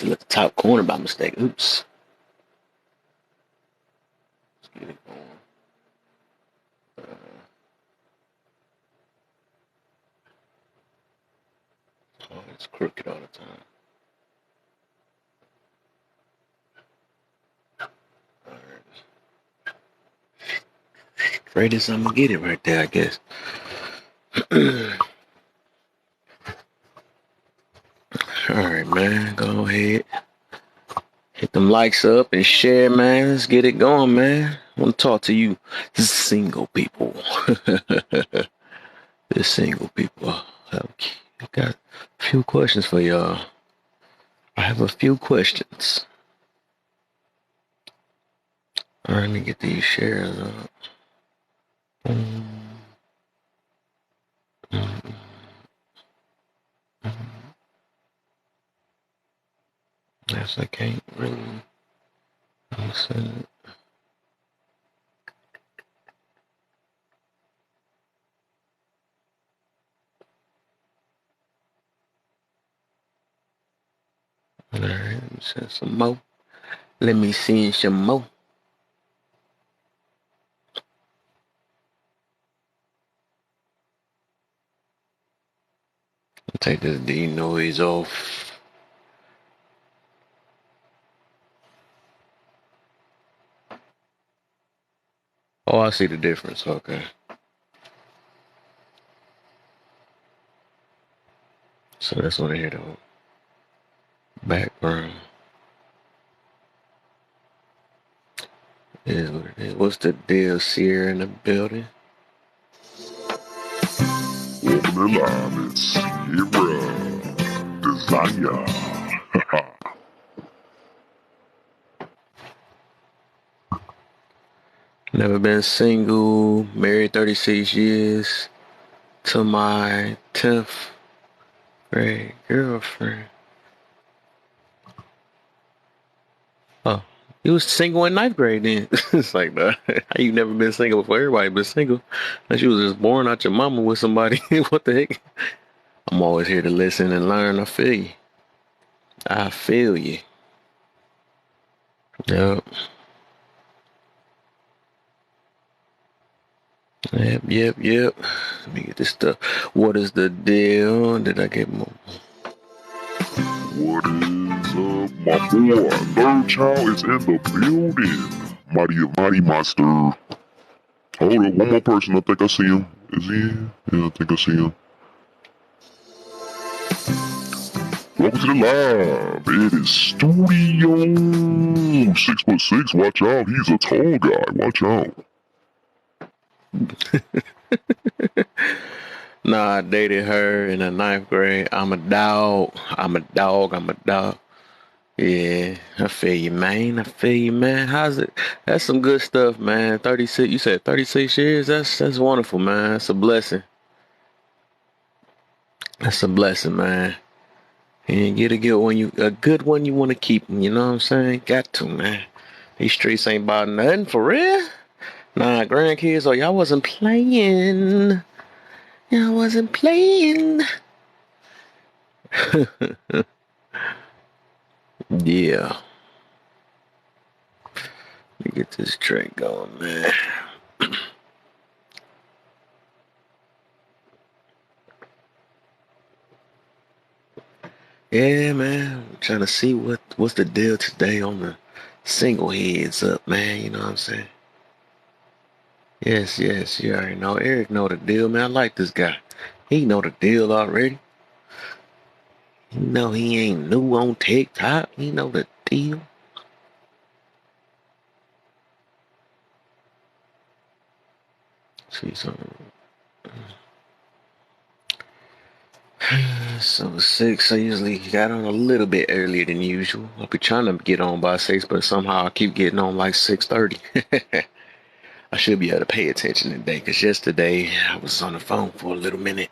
still at the top corner by mistake. Oops. Let's get it going. Oh, it's crooked all the time. All right. Greatest, I'm gonna get it right there, I guess. All right, man. Go ahead. Hit them likes up and share, man. Let's get it going, man. I want to talk to you, single people. The single people. I got a few questions for y'all. I have a few questions. All right, let me get these shares up. Yes, I can't really listen. All right, let me send some more. Let me see some more. Take this D noise off. Oh, I see the difference. Okay. So that's what I hear though. Background. It is what it is. What's the deal, Sierra in the building? Welcome to live, it's Sierra Desire. Never been single, married 36 years to my 10th grade girlfriend. Oh, you was single in 9th grade then. It's like, nah, how you never been single before? Everybody been single. Unless you was just born out your mama with somebody. What the heck? I'm always here to listen and learn. I feel you. I feel you. Yep. Yep. Let me get this stuff. What is the deal? Did I get more? What is up, my boy? Third child is in the building. Mighty monster. Hold up, one more person. I think I see him. Is he in? Yeah, I think I see him. Welcome to the live. It is Studio 6'6". Watch out, he's a tall guy. Watch out. Nah, I dated her in the 9th grade. I'm a dog. Yeah, I feel you, man. How's it? That's some good stuff, man. 36. You said 36 years. That's wonderful, man. That's a blessing. That's a blessing, man. And get a good one you want to keep. You know what I'm saying? Got to, man. These streets ain't about nothing for real. Nah, grandkids. Oh, y'all wasn't playing. Y'all wasn't playing. Yeah. Let me get this tray going, man. Yeah, man. I'm trying to see what's the deal today on the single heads up, man. You know what I'm saying? Yes. You already know. Eric know the deal, man. I like this guy. He know the deal already. You know he ain't new on TikTok. He know the deal. See something. So 6, I usually got on a little bit earlier than usual. I'll be trying to get on by 6, but somehow I keep getting on like 6:30. I should be able to pay attention today, because yesterday I was on the phone for a little minute.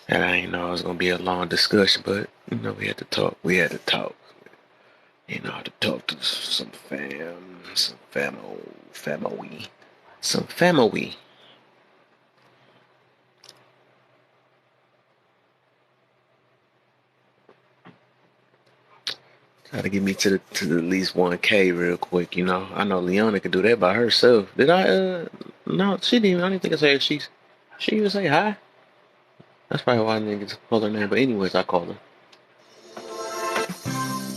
And I didn't know it was going to be a long discussion, but, we had to talk. I had to talk to some family. Gotta get me to at least 1K real quick, you know. I know Leona could do that by herself. Did I no, she didn't even I didn't think I said she even say hi. That's probably why I didn't get to call her name. But anyways, I called her.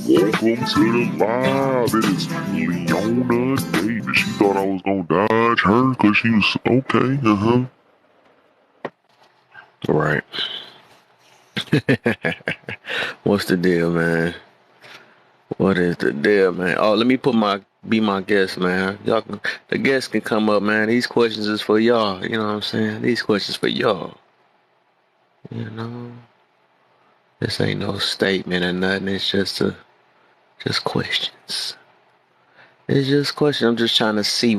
Welcome to the live. It is Leona Davis. She thought I was gonna dodge her because she was okay. Right. What's the deal, man? What is the deal, man? Oh, let me be my guest, man. The guests can come up, man. These questions is for y'all. You know what I'm saying? These questions for y'all. You know, this ain't no statement or nothing. It's just questions. It's just questions. I'm just trying to see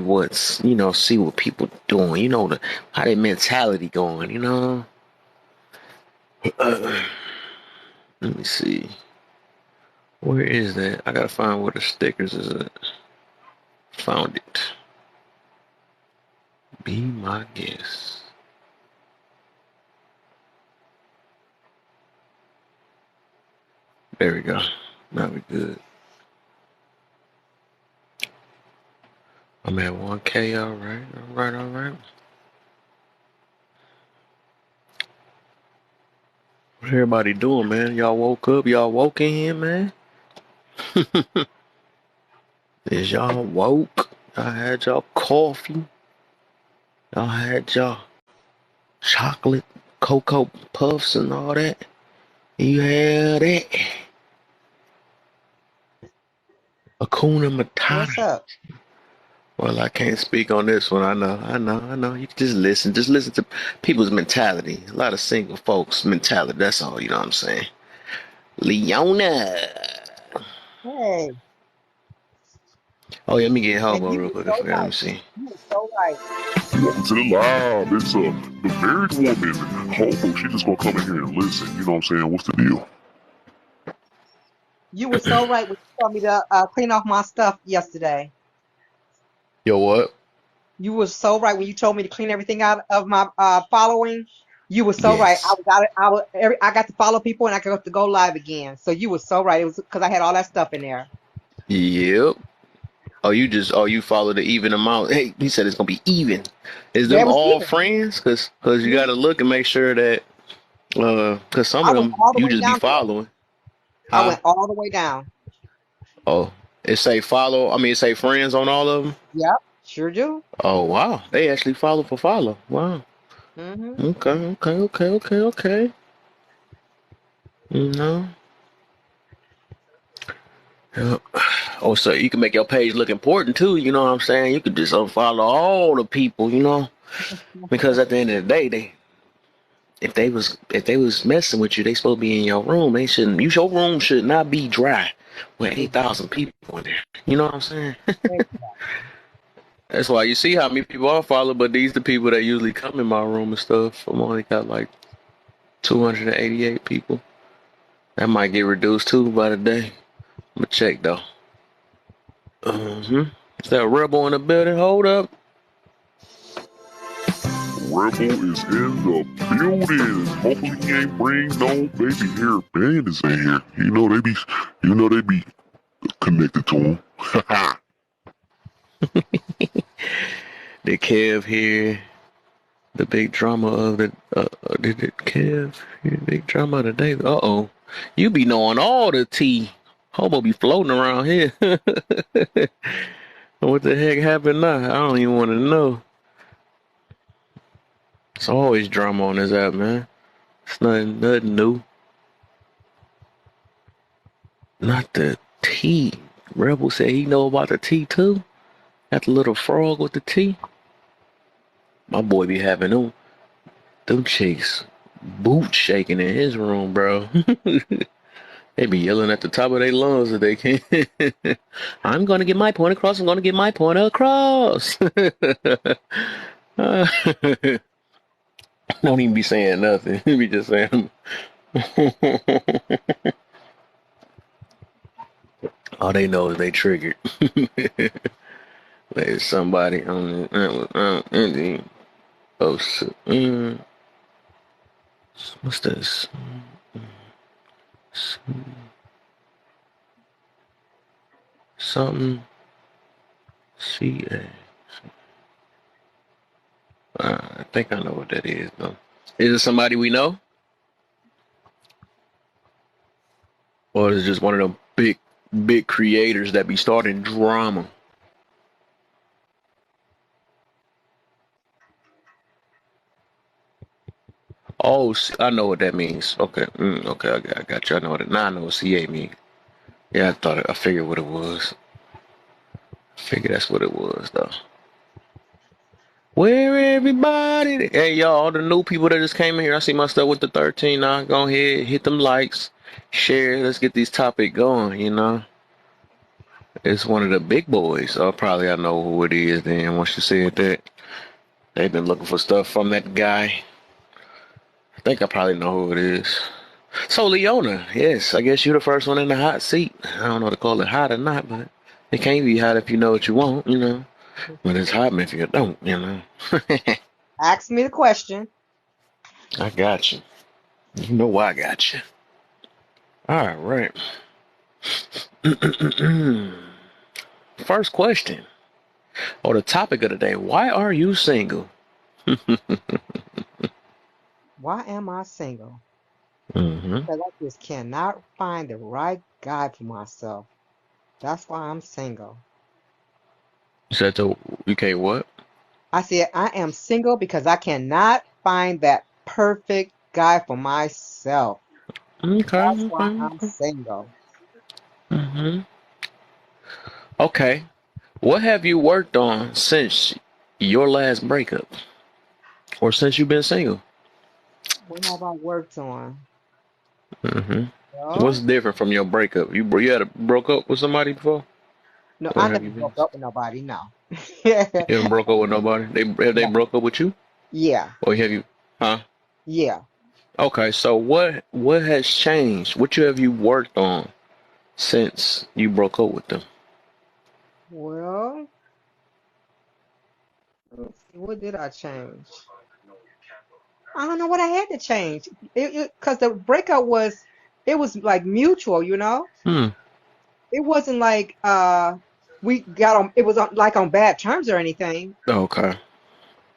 see what people doing. You know, how their mentality going. You know. Let me see. Where is that? I gotta find where the stickers is at. Found it. Be my guest. There we go. Now we good. I'm at 1K. All right. All right. All right. What everybody doing, man? Y'all woke up? Y'all woke in here, man? Is y'all woke? Y'all had y'all coffee? Y'all had y'all chocolate, cocoa puffs and all that? You had that? Hakuna Matata. What's up? Well, I can't speak on this one. I know. You can just listen. Just listen to people's mentality. A lot of single folks' mentality. That's all. You know what I'm saying? Leona. Hey, Oh, yeah, let me get and Hobo you real were quick. I so forgot. Let me right. see. You were so right. Welcome to the live. It's the married woman. Hobo, she just gonna come in here and listen. You know what I'm saying? What's the deal? You were so right when you told me to clean off my stuff yesterday. Yo, what? You were so right when you told me to clean everything out of my following. You were so right. I Yes. was out. I got to follow people and I got to go live again. So you were so right. It was because I had all that stuff in there. Yep. You follow the even amount. Hey, he said it's gonna be even. Is Yeah, them it was all even. friends? Cause you Mhm. gotta look and make sure that cause some I of went them all the you way just be down there. following. I Huh? went all the way down. Oh, it say follow. I mean, it say friends on all of them. Yep, sure do. Oh wow, they actually follow for follow. Wow. Hmm. Okay. You know. Yep. Oh, so you can make your page look important too. You know what I'm saying? You could just unfollow all the people. You know, because at the end of the day, if they was messing with you, they supposed to be in your room. They shouldn't. Your room should not be dry with 8,000 people in there. You know what I'm saying? That's why you see how many people I follow, but these the people that usually come in my room and stuff. I'm only got like 288 people. That might get reduced too by the day. I'm gonna check though. Is that a rebel in the building? Hold up. Rebel is in the building. Hopefully he ain't bring no baby hair bandits in here. You know they be connected to him. Did Kev here? The big drama of did it Kev hear the big drama of the day? Uh-oh. You be knowing all the tea. Hobo be floating around here. What the heck happened now? I don't even want to know. It's always drama on this app, man. It's nothing new. Not the tea. Rebel said he know about the tea too. Got the little frog with the tea. My boy be having them chicks boot shaking in his room, bro. They be yelling at the top of their lungs that they can't. I'm gonna get my point across. I'm gonna get my point across. Don't even be saying nothing. Be just saying. All they know is they triggered. There's somebody on the oh, what's this? something CA. I think I know what that is, though. Is it somebody we know? Or is it just one of them big creators that be starting drama? Oh, I know what that means. Okay, okay, I got you. I know what it. Now I know what CA means. Yeah, I figured what it was. I figured that's what it was, though. Where everybody? Hey, y'all, all the new people that just came in here. I see my stuff with the 13 now. Go ahead, hit them likes, share. Let's get this topic going, It's one of the big boys. Probably I know who it is then once you said that. They've been looking for stuff from that guy. I think I probably know who it is. So, Leona, yes, I guess you're the first one in the hot seat. I don't know to call it hot or not, but it can't be hot if you know what you want. But it's hot if you don't. Ask me the question. I got you. You know why I got you. All right. First question, or the topic of the day: why are you single? Why am I single? Mm-hmm. Because I just cannot find the right guy for myself. That's why I'm single. You said you can't what? I said I am single because I cannot find that perfect guy for myself. Okay, That's why okay, I'm okay. single. Mm-hmm. Okay. What have you worked on since your last breakup, or since you've been single? What have I worked on? Mm-hmm. What's Well, different from your breakup? You had broke up with somebody before, no, I or have never you been? broke up with nobody. No. You haven't broke up with nobody. They No. broke up with you, Yeah. or have you? Huh? Yeah. Okay. So what has changed? What have you worked on since you broke up with them? Well, let's see, what did I change? I don't know what I had to change. Because the breakup it was like mutual, you know? Hmm. It wasn't like we got on it was on like on bad terms or anything. Okay.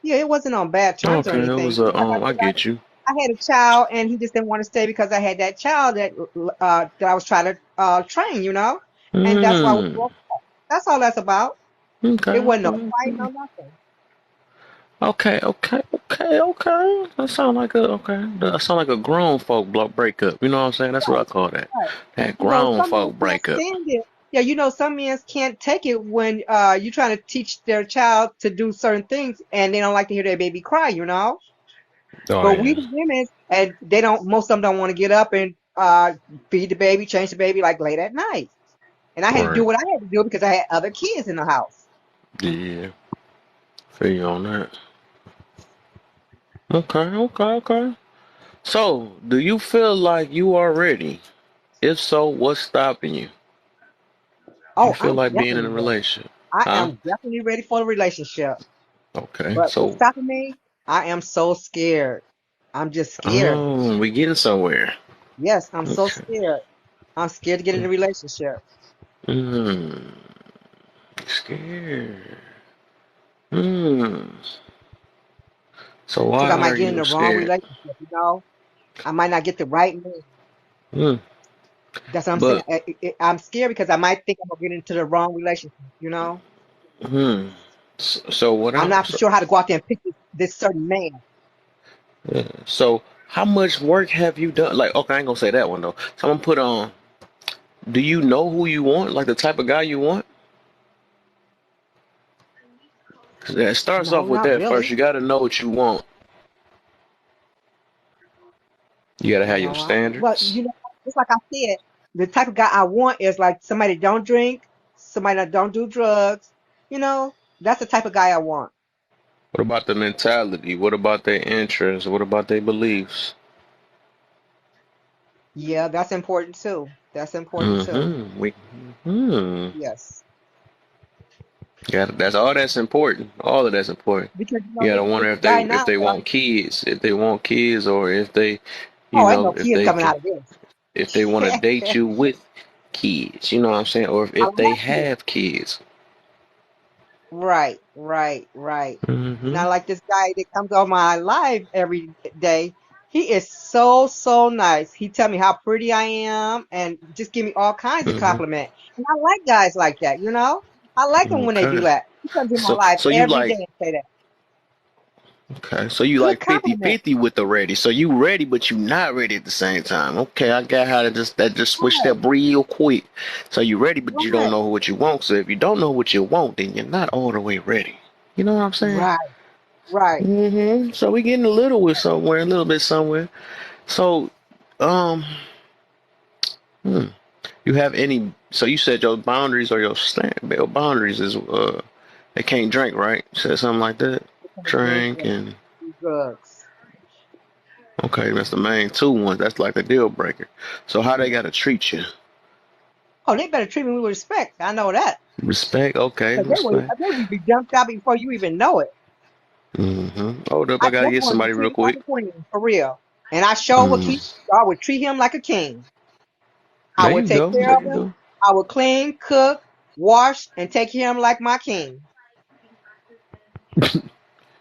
Yeah, it wasn't on bad terms or Okay. It anything. was Like I I said, get you. I had a child and he just didn't want to stay because I had that child that I was trying to train, you know? And that's why we Hmm. broke up. That's all that's about. Okay. It wasn't no Okay. fight, no Okay. nothing. Okay, okay, okay, okay. That sound like a grown folk block breakup. You know what I'm saying? That's what I Right, call that. right. That You know, grown some men folk can't breakup. stand it. Yeah, you know, some men can't take it when you're trying to teach their child to do certain things and they don't like to hear their baby cry, you know? Oh But we yeah. the women, and they don't, most of them don't want to get up and feed the baby, change the baby like late at night. And I had to do Right. what I had to do because I had other kids in the house. Yeah. Feel you on that. Okay, okay, okay. So, do you feel like you are ready? If so, what's stopping you? You Oh, feel I'm like being in a definitely ready. relationship? I Huh? am definitely ready for a relationship. Okay. But what's So, stopping me? I am so scared. I'm just scared. we getting somewhere. Yes, I'm so Okay. scared. I'm scared to get in a relationship. Hmm. Scared. Hmm. So Because why I might are get in you the wrong scared? relationship, you know? I might not get the right man. Hmm. That's what I'm saying. But I'm scared because I might think I'm gonna get into the wrong relationship, you know? hmm. So what I'm I'm not for sure how to go out there and pick this certain man. so how much work have you done? Like, okay, I ain't gonna say that one though. So I'm gonna put on. Do you know who you want? Like the type of guy you want? 'Cause it starts No, off with not that first. really. You gotta know what you want. You gotta have your No, well, standards. you know, just like I said, the type of guy I want is like somebody that don't drink, somebody that don't do drugs. You know, that's the type of guy I want. What about the mentality? What about their interests? What about their beliefs? Yeah, that's important too. That's important too. Mm-hmm. Hmm. Yes. Yeah, that's all that's important. All of that's important. Because you know, You gotta wonder this if guy now, they want kids, or if they, oh, ain't no if kids they coming can, out of if they want to this. date you with. kids. You know what I'm saying? Or I if they like kids. have kids. Right. Mm-hmm. Not like this guy that comes on my live every day. He is so nice. He tell me how pretty I am and just give me all kinds of Mm-hmm. compliment. And I like guys like that, you know? I like them when they do Okay. that. He comes in my So life so you every day like and say that. okay, so you Good like compliment. 50-50 with the ready. So you ready but you not ready at the same time. Okay, I got how to just switch Right, that real quick. So you ready but you don't right, know what you want. So if you don't know what you want, then you're not all the way ready. You know what I'm saying? right, right. So we getting a little with somewhere, a little bit somewhere. So um hmm, you have any so you said your boundaries or your boundaries is they can't drink, right? You said something like that. Do Drink drugs. and Do drugs. okay, that's the main two ones. That's like the deal breaker. So how they Yeah. gotta treat you? Oh, they better treat me with respect. I know that. Respect, okay, 'Cause respect. they will be jumped out before you even know it. Hold up, I gotta That's get one to somebody treat real him like quick. a queen, for real. And I sure would Mm, keep, I would treat him like a king. I there would you take go, care there of you him. go. I would clean, cook, wash, and take care of him like my king.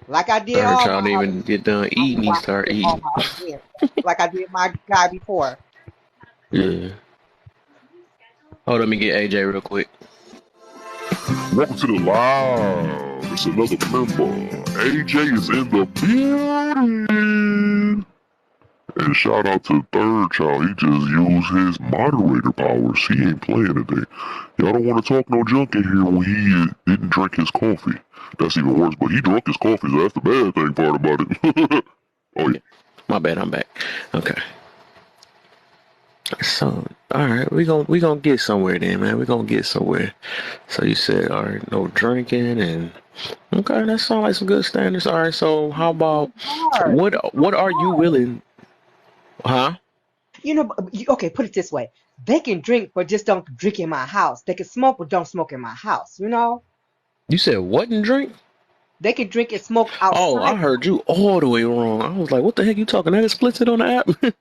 Like I did Third all my child didn't other, even get done eating, he like I start did all eating. my other men. Like I did my guy before. Yeah. Hold on, let me get AJ real quick. Welcome to the live. It's another member. AJ is in the building. And shout out to the third child. He just used his moderator powers. He ain't playing today. Y'all don't want to talk no junk in here when he didn't drink his coffee. That's even worse. But he drunk his coffee, so that's the bad thing part about it. Oh yeah. Yeah. My bad, I'm back. Okay. So, all right, we gonna get somewhere then, man. We gonna get somewhere. So you said, all right, no drinking and okay, that sounds like some good standards. All right, so how about Hard. what are you willing? Huh? You know, okay, put it this way. They can drink, but just don't drink in my house. They can smoke, but don't smoke in my house, you know? You said what and drink? They can drink and smoke Oh, I outside. heard you all the way wrong. I was like, what the heck you talking? That explicit on the app?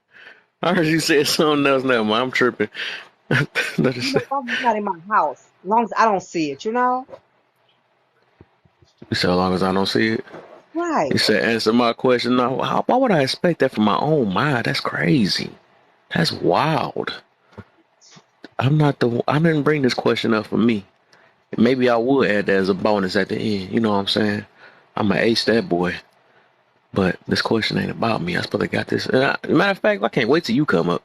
I heard you said something else. Now, I'm tripping. That You is- know, as long as it's not in my house, as long as I don't see it, you know? you said, as long as I don't see it. You Right. said, answer my question. No, why would I expect that from my own mind? That's crazy. That's wild. I didn't bring this question up for me. Maybe I would add that as a bonus at the end. You know what I'm saying? I'm going to ace that boy. But this question ain't about me. I supposed to got this. Matter of fact, I can't wait till you come up.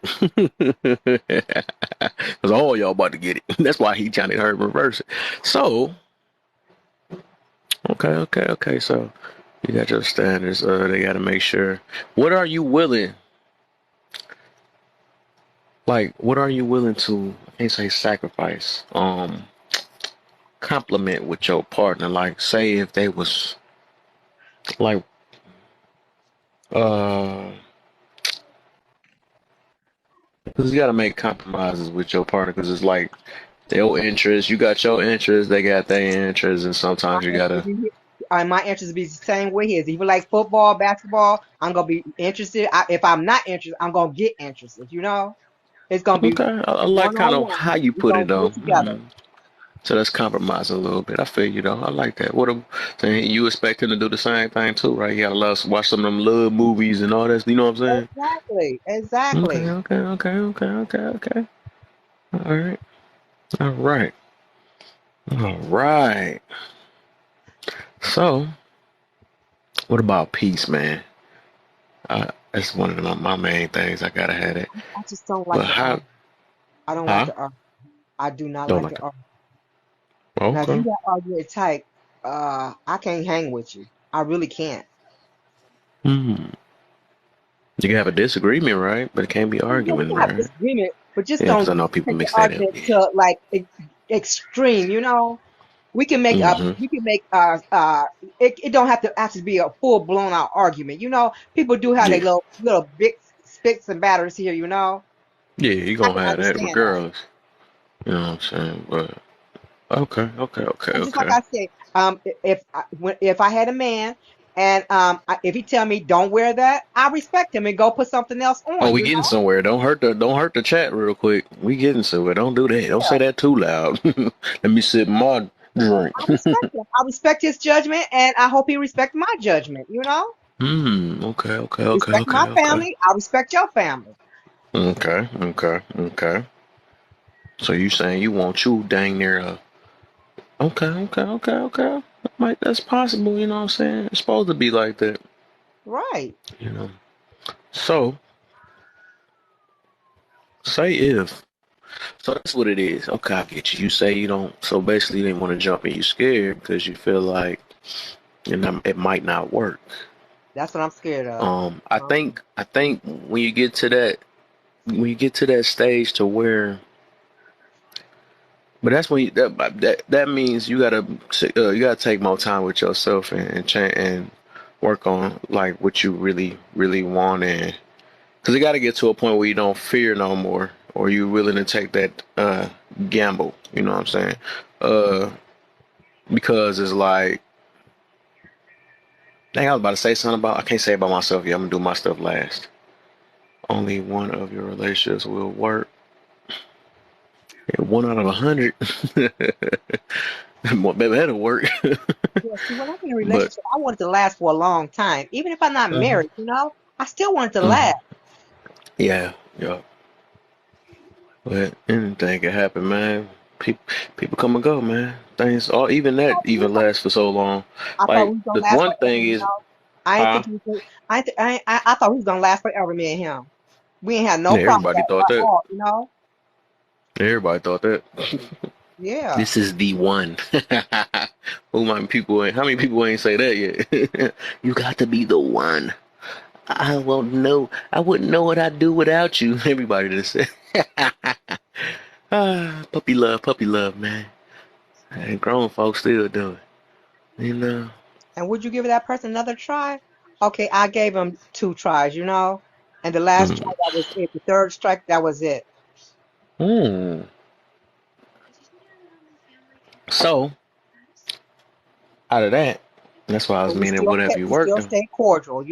Because all y'all about to get it. That's why he trying to hurt reverse it. So, okay. So, you got your standards. They got to make sure. What are you willing? Like, what are you willing to? I can't say sacrifice. Compliment with your partner. Like, say if they was like, uh, because you got to make compromises with your partner. Because it's like their interest. You got your interest. They got their interest, and My sometimes you interest gotta. be, my interest be the same way his. Even like football, basketball, I'm gonna be interested. If I'm not interested, I'm gonna get interested. You know, it's gonna be Okay, I like one kind on of one. how you We're put gonna it do though. it together. So that's compromising a little bit. I feel you though. I like that. What a saying you expect him to do the same thing too, right? You gotta love watch some of them love movies and all that. You know what I'm Exactly. saying? Exactly. Okay. All right. All right. All right. So, what about peace, man? That's one of my main things. I gotta have it. I just don't like But to how? argue. I don't like Huh? to argue. I do not Don't like like to that. argue. Now, if you Okay. got argument type, I can't hang with you. I really can't. Hmm. You can have a disagreement, right? But it can't be Yeah, we arguing, can have right? disagreement, but just Yeah, because don't I know people take the mix that up. argument Yeah. to like extreme. You know, we can make a Mm-hmm. we can make it don't have to actually be a full blown out argument. You know, people do have their Yeah. little big spits and batters here. You know, Yeah, you I gonna can have that understand that. regardless. You know what I'm saying? But okay. And just like I said, if I had a man And if he tell me don't wear that, I respect him and go put something else Oh, on. we You getting know? somewhere. Don't hurt the chat real quick. We getting somewhere. Don't do that. Don't Yeah, say that too loud. Let me sip my drink. I respect him. I respect his judgment, and I hope he respect my judgment. You know? Okay, okay, okay, Respect okay, my okay. family. I respect your family. Okay, okay, okay. So you saying you want you dang near okay, okay, okay, okay. That's possible, you know what I'm saying? It's supposed to be like that, Right. you know. So say if so that's what it is. Okay, I get you. You say you don't so basically you didn't want to jump in, you scared because you feel like it might not work. That's what I'm scared of. I think when you get to that stage to where, but that's when that means you gotta take more time with yourself and change and work on like what you really really want, and because you got to get to a point where you don't fear no more, or you willing to take that gamble. You know what I'm saying? Uh, because it's like, dang, I was about to say something about I can't say about myself yet. I'm gonna do my stuff last. Only one of your relationships will work. And 1 out of 100. Baby, that'll work. Yeah, see, when I'm in a But relationship, I want it to last for a long time. Even if I'm not mhm, married, I still want it to mhm. last. Yeah, yeah. But anything can happen, man. People come and go, man. Things, all even that even lasts for so long. I thought we Like was gonna the last one forever, thing is, I ain't huh? think he was. I thought we was gonna last forever, me and him. We ain't had no Yeah, problems everybody thought at that. all. Everybody thought that. Yeah. This is the one. Who many people ain't? How many people ain't say that yet? You got to be the one. I won't know. I wouldn't know what I'd do without you. Everybody just said. Puppy love, man. And grown folks still do it. You know. And would you give that person another try? Okay, I gave him 2 tries. And the last try, Mm. that was it. The third strike, that was it. Mm. So out of that, that's why I was But we meaning still whatever kept, you we worked still on. stayed cordial.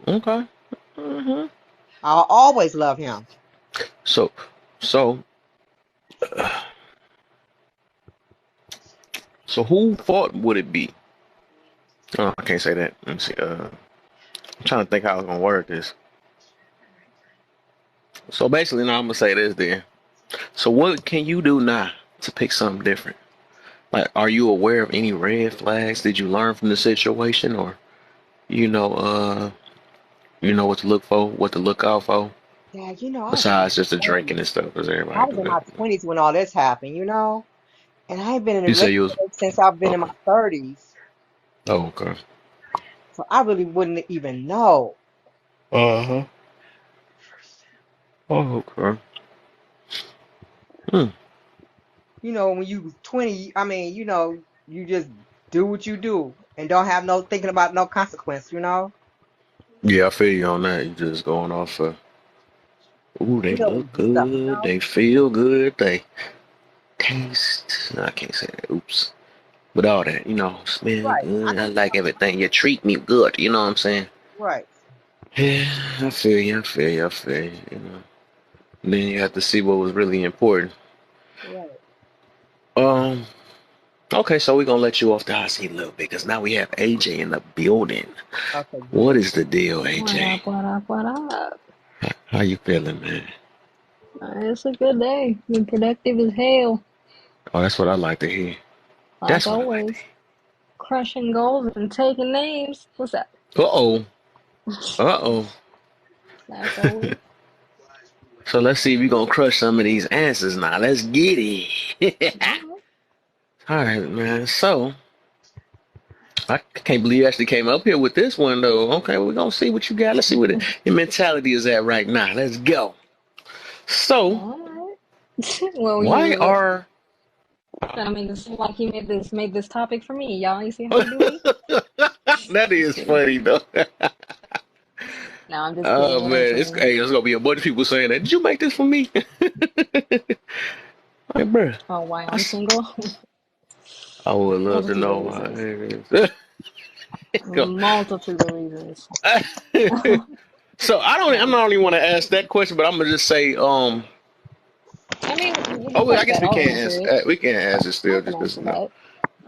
Okay. Hmm. I'll always love him. So, so, so who fault would it be? Oh, I can't say that. Let me see. I'm trying to think how I was gonna word this. So basically, now I'm gonna say this then. So what can you do now to pick something different? Like, are you aware of any red flags? Did you learn from the situation, or you know, uh, you know what to look for, what to look out for, Yeah, I was in my besides just the 20s. drinking and stuff? Because I everybody was do in that. my 20s when all this happened. And I ain't been in a You say you was relationship since I've been in my okay. 30s. Oh, okay. So I really wouldn't even know. Uh huh. Oh, okay. Hmm. When you 20, I mean, you just do what you do and don't have no thinking about no consequence. Yeah, I feel you on that. You just going off of, ooh, they We look do stuff, good, they feel good, they taste. No, I can't say that. Oops. But all that, smell Right. I good. know I what you're like talking everything. You treat me good. You know what I'm saying? about. Right. Yeah, I feel you. I feel you. I feel you. Then you have to see what was really important. Right. Um. Okay, so we're gonna let you off the hot seat a little bit because now we have AJ in the building. Okay, What good. is the deal, What AJ? up, what up, what up? How you feeling, man? It's a good day. Been productive as hell, Oh, that's what I like to hear. like That's what I like to always. Crushing goals and taking names. What's up? hear. Uh oh. Uh oh. Like always. So let's see if we gonna crush some of these answers now. Let's get it. Alright. All right, man. So I can't believe you actually came up here with this one though. Okay, we're gonna see what you got. Let's see what your mentality is at right now. Let's go. So Alright. Well, why you are trying to make it seem like you made this topic for me, y'all. You see how you do me? that is funny though. No, I'm just Oh kidding. It ain't man, for it's me. hey, there's gonna be a bunch of people saying that. Did you make this for me? Like, bro, Oh, why I, I'm single? I would love to Multitude of know why reasons. it is. Multitude of reasons. So I'm not even want to ask that question, but I'm gonna just say, I mean, you can oh, I take guess that. we I'll can't answer answer. it. We can't answer I still, can just because answer no. that.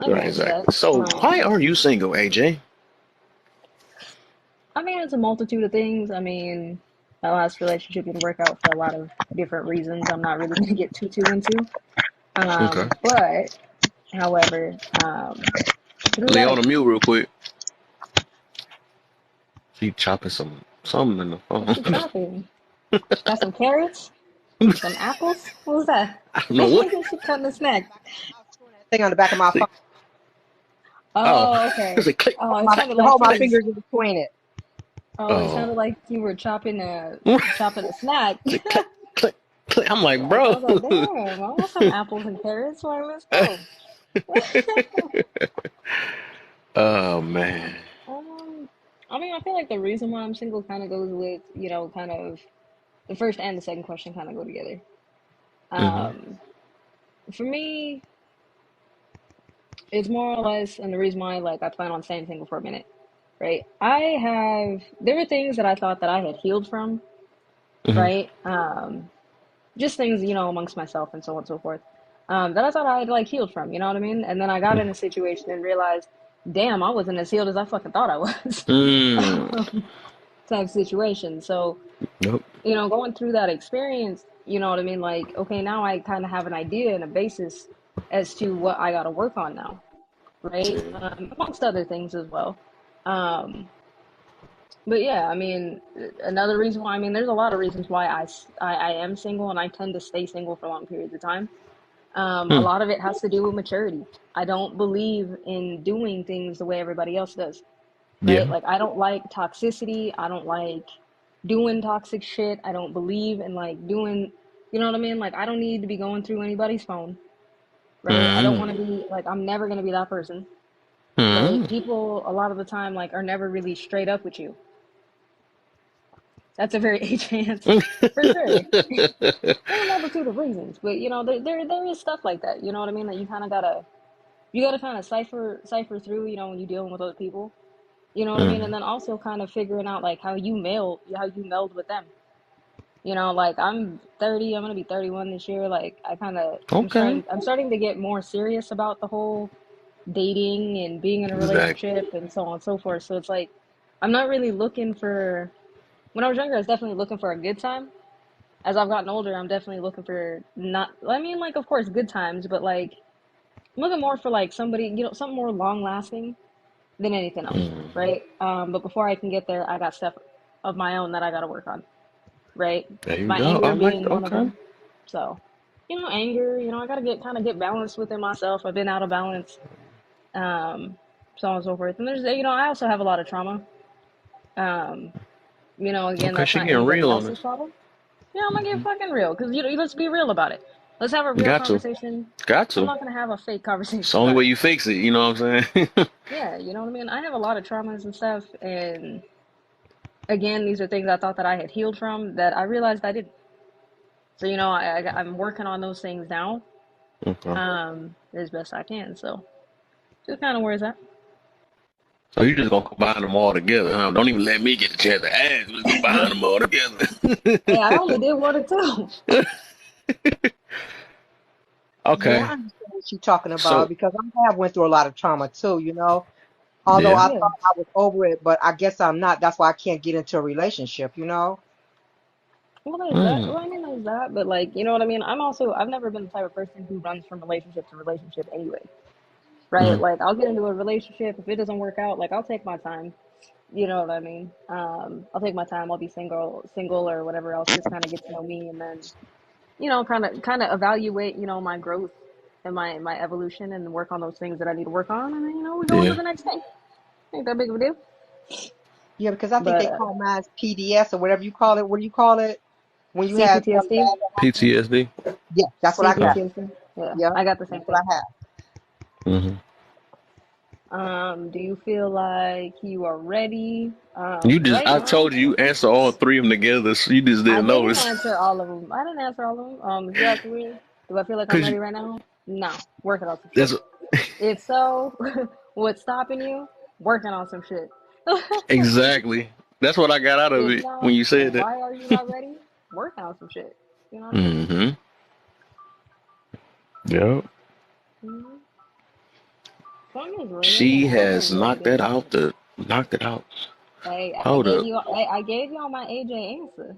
I can Right, answer that. exactly. So why are you single, AJ? I mean, it's a multitude of things. I mean, my last relationship didn't work out for a lot of different reasons. I'm not really going to get too into. Okay. But, however, through that, Leon, mute real quick. She chopping something in the what's she phone. chopping? Got some carrots? Some apples? What was that? I don't know what. She cutting a snack. I was screwing that thing on the back of my See, phone. oh, Oh, it's okay. a click. Oh, it I sounded can like hold you my was. fingers in between it. Oh, it Oh, sounded like you were chopping a it's chopping a snack. a click, click, click. I'm like, I bro. was like, damn, I want some apples and carrots. Where let's go. Oh man. Um, I mean, I feel like the reason why I'm single kind of goes with, kind of the first and the second question kind of go together. Mm-hmm. Um, for me, it's more or less, and the reason why, like, I plan on staying single for a minute, right? There were things that I thought that I had healed from, Mm-hmm. right? Just things, amongst myself and so on and so forth, that I thought I had, like, healed from, you know what I mean? And then I got in a situation and realized, damn, I wasn't as healed as I fucking thought I was. Mm. Type situation. So, Nope. going through that experience, you know what I mean? Like, okay, now I kind of have an idea and a basis as to what I got to work on now, right? Amongst other things as well. Um, but yeah, I mean, another reason why, I mean, there's a lot of reasons why I am single and I tend to stay single for long periods of time. A Mm. lot of it has to do with maturity. I don't believe in doing things the way everybody else does, right? Yeah. Like, I don't like toxicity. I don't like doing toxic shit. I don't believe in like doing, you know what I mean? Like, I don't need to be going through anybody's phone, right? I don't want to Mm. be like, I'm never going to be that person, right? Mm. People a lot of the time like are never really straight up with you. That's a very H answer for sure. There's a multitude of reasons, but there is stuff like that. You know what I mean? That you gotta kind of cipher through. When you're dealing with other people. You know what I mean? And Mm. then also kind of figuring out like how you meld with them. Like I'm 30, I'm gonna be 31 this year. Like I kind of Okay. I'm starting to get more serious about the whole dating and being in a Exactly. relationship and so on and so forth. So it's like I'm not really looking for. When I was younger, I was definitely looking for a good time. As I've gotten older, I'm definitely looking for not. I mean, like of course, good times, but like I'm looking more for like somebody, something more long lasting than anything else, Mm. right? But before I can get there, I got stuff of my own that I got to work on, right? There you My go. I anger like. being one of Okay. them. So, anger, I got to get balanced within myself. I've been out of balance, um, so on and so forth. And there's, I also have a lot of trauma. Um, again, Okay. that's She not getting anybody real on else's us. problem. Yeah, I'm gonna get fucking real because let's be real about it. Let's have a real Got to. conversation. Got I'm to. not gonna have a fake It's the conversation only about way it. you fix it. You know what I'm saying? Yeah, you know what I mean. I have a lot of traumas and stuff, and again, these are things I thought that I had healed from that I realized I didn't. So, I'm working on those things now, Okay. as best I can. So, just kind of where it's at. So you just gonna combine them all together, huh? Don't even let me get a chance to ask. Just combine them all Hey, I together. only did one or two. Yeah, Okay. I understand what she's talking about So because I have went through a lot of trauma too, you know. Although yeah. I Yeah. thought I was over it, but I guess I'm not. That's why I can't get into a relationship, you know. Well, there's that. Mm. Well, I mean, there's that, but like, you know what I mean? I've never been the type of person who runs from relationship to relationship anyway, right? Mm. Like, I'll get into a relationship. If it doesn't work out, like, I'll take my time. You know what I mean? I'll take my time. I'll be single or whatever else, just kind of get to know me and then, kind of evaluate, my growth and my evolution and work on those things that I need to work on. And then, we go into Yeah. the next thing. Ain't that big of a deal. Yeah, because I think But they call mine PDS or whatever you call it. What do you call it when you have something CPTSD, bad that happens? PTSD. Yeah, that's what I got. Okay. CPTSD, yeah, Yeah, I got the same that's what thing. I have. Hmm. Do you feel like you are ready? You just, Right I now, told you, you answer all three of them together. So you just I didn't didn't notice. answer all of them. I didn't answer all of them. If you ask me, do I feel like I'm Cause ready you, right now? No, working on some shit. that's If so, what's stopping you? working on some shit. Exactly. That's what I got out of You it when know, you said that. why are you not ready? Working on some shit. You know what I mean? Mm-hmm. Yep. Mm-hmm. Sun is ringing, and She I don't know has what it is. knocked it out. Hey, Hold up. I gave y'all my AJ answer.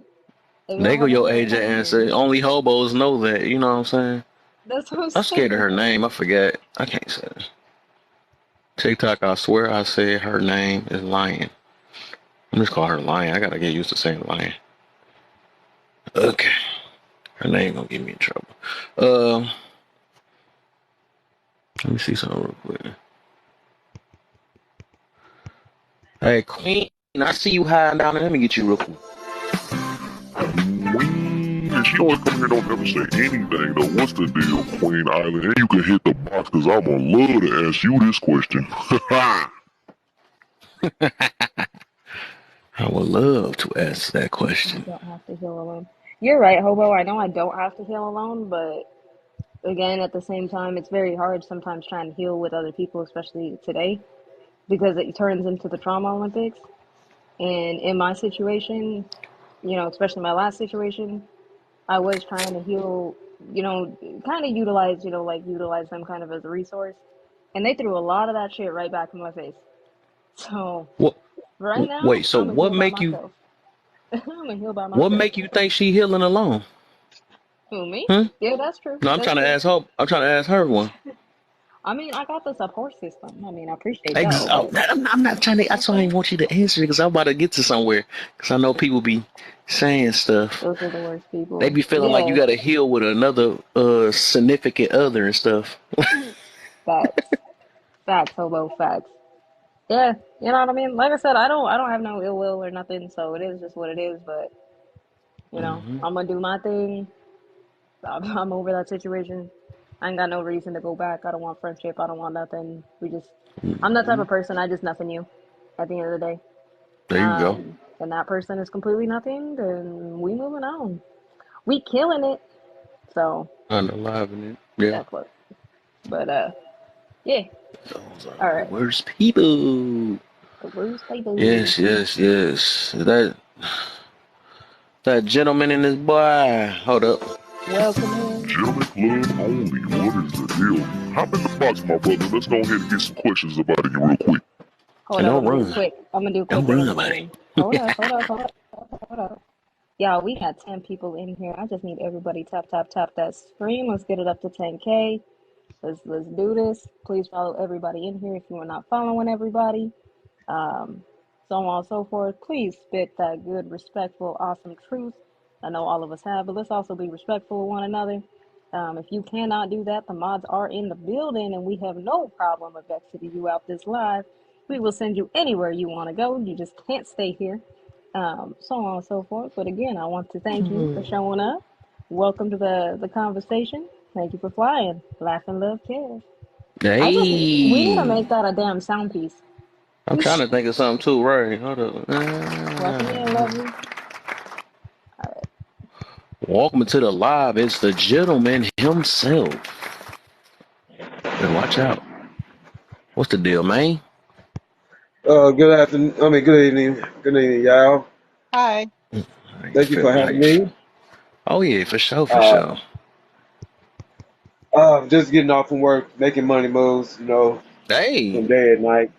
If They y'all go have your anything AJ else for answer. me, Only hobos know that. You know what I'm saying? that's what I'm I'm scared of saying. her name. I forgot. I can't say it. TikTok, I swear I said her name is Lion. I'm just call her Lion. I gotta get used to saying Lion. Okay. Her name gonna get me in trouble. Let me see something real quick. Hey, Queen, I see you hiding down there. Let me get you real quick. Queen, and she always come here, don't never say anything though. What's the deal, Queen Island? And you can hit the box, cause I'm gonna love to ask you this question. I would love to ask that I question. don't have to heal alone. You're right, Hobo. I know I don't have to heal alone, but again, at the same time, it's very hard sometimes trying to heal with other people, especially today, because it turns into the trauma Olympics. And in my situation, especially my last situation, I was trying to heal, kind of utilize them kind of as a resource. And they threw a lot of that shit right back in my face. So What? right now, Wait. So I'm gonna what heal by make you? myself. I'm gonna heal by What myself. make you think she healing alone? Who, me? Hmm. Yeah, that's true. No, I'm That's trying to true. ask her. I'm trying to ask her one. I mean, I got the support system. I mean, I appreciate y'all, Oh, but I'm not trying to. That's why I didn't want you to answer it because I'm about to get to somewhere. Because I know people be saying stuff. those are the worst They people. be feeling like you Yeah, got to heal with another significant other and stuff. facts, facts, hobo, facts. Yeah, you know what I mean. Like I said, I don't have no ill will or nothing, so it is just what it is. But Hmm. I'm gonna do my thing. I'm over that situation. I ain't got no reason to go back. I don't want friendship. I don't want nothing. I'm that type Hmm. of person. I just nothing you. At the end of the day, There you go. and that person is completely nothing. Then we moving on. We killing it. So Unaliving it. Yeah. that's what. But yeah. Those are All the right. worst people. The worst people. Yes, yes, yes. That gentleman and his boy. Hold up. Welcome in. Gentlemen Club only, what is the deal? Hop in the box, my brother. Let's go ahead and get some questions about it real quick. Hold And up. I'm don't gonna do run. quick. I'm gonna do Don't quick and run then about it. again. Hold up. Hold up. Hold up. Hold up. Yeah, we got 10 people in here. I just need everybody tap tap tap that screen. Let's get it up to 10K. Let's do this. Please follow everybody in here if you are not following everybody. Um, so on and so forth. Please spit that good, respectful, awesome truth. I know all of us have, but let's also be respectful of one another. If you cannot do that, the mods are in the building, and we have no problem of exiting you out this live. We will send you anywhere you want to go. You just can't stay here. So on and so forth. But again, I want to thank you for showing up. Welcome to the conversation. Thank you for flying. Laugh and love cares. We need to Hey. make that a damn sound piece. I'm trying to think of something too, right? Hold up. Welcome in, lovely. All right. Welcome to the live. It's the gentleman himself. Better watch out. What's the deal, man? Good afternoon. Good evening. Good evening, y'all. Hi. How you Thank you for feeling? having me. Oh yeah, for sure, for Uh, sure. just getting off from work, making money moves, Hey. from day and night.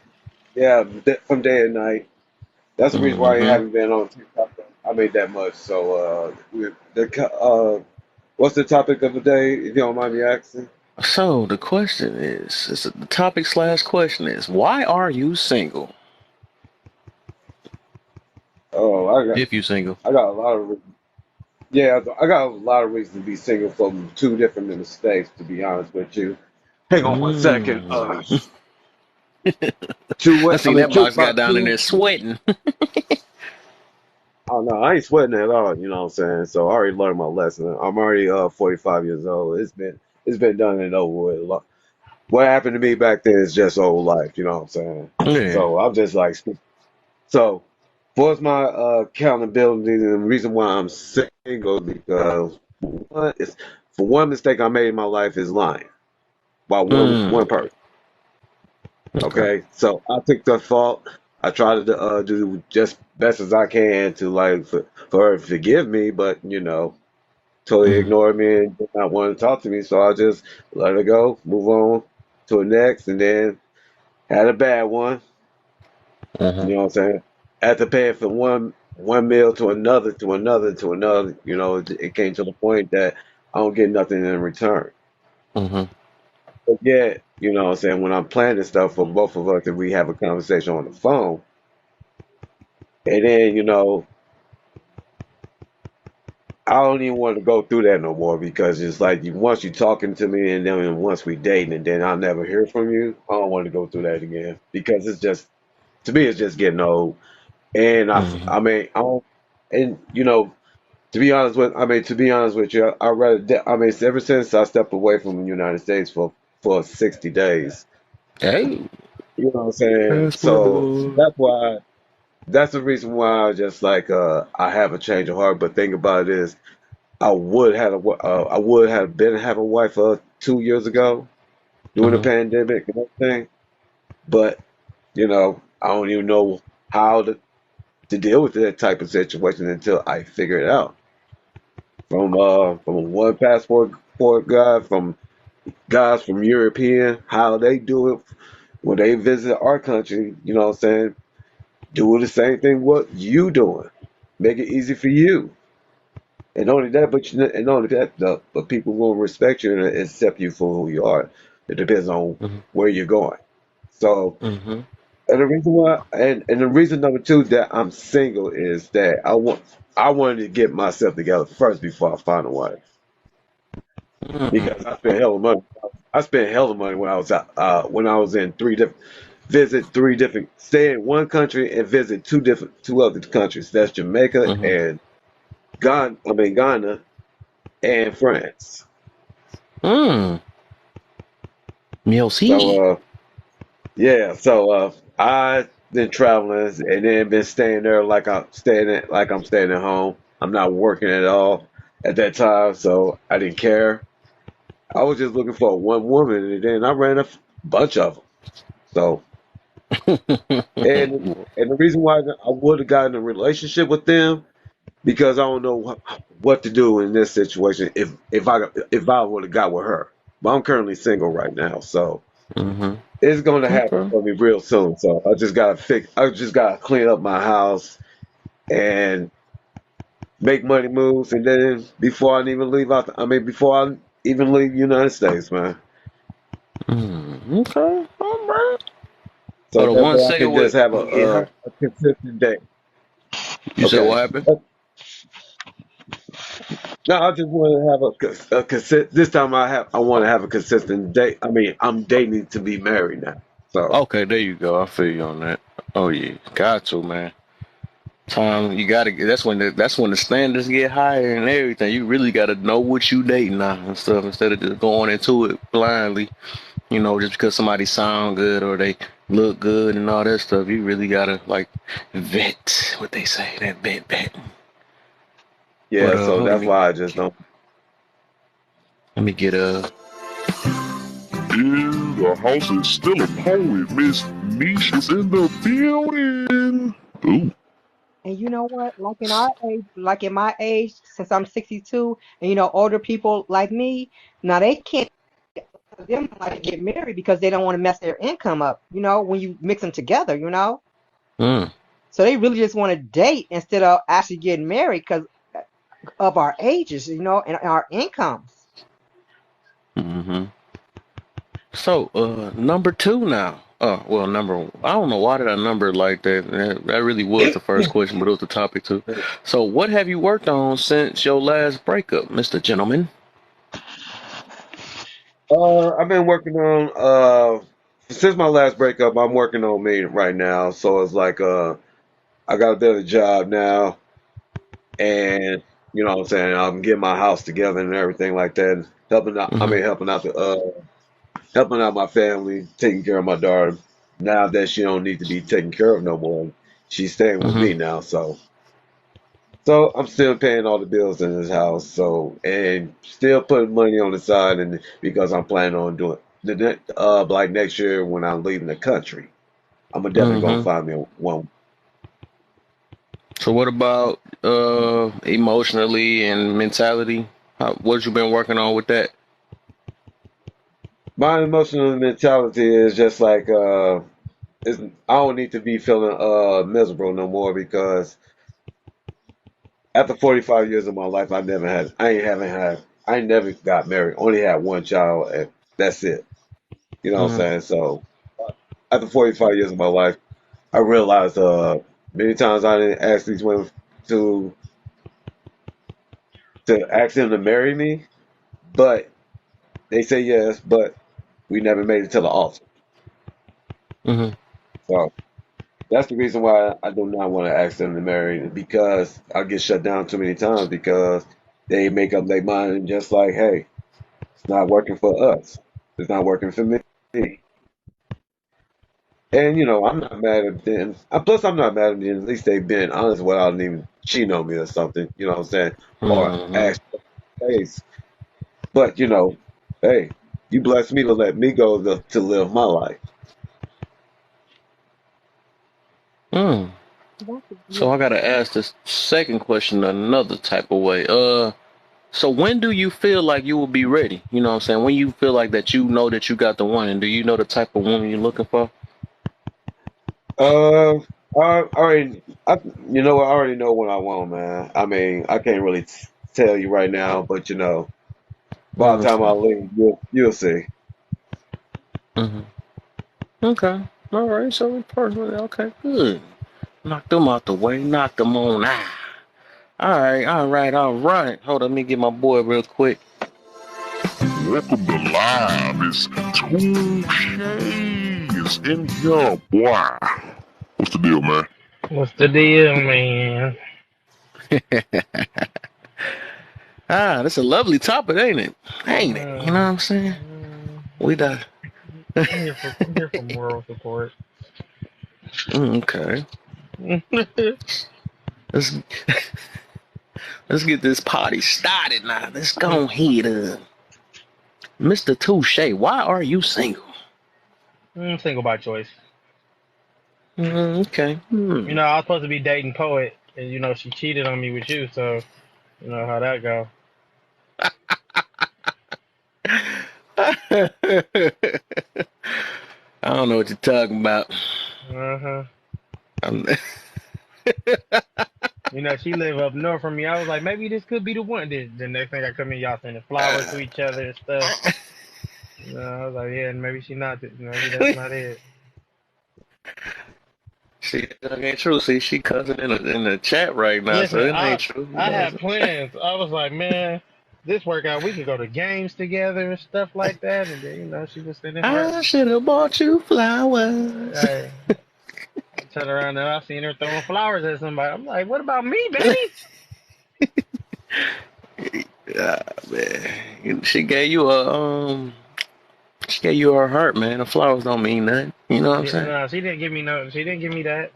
Yeah, from day and night. That's the reason why I Mm-hmm. haven't been on TikTok. I made that much. So, what's the topic of the day, if you don't mind me asking? So the question is the topic slash question is, why are you single? Oh, If you single. I got a lot of, yeah, I got a lot of reasons to be single from two different mistakes, to be honest with you. Hang on one second. Mm. I seen that box got About down in two. there sweating. Oh no, I ain't sweating at all. You know what I'm saying? So I already learned my lesson. I'm already 45 years old. It's been done and over with. What happened to me back then is just old life. You know what I'm saying? Yeah. So I'm just like so. What's my accountability and the reason why I'm single because for one mistake I made in my life is lying by one Mm. person. Okay. Okay, so I took the fault. I tried to do just best as I can to like for her to forgive me, but totally Mhm. ignored me and did not want to talk to me. So I just let her go, move on to the next, and then had a bad one. You Mhm. know what I'm saying? After paying for one meal to another to another to another, it came to the point that I don't get nothing in return. Mhm. But yet, what I'm saying, when I'm planning stuff for both of us and we have a conversation on the phone, and then, I don't even want to go through that no more because it's like once you talking to me and then once we dating and then I'll never hear from you, I don't want to go through that again because it's just, to me, it's just getting old. And Mhm. I mean, I don't, and to be honest with you, I rather, ever since I stepped away from the United States for 60 days, Hey, you know what I'm saying? So passport. that's the reason why I just like, I have a change of heart. But think about it is, I would have been having a wife 2 years ago during the Mhm. pandemic and everything, but I don't even know how to deal with that type of situation until I figure it out. From one passport guy, from guys from European, how they do it when they visit our country, you know what I'm saying? Do the same thing what you doing. Make it easy for you. And only that, and only that, but people will respect you and accept you for who you are. It depends on Mhm. where you're going. So, Mhm. and the reason why, and the reason number two that I'm single is that I wanted to get myself together first before I find a wife Mhm. because I spent hell of money. I spent hell of money when I was out, when I was in three different, stay in one country and visit two other countries. That's Jamaica Mhm. and Ghana and France. Mm. So, Merci. yeah, so I been traveling and then been staying there like I'm staying at home. I'm not working at all at that time, so I didn't care. I was just looking for one woman, and then I ran a bunch of them. So, and the reason why I would have gotten a relationship with them because I don't know what to do in this situation if I would have got with her. But I'm currently single right now, so. Mhm. It's going to happen Okay. for me real soon. So I just gotta clean up my house and make money moves. And then before I even leave United States, man. Okay. All right. So Oh, the that one way I single can just with have get her. a consistent day. You said Okay. what happened? No, I just want to have a consistent. This time I want to have a consistent date. I mean, I'm dating to be married now. So Okay, there you go. I feel you on that. Oh yeah, got to, man. Time you gotta. That's when the standards get higher and everything. You really gotta know what you dating now and stuff instead of just going into it blindly. Just because somebody sound good or they look good and all that stuff. You really gotta like vet what they say. That vet. But yeah, so hold on, that's why I just don't. let me get In the house is still a poet. Miss Niche is in the building. Ooh. And you know what? Like in my age, since I'm 62, and older people like me, now they can't them like to get married because they don't want to mess their income up, when you mix them together, Mm. So they really just want to date instead of actually getting married because of our ages, and our incomes. Mm-hmm. So, number two now. Well, I don't know why did I number it like that. That really was the first question, but it was the topic too. So, what have you worked on since your last breakup, Mr. Gentleman? I've been working on since my last breakup. I'm working on me right now. So it's like I got a better job now, and you know what I'm saying. I'm getting my house together and everything like that. Helping out. I Mm-hmm. mean, helping out my family, taking care of my daughter. Now that she don't need to be taken care of no more, she's staying with Mm-hmm. me now. So I'm still paying all the bills in this house. So and still putting money on the side, and because I'm planning on like next year when I'm leaving the country, I'm definitely gonna Mm-hmm. find me one. So what about emotionally and mentality? What you been working on with that? My emotional mentality is just like I don't need to be feeling miserable no more because after 45 years of my life, I ain't never got married. Only had one child, and that's it. You know what Mm-hmm. I'm saying? So after 45 years of my life, I realized many times I didn't ask these women to ask them to marry me, but they say yes, but we never made it to the altar. Mm-hmm. So that's the reason why I do not want to ask them to marry because I get shut down too many times because they make up their mind and just like, hey, it's not working for us. It's not working for me. And I'm not mad at them. Plus, I'm not mad at them. At least they've been honest without even cheating on me or something. You know what I'm saying? Or Mm-hmm. ask face. But hey, you blessed me to let me go to live my life. Mm. That's So yeah. I gotta ask this second question another type of way. So when do you feel like you will be ready? You know what I'm saying? When you feel like that you know that you got the one, and do you know the type of woman you're looking for? Uh, I already, I already know what I want, man. I mean, I can't really tell you right now, but by the time I Okay. leave, you'll see. Mm-hmm. Okay. All right. So we personally okay. Good. Knock them out the way. Knock them on out. All right. All right. All right. Hold on. Let me get my boy real quick. Welcome to Live. It's two shades in here, boy. What's the deal, man? What's the deal, man? Ah, that's a lovely topic, ain't it? Ain't it? You know what Uh, I'm saying? We done. I'm here for moral support. Okay. Let's let's get this party started now. Let's go ahead. Mr. Touche, why are you single? I'm single by choice. Okay. I was supposed to be dating poet, and she cheated on me with you, so you know how that go. I don't know what you're talking about. Uh huh. I'm, She live up north from me. I was like, maybe this could be the one. Then the next thing I come in, y'all sending flowers to each other and stuff. I was like, yeah, maybe she not. Maybe that's not it. she that ain't true. See, she cussing in the chat right now, so Listen, it ain't I true. You I know what had I'm saying? plans. I was like, man, this workout we could go to games together and stuff like that. And then she was sending her. I should have bought you flowers. I turn around and I seen her throwing flowers at somebody. I'm like, what about me, baby? Yeah, man. She gave you her heart, man. The flowers don't mean nothing. You know what I'm Yeah, saying? no, she didn't give me no. She didn't give me that.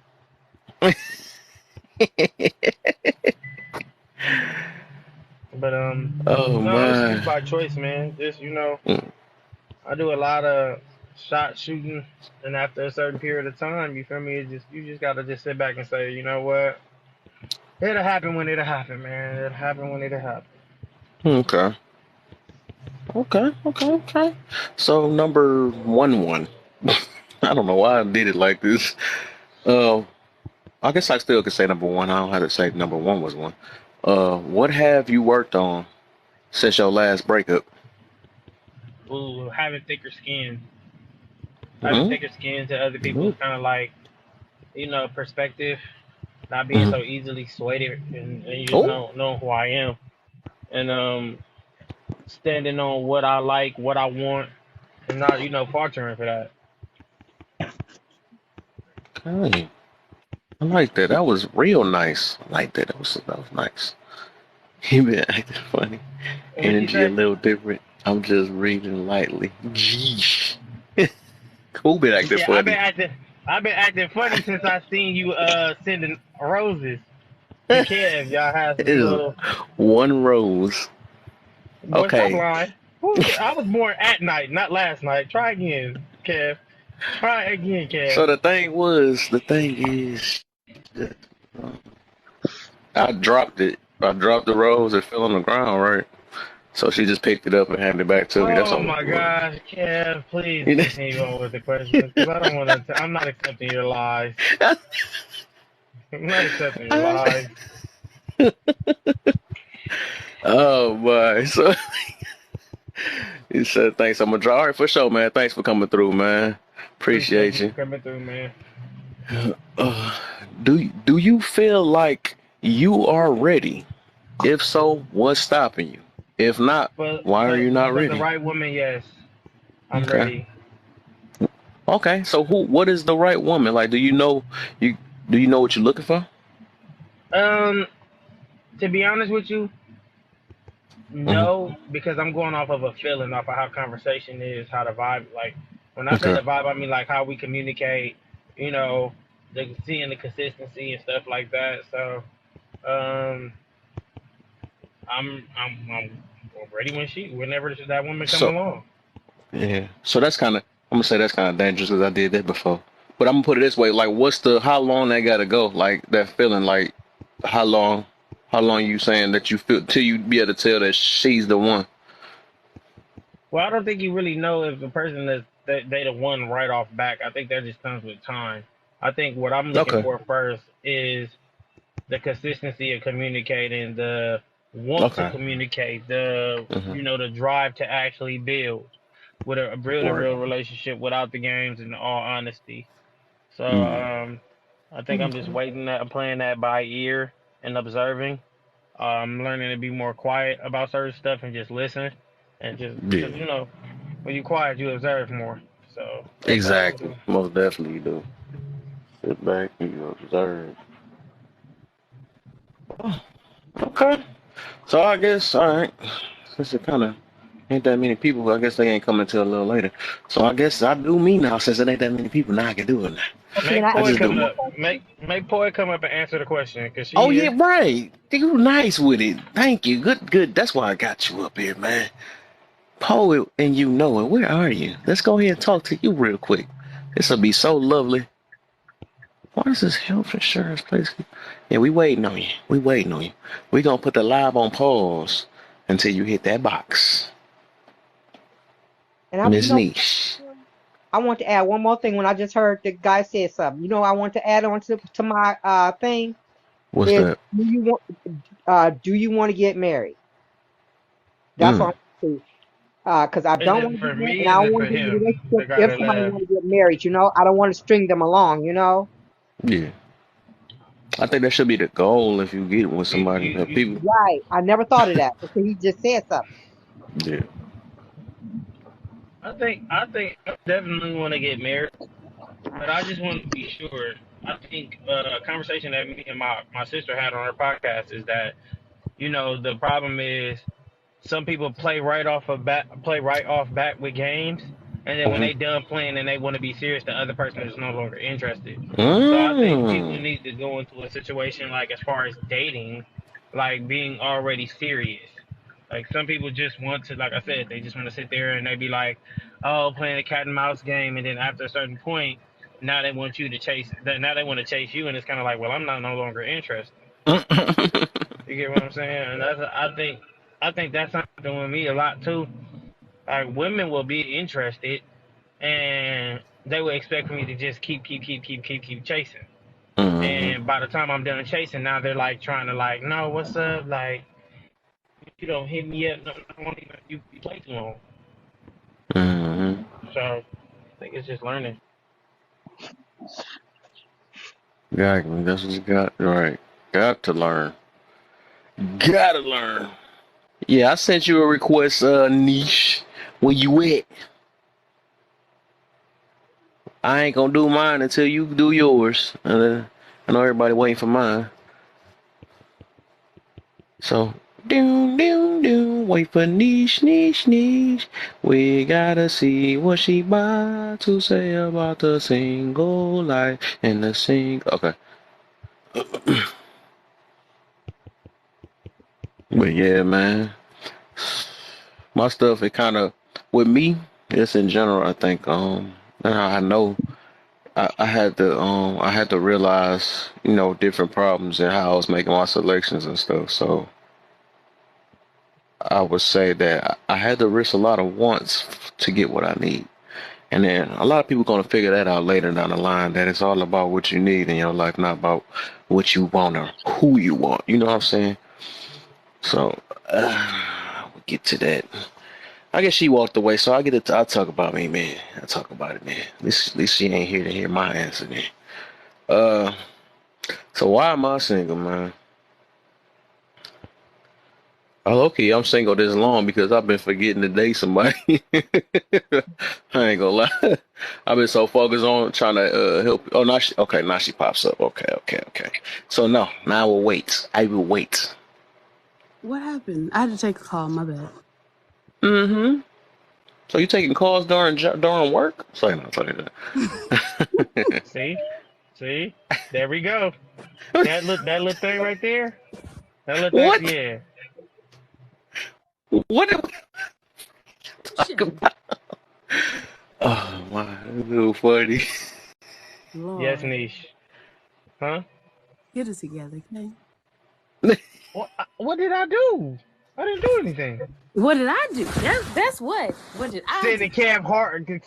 But Oh no, it's my. by choice, man. Just Mm. I do a lot of shot shooting, and after a certain period of time, you feel me? You just gotta just sit back and say, you know what? It'll happen when it'll happen, man. It'll happen when it'll happen. Okay. Okay. So number one. I don't know why I did it like this. Uh, I guess I still could say number one. I don't have to say number one was one. What have you worked on since your last breakup? Ooh, having thicker skin. Having Mm-hmm. thicker skin to other people's Mm-hmm. kind of like, perspective. Not being so easily swayed, and you just Oh, know who I am. And standing on what I like, what I want, and not, faltering for that. okay. I like that. That was real nice. I like that. That was nice. He been acting funny. What you Energy a say? little different. I'm just reading lightly. Geesh. Who been acting Yeah, I've been funny? acting. I've been acting funny since I seen you sending roses to Kev. Y'all had some Ew. little One rose. boy. Stop Okay. lying. I was born at night, not last night. Try again, Kev. Try again, So Kev. the thing is, I dropped it. I dropped the rose. It fell on the ground, right? So she just picked it up and handed it back to me. That's Oh all it my was. gosh, Kev, please You continue on with the questions because I don't want to. I'm not accepting your lies. know? I'm not accepting your lies. Oh boy. So he said thanks. I'm gonna draw. All right, for sure, man. Thanks for coming through, man. Appreciate Appreciate you you. for coming through, man. Uh, do you feel like you are ready? If so, what's stopping you? If not, why are you not For the ready? right woman, yes, I'm Okay. ready. Okay. So what is the right woman? Like, you do you know what you're looking for? Um, to be honest with you, Hmm. no, because I'm going off of a feeling, off of how conversation is, how the vibe. Like when I say Okay. the vibe, I mean like how we communicate. You know, seeing the consistency and stuff like that. So, um, I'm ready whenever that woman come So along. yeah. So that's kind of I'm gonna say that's kind of dangerous because I did that before. But I'm gonna put it this way: like, how long that gotta go? Like that feeling, like how long, how long you saying that you feel till you be able to tell that she's the one? Well, I don't think you really know if the person that they the one right off back. I think that just comes with time. I think what I'm looking Okay. for first is the consistency of communicating, the want to Okay. communicate, the Hmm. the drive to actually build with build a Right. real relationship without the games. In all honesty, so Mm. I think I'm just waiting. I'm playing that by ear and observing. I'm learning to be more quiet about certain stuff and just listen, and just because Yeah. when you're quiet, you observe more. So that's all I'm Exactly. doing. Most definitely you do. Sit back and you observe. Oh, okay. So I guess all right. Since it kind of ain't that many people, I guess they ain't coming till a little later. So I guess I do me now. Since it ain't that many people, now I can do it now. Okay, and Make I I Poi asked just one come do. more up. question. Make Poi come up and answer the question because she Oh yeah, here. right. You nice with it. Thank you. Good, good. That's why I got you up here, man. Poet and you know it. Where are you? Let's go ahead and talk to you real quick. This will be so lovely. Why is this health insurance place? Yeah, we waiting on you. We waiting on you. We gonna put the live on pause until you hit that box, And Miss Niche. I want to add one more thing. When I just heard the guy say something, I want to add on to my thing What's is that? do you want to get married? That's Mm. all I'm saying. Because I Is don't it want to for get married, me? and I Is don't it want for to be in a him? The relationship guy if that somebody left. want to get married. I don't want to string them along. Yeah, I think that should be the goal if you get with somebody. That people. Right. I never thought of that until he just said something. Yeah. I think I definitely want to get married, but I just want to be sure. I think a conversation that me and my sister had on her podcast is that the problem is some people play right off back with games, and then when Hmm. they done playing and they want to be serious, the other person is no longer interested. So I think people Mm. need to go into a situation like as far as dating, like being already serious. Like some people just want to, like I said, they just want to sit there and they be like, oh, playing a cat and mouse game, and then after a certain point, now they want you to chase. Now they want to chase you, and it's kind of like, well, I'm not no longer interested. You get what I'm saying? And I think that's something with me a lot too. Like women will be interested and they will expect for me to just keep chasing. Hmm. And by the time I'm done chasing, now they're like trying to like, no, what's up? Like you don't hit me up. No, I won't even you play too long. Hmm. So I think it's just learning. Exactly. That's what you got. Right. Got to learn. Gotta learn. Yeah, I sent you a request, Niche. Where you at? I ain't gonna do mine until you do yours. I know everybody waiting for mine. So, wait for Niche. We gotta see what she about to say about the single life and the Okay. But yeah, man. My stuff, it kind of with me, just in general. I think and I know I had to realize different problems and how I was making my selections and stuff. So I would say that I had to risk a lot of wants to get what I need. And then a lot of people gonna figure that out later down the line. That it's all about what you need in your life, not about what you want or who you want. You know what I'm saying? So we'll get to that. I guess she walked away, so I get it. I talk about me, man. I talk about it, man. At least she ain't here to hear my answer, man. Uh, so why am I single, man? Oh, okay, I'm single this long because I've been forgetting to date somebody. I ain't gonna lie. I've been so focused on trying to help. Oh, now she, okay, now she pops up. Okay, okay, okay. So no, now I will wait. I will wait. What happened? I had to take a call. My bad. Mm-hmm. So you taking calls during work? Sorry, not sorry. See, there we go. That little thing right there. That little thing, What? yeah. What are we talking Shit. about? Oh my, this is funny. Yes, Lord. niche. Huh? Get it together, okay? What did I do? I didn't do anything. What did I do? That's what. What did I do?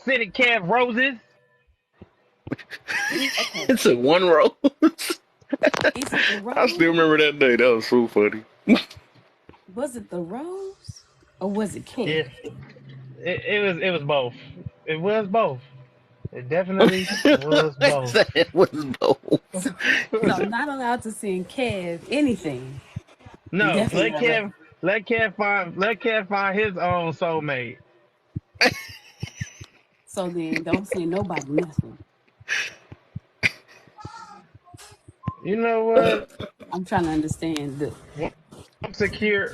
Sending Cab Roses. Okay. It's a one rose. Is it the I rose? still remember that day. That was so funny. Was it the rose? Or was it Kev? Yeah, it was both. It was both. It definitely was both. It was both. So, so I'm not allowed to send Kev anything. I'm No, definitely not allowed. let Kev find his own soulmate. So then don't send nobody nothing. You know what? I'm trying to understand the When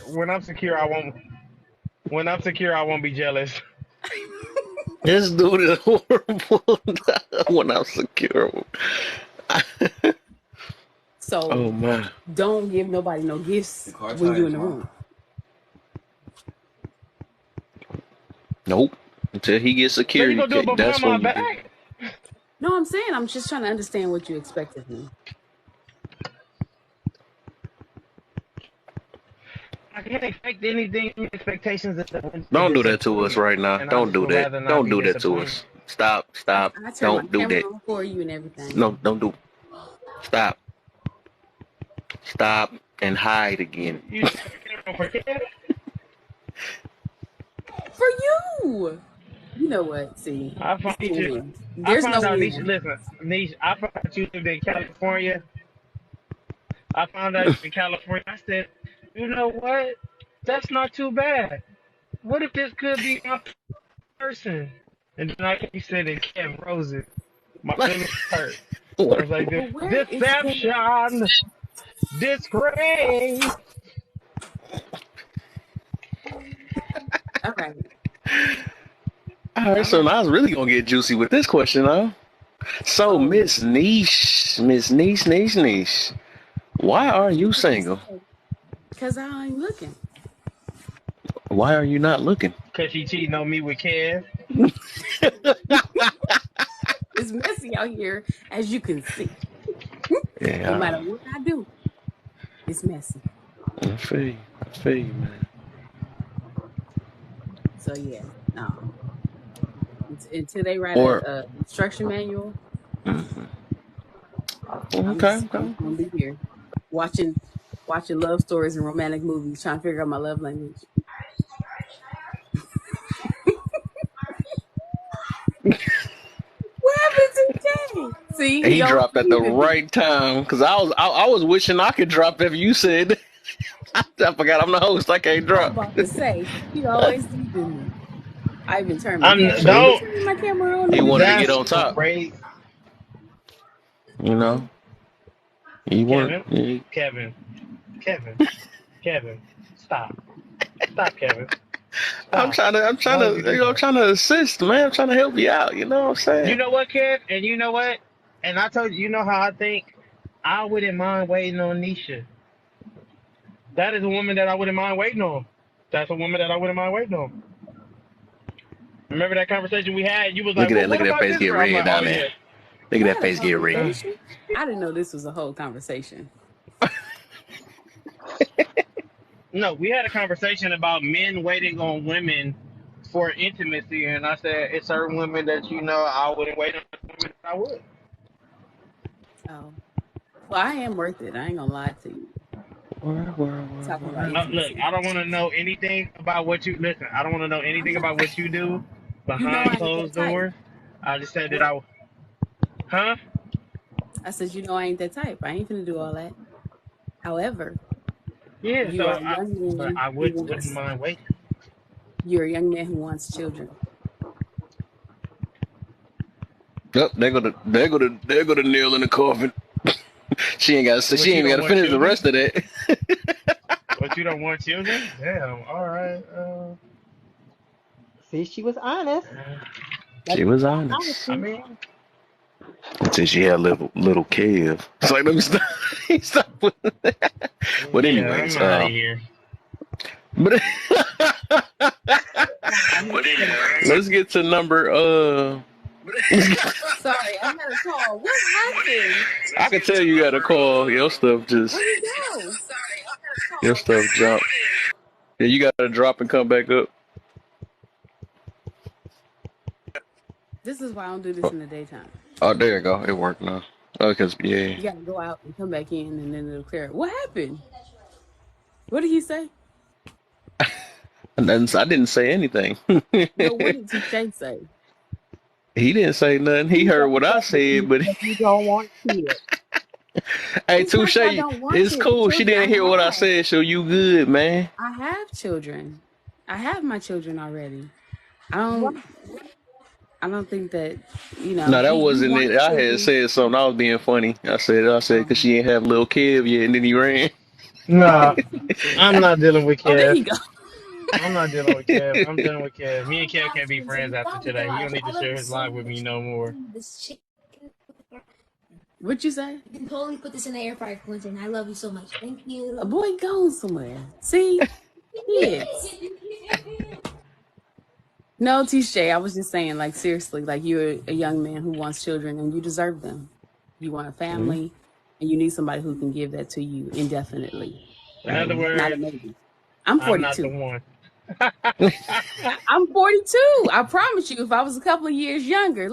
when I'm secure, I won't. When I'm secure, I won't be jealous. This dude is horrible. When I'm secure. so Oh man. don't give nobody no gifts when you're in the room. Nope. Until he gets So you security, gonna do it behind that's my when you do. back? No, I'm saying I'm just trying to understand what you expect of me. I can't expect anything. Expectations that be Don't do that to us disappointed, right now. and I Don't just do would that. rather not Don't be do that to disappointed. us. Stop. Stop. I turn my Don't do camera that. on for you and everything. No, don't do. Stop. Stop and hide again. You forget? For you. You know what? See, I it's found no you. win. I There's no found out Nisha. win. Listen, Nisha. I found out you lived in California. I found out in California. I said, you know what? That's not too bad. What if this could be my person? And then you said it Kev Roses. My feelings hurt. I was like, But where is Kev? deception, disgrace. All right. All right, All so right. now I was really gonna get juicy with this question, huh? So, Oh, Miss Niche, why are you single? because I ain't looking. Why are you not looking? Cause she cheating on me with Kev. It's messy out here, as you can see. No Yeah, matter what I do, it's messy. I feel you. I feel you, man. So yeah, no. Until they write Or a instruction manual, mhm. I'm Okay, just okay. gonna be here watching love stories and romantic movies, trying to figure out my love language. What happened to Jay? See, he He don't dropped at the believe in me. right time because I was wishing I could drop if you said. I forgot I'm the host. I can't I was drop. about to say he always believed in me. I even turned my I'm camera. I See, be don't. turning my camera on he and wanted to get That's on top. great, You know, he wanted. Kevin. Kevin. Kevin. Kevin. Stop. Stop, Kevin. Stop. Why would you do I'm that? trying to assist, man. I'm trying to help you out. You know what I'm You saying? know what, Kev? And you know what? And I told you, you know how I think. I wouldn't mind waiting on Nisha. That is a woman that I wouldn't mind waiting on. That's a woman that I wouldn't mind waiting on. Remember that conversation we had? You was Look like, at "Well, that. what Look at that about face this get girl?" I'm red like, "Oh down there. yeah." Look at We that had a face get red. conversation. I didn't know this was a whole conversation. No, we had a conversation about men waiting on women for intimacy, and I said it's certain women that I wouldn't wait on women that I would. Oh, well, I am worth it. I ain't gonna lie to you. Talking about Look, intimacy. I don't want to know anything about what you listen. I don't want to know anything about what you do You know I behind ain't that closed type. doors. I just said that huh? I said, you know I ain't that type. I ain't finna do all that. However, Yeah. you So, are a young but man I who wouldn't wants. mind waiting. You're a young man who wants children. Yep, they're gonna kneel in the coffin. She ain't got to. What She you ain't got don't to want finish the children? rest of that. What you don't want children? Damn. All right. See, she was honest. That's She was honest. I honesty. mean, Until she had little Kev. It's like let me stop. Stop putting that. But yeah, I'm anyways, out of here. but I'm let's get to number sorry, I got a call. What happened? I can tell you got a call. Your stuff just Where'd he go? your stuff jump. Yeah, you gotta drop and come back up. This is why I don't do this in the daytime. Oh, there you go. It worked now. Oh, because yeah. You gotta go out and come back in, and then it'll clear. What happened? What did he say? And then I didn't say anything. No, what did Touche say? He didn't say nothing. He He heard what I said, but that you don't want kids. hey, It's not Touche, that I don't want it's cool. She children. didn't hear what I said, so you good, man. I have children. I have my children already. I What? don't think that No, that he wasn't wants it. I had children. said something. I was being funny. I said, because Um, she didn't have little Kev yet, and then he ran. Nah, shit. I'm not dealing with Oh, there Kev. he go. I'm not dealing with Kev. I'm dealing with Kev. Me and Kev can't be friends after today. He don't need to share his life with me no more. What you say? You can totally put this in the air fryer, Quentin. I love you so much. Thank you. A boy gone somewhere. See, kids. No, Touche. I was just saying, like seriously, like you're a young man who wants children, and you deserve them. You want a family, and you need somebody who can give that to you indefinitely. In Right? other Not a words, maybe. I'm I'm not the 42. one. I'm 42. I promise you, if I was a couple of years younger,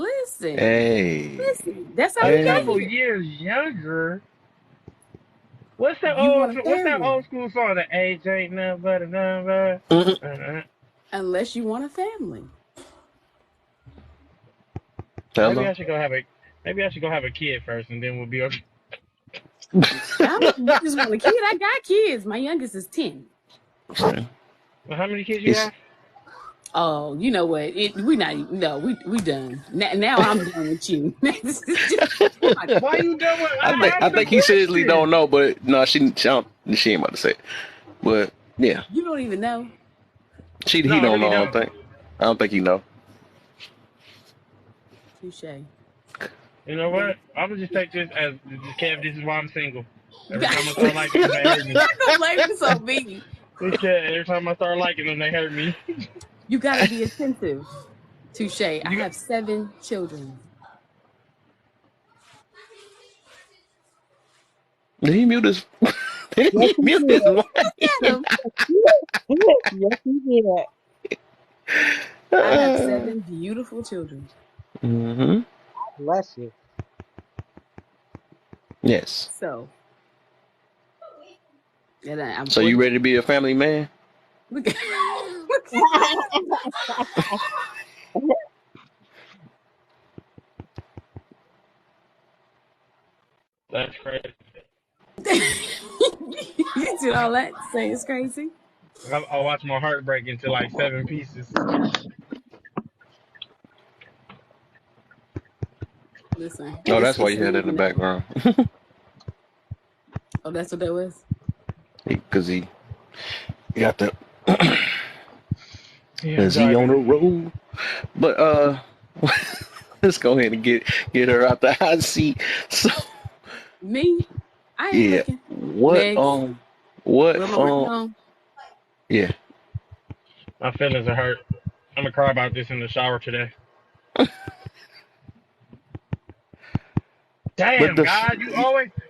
Hey, listen, that's how A we got hey. couple here. years younger. What's that You want a family, old school song? The age ain't nothing but a number. Mm-mm. unless you want a family. Maybe Hello. I should go have a kid first, and then we'll be okay. You just want a kid. I got kids. My youngest is 10. Okay. Well, how many kids you It's have? Oh, you know what? We not even, no, we done. Now I'm done with you. Why you done with? I I asked the think he seriously don't question. know, but no, she ain't about to say it. But yeah, You don't even know. No, he I don't really know. don't. I don't think he know. Touche. You know Well, what? I'm gonna just take this as Kev. This is why I'm single. Every time I you're start liking them, they hurt me. not gonna blame this on me. This Kev, every time I start liking them, they hurt me. You gotta be attentive. Touche. I You got, have 7 children. Did he mute his? Did Yes, he he mute his did. mic? Look at him. Yes, he did. I have 7 beautiful children. Mm-hmm. Bless you. Yes. So, and I'm So you 40. ready to be a family man? Look at that's crazy. you did all that to say it's crazy. I'll watch my heart break into like 7 pieces. Listen, Oh, that's why it's you had that in the amazing. background. Oh, that's what that was. Because he got the. Yeah, I'm Is he on the driving. road? But let's go ahead and get her out the hot seat. So Me, I ain't yeah, looking. what Next, what what am I working on? yeah. My feelings are hurt. I'm gonna cry about this in the shower today. But Damn, God,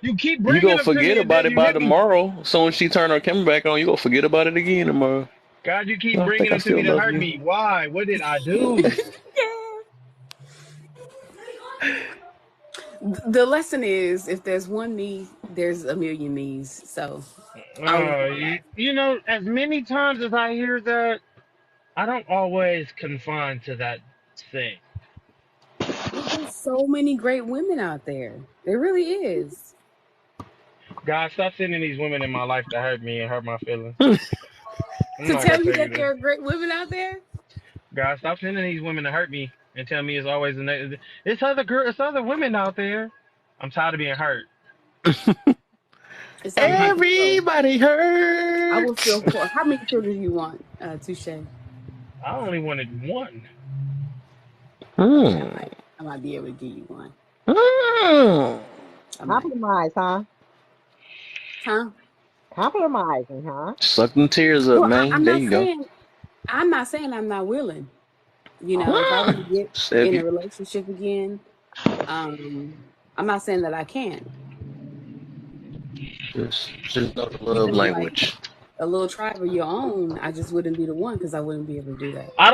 you keep you bringing gonna them to forget me and about then it you by hit me. tomorrow. So when she turn her camera back on, you gonna forget about it again tomorrow. God, you keep I bringing think I them to still me to love hurt you. me. Why? What did I do? The lesson is, if there's one me, there's a million me's. So always You know, as many times as I hear that, I don't always confine to that thing. there's so many great women out there. There really is. God, stop sending these women in my life to hurt me and hurt my feelings. I'm To not gonna tell you tell you that this. there are great women out there. God, stop sending these women to hurt me and tell me it's always the next. It's other women out there. I'm tired of being hurt. It sounds like so. Everybody I will hurts. feel for. How many children do you want, Touche? I only wanted one. Okay, Hmm. I might be able to give you one. Hmm. I might. Compromise, huh? Huh? Compromising, huh? Suck them tears up, Well, man. I'm There not you go. saying. I'm not saying I'm not willing. You know, if I were Okay. to get Save in you. a relationship again, I'm not saying that I can't. Just know the You love know, like language. a little tribe of your own, I just wouldn't be the one because I wouldn't be able to do that. I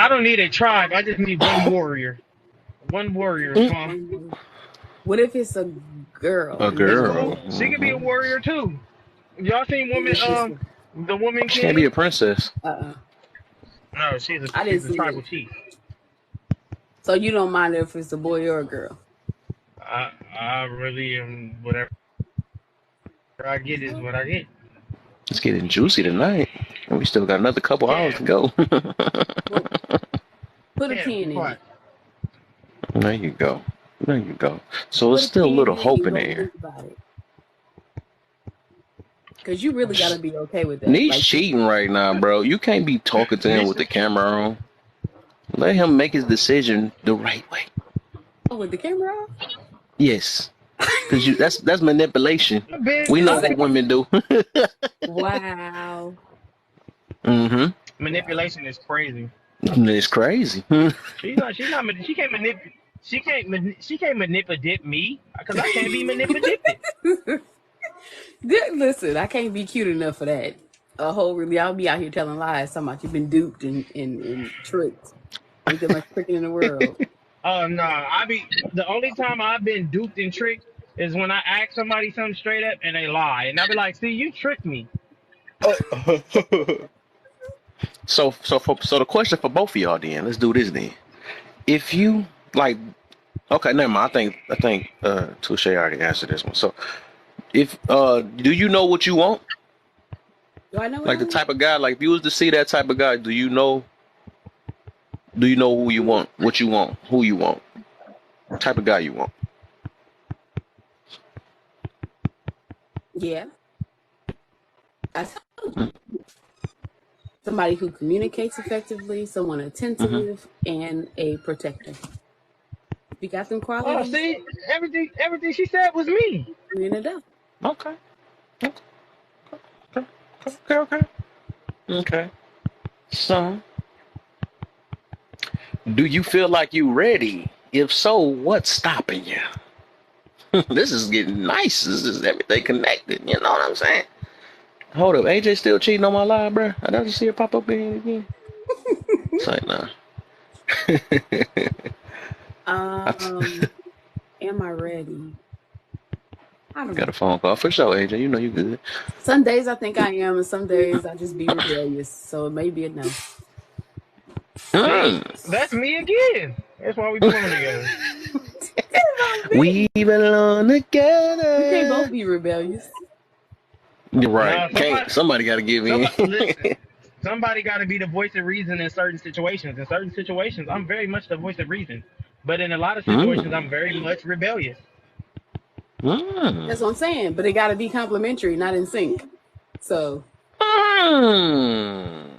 don't need a tribe. I just need one warrior. One warrior is fine. What if it's a girl A and you It's want girl. cool. to? She could be a warrior too. Y'all seen What woman if it's the woman She can't be king? a princess. No, I didn't she's a see tribal it. chief. So you don't mind if it's a boy or a girl? I really am whatever I get is what I get. It's getting juicy tonight. And we still got another couple hours Yeah, to go. Well, put a yeah, be pin in quiet. it. There you go. There you go. So Put it's a still a pin little in it hope and in the go air. think about it. Because you really got to be okay with that. He's Like, cheating right now, bro. You can't be talking to him with Listen, the camera on. Let him make his decision the right way. with the camera off? Yes. Cause that's manipulation. We know I've what been women do. Wow. Mm-hmm. Wow. manipulation is crazy. It's crazy. She can't manipulate me because I can't be manipulated. Listen, I can't be cute enough for that. Y'all be out here telling lies, talking about you've been duped and tricked. Ain't that much tricking in the world. Oh no, the only time I've been duped and tricked is when I ask somebody something straight up and they lie, and I'll be like, "See, you tricked me." So the question for both of y'all then, let's do this then. If you like okay, never mind. I think Touche already answered this one. So if do you know what you want? Do I know what I Like the want? type of guy, like if you was to see that type of guy, do you know who you want, what you want, who you want, type of guy you want? Yeah. I told you. Somebody who communicates effectively, someone Mm-hmm. attentive, and a protector. If you got them Oh, qualities, see, everything she said was me. you're in a done. Okay. Okay. Okay. Okay. Okay. So, do you feel like you ready? If so, what's stopping you? This is getting nice. This is everything connected. You know what I'm saying? Hold up, AJ still cheating on my live, bro. I don't see her pop up in again. It's like nah. Am I ready? I don't Got know. a phone call for sure, AJ. You know you good. Some days I think I am, and some days I just be rebellious. So it may be a no. See, Mm. that's me again. That's why we belong together. We belong We can't both together. be rebellious. You're right. No, Can't somebody got to give in? listen. Somebody got to be the voice of reason in certain situations. In certain situations, I'm very much the voice of reason, but in a lot of situations, mm. I'm very much rebellious. Mm. That's what I'm saying. But it got to be complementary, not in sync. So. Mm.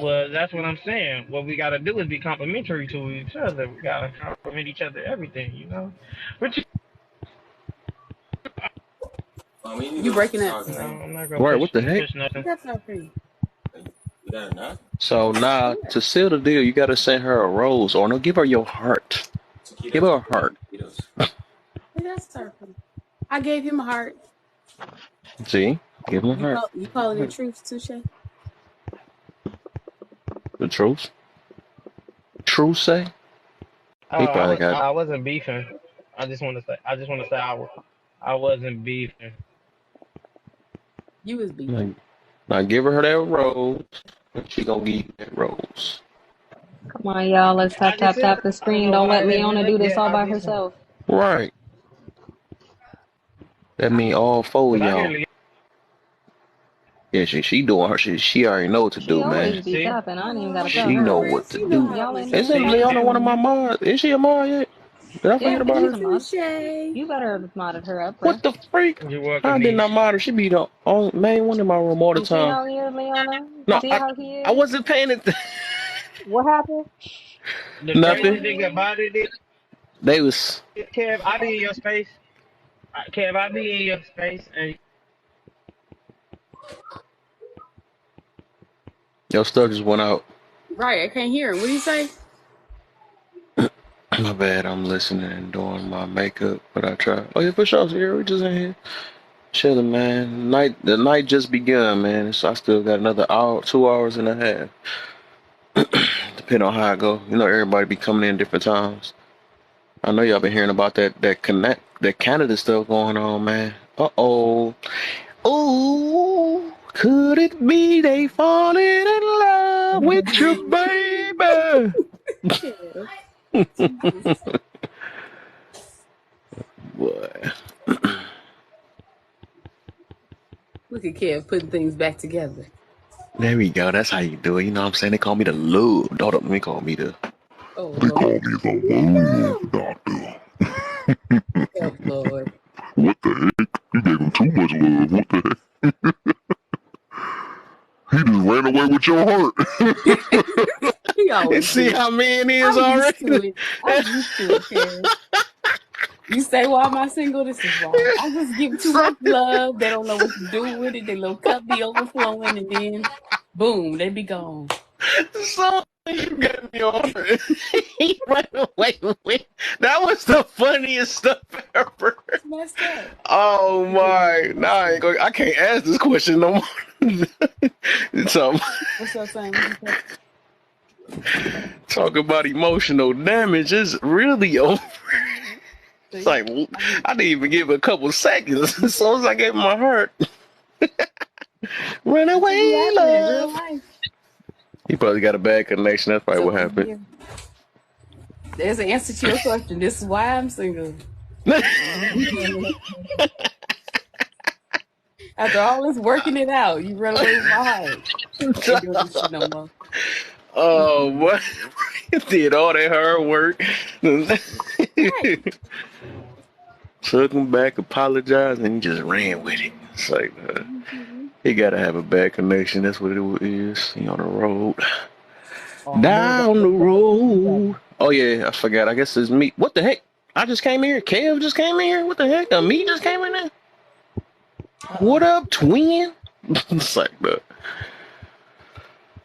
Well, that's what I'm saying. What we got to do is be complimentary to each other. We got to compliment each other everything, you know. But You breaking up. no, I'm not gonna Right, what the heck? push nothing. That's not free. So now to seal the deal, you gotta send her a rose or no, give her your heart. Give her a heart. That's circle. I gave him a heart. See? Give him a heart. You calling the truth, Touche? The truth. True say? Oh, He probably I got wasn't beefing. I just want to say I wasn't beefing. You was beefing. now give her that rose, and she gonna give you that rose. Come on, y'all. Let's I tap, just tap, said tap the I don't screen. know Don't why let it hasn't Leona do went this yet. all I by just herself. Right. That mean all four of because I hear y'all. Leona. Yeah, she doing her shit. She already know what to She do, man. always be See, tapping. I ain't even gotta tell She her, know but what to She know do. how to y'all ain't listen. doing Isn't see, shit. Leona see. one of my mods? Is she a mod yet? Did I Yeah, forget Thank about you, her? she's a mod. Touche. You better have modded her up, bruh. What the freak? You're welcome, I did not niece. mod her. She be the main one in my room all the You see time. how he is, Leona? No, See how he I is? wasn't paying it. What happened? The See how Nothing. crazy he thing is? about it is, They was Kev, I be in your space. Kev, I be in your space, and your stuff just went out. Right, I can't hear him. What do you say? My bad. I'm listening and doing my makeup, but I try. Oh yeah, for sure. So, yeah, we just in here chilling, man. The night just begun, man. So I still got another hour, 2 hours and a half. Depending on how I go. You know, everybody be coming in different times. I know y'all been hearing about that Canada stuff going on, man. Uh-oh. Ooh, could it be they falling in love with your baby? Yeah. Jesus. Boy. Look at Kev putting things back together. There we go. That's how you do it. You know what I'm saying? They call me the love. Don't me call me the Oh They call Lord. me the love doctor. Help Lord. What the heck? You gave him too much love. What the heck? He just ran away with your heart. He and always see do. how man is I'm used already. to it. I'm used to it, Kev. You say, why am I single? This is why. I just give too so, much love. They don't know what to do with it. Their little cup be overflowing, and then boom, they be gone. so you got me on it. He ran away with. That was the funniest stuff ever. It's messed up. Oh my! Now Messed up. I can't ask this question no more. so What's up, son? What you say? talk about emotional damage is really over. It's See? like I mean, I didn't even give it a couple seconds. As soon as I gave him my heart, run that's what be away, happening in real love. life. He probably got a bad connection. That's What's probably up, what happened. India? There's an answer to your question. This is why I'm single. After all this working it out, you run away with my heart. Ain't doing this shit no more. Oh, Mm-mm. boy. Did all that hard work. Right. Took him back, apologized, and he just ran with it. It's like, Mhm. he gotta have a bad connection. That's what it is. He on the road. Oh, man, got Down the to put the TV road. down. Oh, yeah, I forgot. I guess it's me. What the heck? I just came here. Kev just came in here. What the heck? Me just came in there. What Uh-oh. up, twin? It's like, look.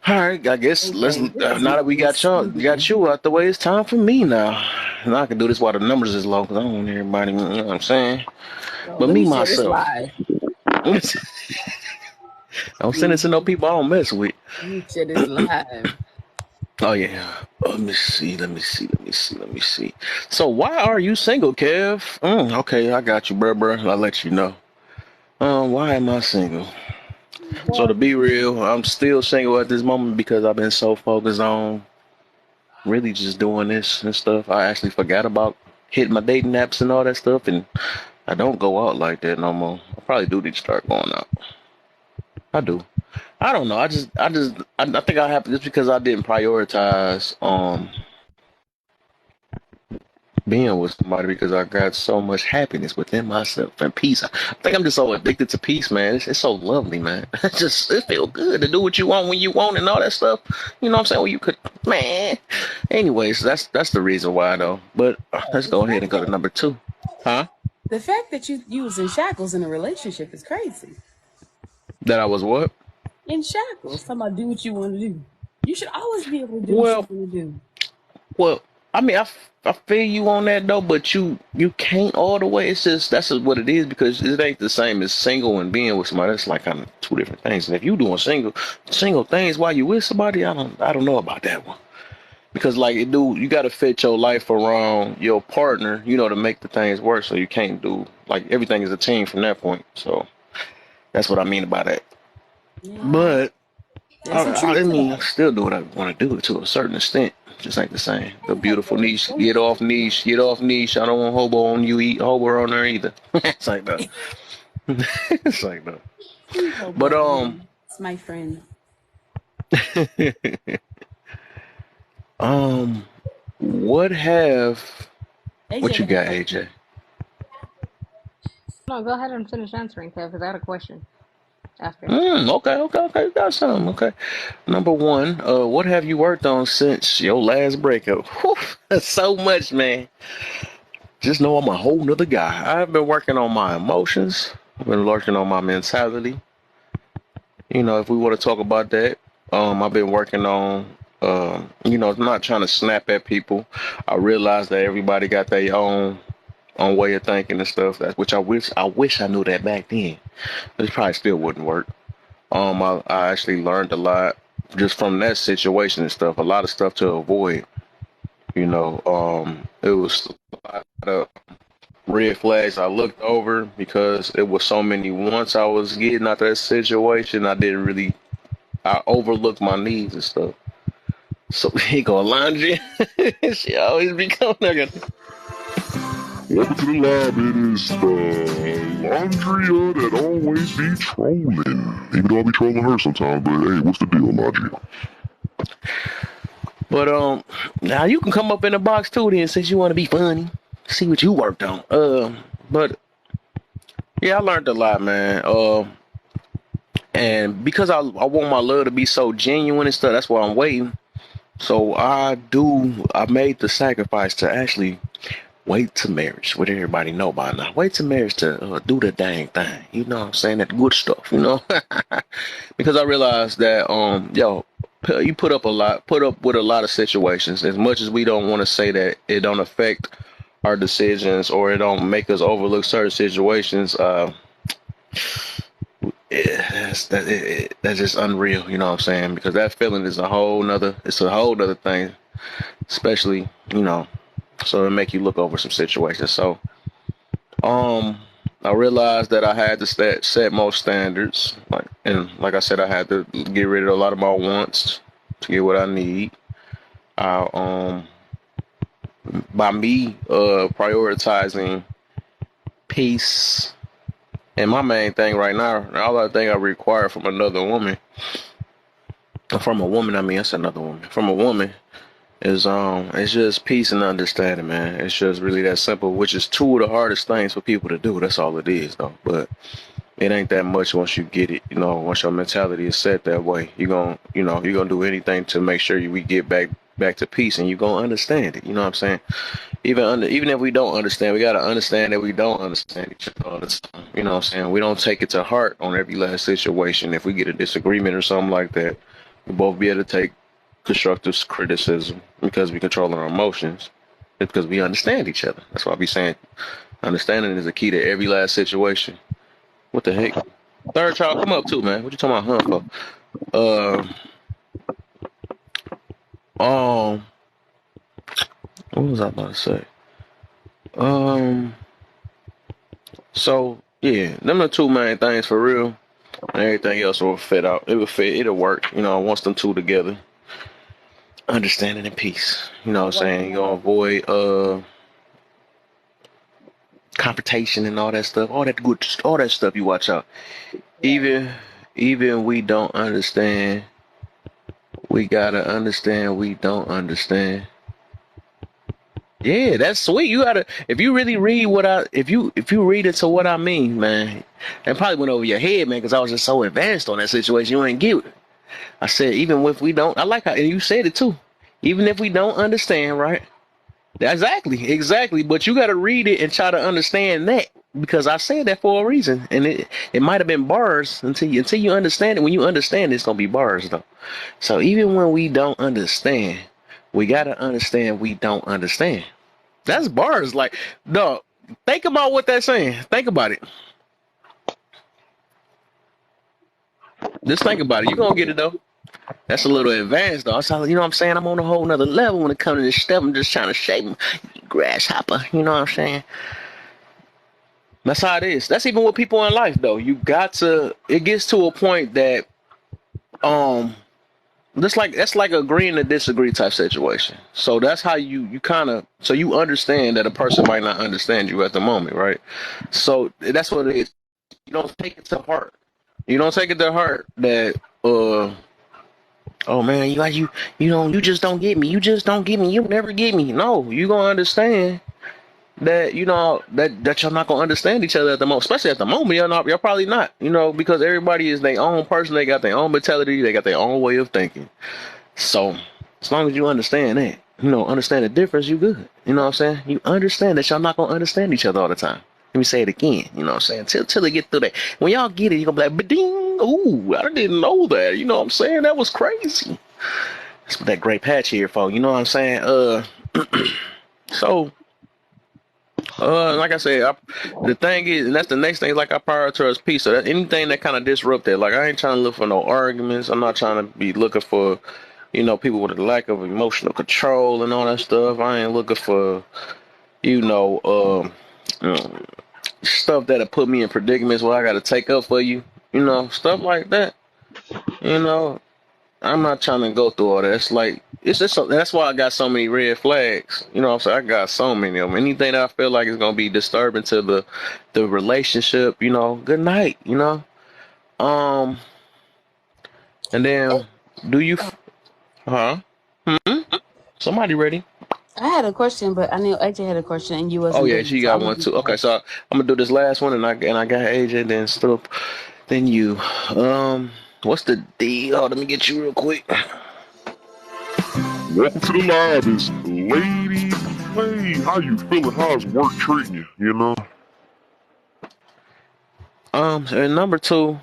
All right, I guess let's. Okay, this is Now that we getting got expedient. you out the way, it's time for me now. Now I can do this while the numbers is low because I don't want everybody. You know what I'm saying? So But let me me share this myself, live. I'm sending it to no Mhm. people I don't mess with. Let me share this live. Oh yeah. Let me see. Let me see. Let me see. Let me see. So why are you single, Kev? Okay, I got you, bruh. I'll let you know. Why am I single? So Mhm. to Well, be real, I'm still single at this moment because I've been so focused on really just doing this and stuff. I actually forgot about hitting my dating apps and all that stuff, and I don't go out like that no more. I probably do need to start going out. I do. I don't know. I think I have just because I didn't prioritize being with somebody because I got so much happiness within myself and peace. I think I'm just so addicted to peace, man. It's so lovely, man. It feels good to do what you want when you want and all that stuff. You know what I'm saying? Well, you could, man. Anyways, that's the reason why though. But let's The go ahead and fact go to that number two, huh? the fact that you was in shackles in a relationship is crazy. That I was what? in shackles. Talking about do what you want to do. You should always be able to do what you Well, want to do. well, I mean, I feel you on that though, but you can't all the way. It's just that's just what it is because it ain't the same as single and being with somebody. That's like kind of two different things. And if you doing single things while you with somebody, I don't know about that one because like it do you got to fit your life around your partner, to make the things work. So you can't do like everything is a team from that point. So that's what I mean by that. Yeah, But there's some I truth to mean, I that. still do what I want to do to a certain extent. Just ain't the same. The Yeah, beautiful niche. some Get off niche. Get off niche. I don't want hobo on you. Eat hobo on there either. It's like that. It's like that. hobo But on me. It's my friend. um, what have what AJ you got a got, question. AJ? No, go ahead and finish answering, Kev, because I had a question after. Okay. Got something. Okay. Number one, what have you worked on since your last breakup? Whew, that's so much, man. Just know I'm a whole nother guy. I've been working on my emotions. I've been working on my mentality. If we want to talk about that, I've been working on, not trying to snap at people. I realize that everybody got their own way of thinking and stuff. That which I wish I knew that back then. It probably still wouldn't work. I actually learned a lot just from that situation and stuff. A lot of stuff to avoid. It was a lot of red flags I looked over because it was so many. Once I was getting out that situation, I overlooked my needs and stuff. So he go alandrea. She always be coming there. Welcome to the lab. It is the alandrea that always be trolling. Even though I be trolling her sometimes, but hey, what's the deal, alandrea? But now you can come up in the box too then since you want to be funny. See what you worked on. But yeah, I learned a lot, man. And because I want my love to be so genuine and stuff, that's why I'm waiting. So I made the sacrifice to actually wait to marriage. What everybody know by now. Wait to marriage to do the dang thing. You know what I'm saying? That good stuff, because I realized that, you put up with a lot of situations. As much as we don't want to say that it don't affect our decisions or it don't make us overlook certain situations, that's just unreal. You know what I'm saying? Because that feeling is it's a whole nother thing, especially, so it make you look over some situations. So, I realized that I had to set more standards, like I said, I had to get rid of a lot of my wants to get what I need. I By me prioritizing peace, and my main thing right now, all I think I require from another woman, from a woman, I mean, that's another woman, from a woman is it's just peace and understanding, man. It's just really that simple, which is two of the hardest things for people to do. That's all it is, though. But it ain't that much once you get it. Once your mentality is set that way, you're gonna do anything to make sure we get back to peace, and you're gonna understand it. You know what I'm saying? Even if we don't understand, we gotta understand that we don't understand each other all the time. You know what I'm saying? We don't take it to heart on every last situation. If we get a disagreement or something like that, we both be able to take constructive criticism because we control our emotions. It's because we understand each other. That's why I be saying understanding is the key to every last situation. What the heck? Third child, come up too, man. What you talking about, huh? For? What was I about to say? Um, so yeah, them the two main things for real. And everything else will fit out. It will fit. It'll work. Once them two together, understanding and peace. You know what I'm saying? You're gonna avoid confrontation and all that stuff. All that stuff. You watch out. Even we don't understand. We gotta understand. We don't understand. Yeah, that's sweet. You gotta, if you really read if you read it to what I mean, man, that probably went over your head, man, because I was just so advanced on that situation. You ain't get it. I said, even if we don't, I like how, and you said it too. Even if we don't understand, right? Exactly. But you gotta read it and try to understand that because I said that for a reason, and it might have been bars until you understand it. When you understand, it's gonna be bars though. So even when we don't understand, we gotta understand we don't understand. That's bars. Like, no, think about what that's saying. Think about it. Just think about it. You're gonna get it though. That's a little advanced though. So, you know what I'm saying? I'm on a whole nother level when it comes to this stuff. I'm just trying to shape them. Grasshopper. You know what I'm saying? That's how it is. That's even with people in life though. You got to, it gets to a point that that's like agreeing to disagree type situation. So that's how you kind of, so you understand that a person might not understand you at the moment, right? So that's what it is. You don't take it to heart. You don't take it to heart that oh man, you just don't get me. You just don't get me. You never get me. No, you gonna understand that that you're not gonna understand each other at the moment, especially at the moment. You're probably not. Because everybody is their own person. They got their own mentality. They got their own way of thinking. So as long as you understand that, understand the difference, you good. You know what I'm saying? You understand that y'all not gonna understand each other all the time. Let me say it again. You know what I'm saying? Till they get through that. When y'all get it, you're gonna be like, ba-ding, ooh, I didn't know that. You know what I'm saying? That was crazy. That's what that great patch here for. You know what I'm saying? So like I said, the thing is, and that's the next thing, like I prioritize peace. So that anything that kind of disrupt that, like I ain't trying to look for no arguments. I'm not trying to be looking for, people with a lack of emotional control and all that stuff. I ain't looking for, you know, stuff that'll put me in predicaments where I got to take up for you, stuff like that. I'm not trying to go through all that. It's like that's why I got so many red flags. You know what I'm saying? I got so many of them. Anything that I feel like is gonna be disturbing to the relationship, good night, Um and then do you huh? Hmm? Somebody ready? I had a question, but I knew AJ had a question and you Oh wasn't yeah, done. she So got I'm gonna one be too. Okay, so last. I'm gonna do this last one and I got AJ then stuff. Then you. What's the deal? Oh, let me get you real quick. Welcome to the live. It's Lady Play. How you feeling? How's work treating you? And number two,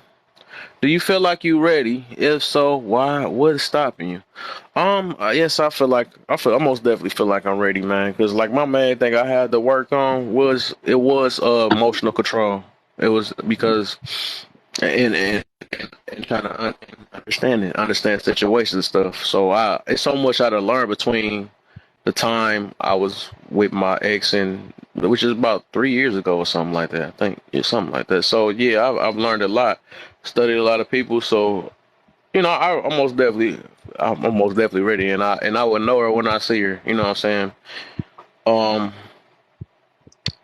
do you feel like you ready? If so, why? What is stopping you? Yes, I most definitely feel like I'm ready, man. Because like my main thing I had to work on was emotional control. It was because and trying to understand situations and stuff. So it's so much I had to learn between the time I was with my ex and which is about 3 years ago or something like that. I think it's something like that. So yeah, I've learned a lot, studied a lot of people. So I'm most definitely ready, and I would know her when I see her. You know what I'm saying? Um,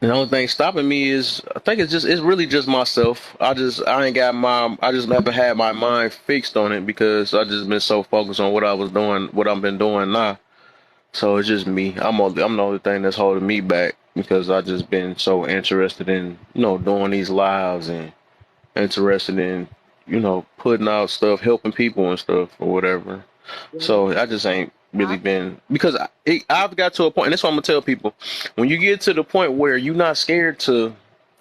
the only thing stopping me is I think it's really just myself. I just never had my mind fixed on it because I just been so focused on what I was doing, what I've been doing now. So it's just me. I'm the only thing that's holding me back because I just been so interested in doing these lives and interested in putting out stuff, helping people and stuff or whatever. Yeah. So I just ain't really been because I've got to a point, and that's what I'm gonna tell people. When you get to the point where you're not scared to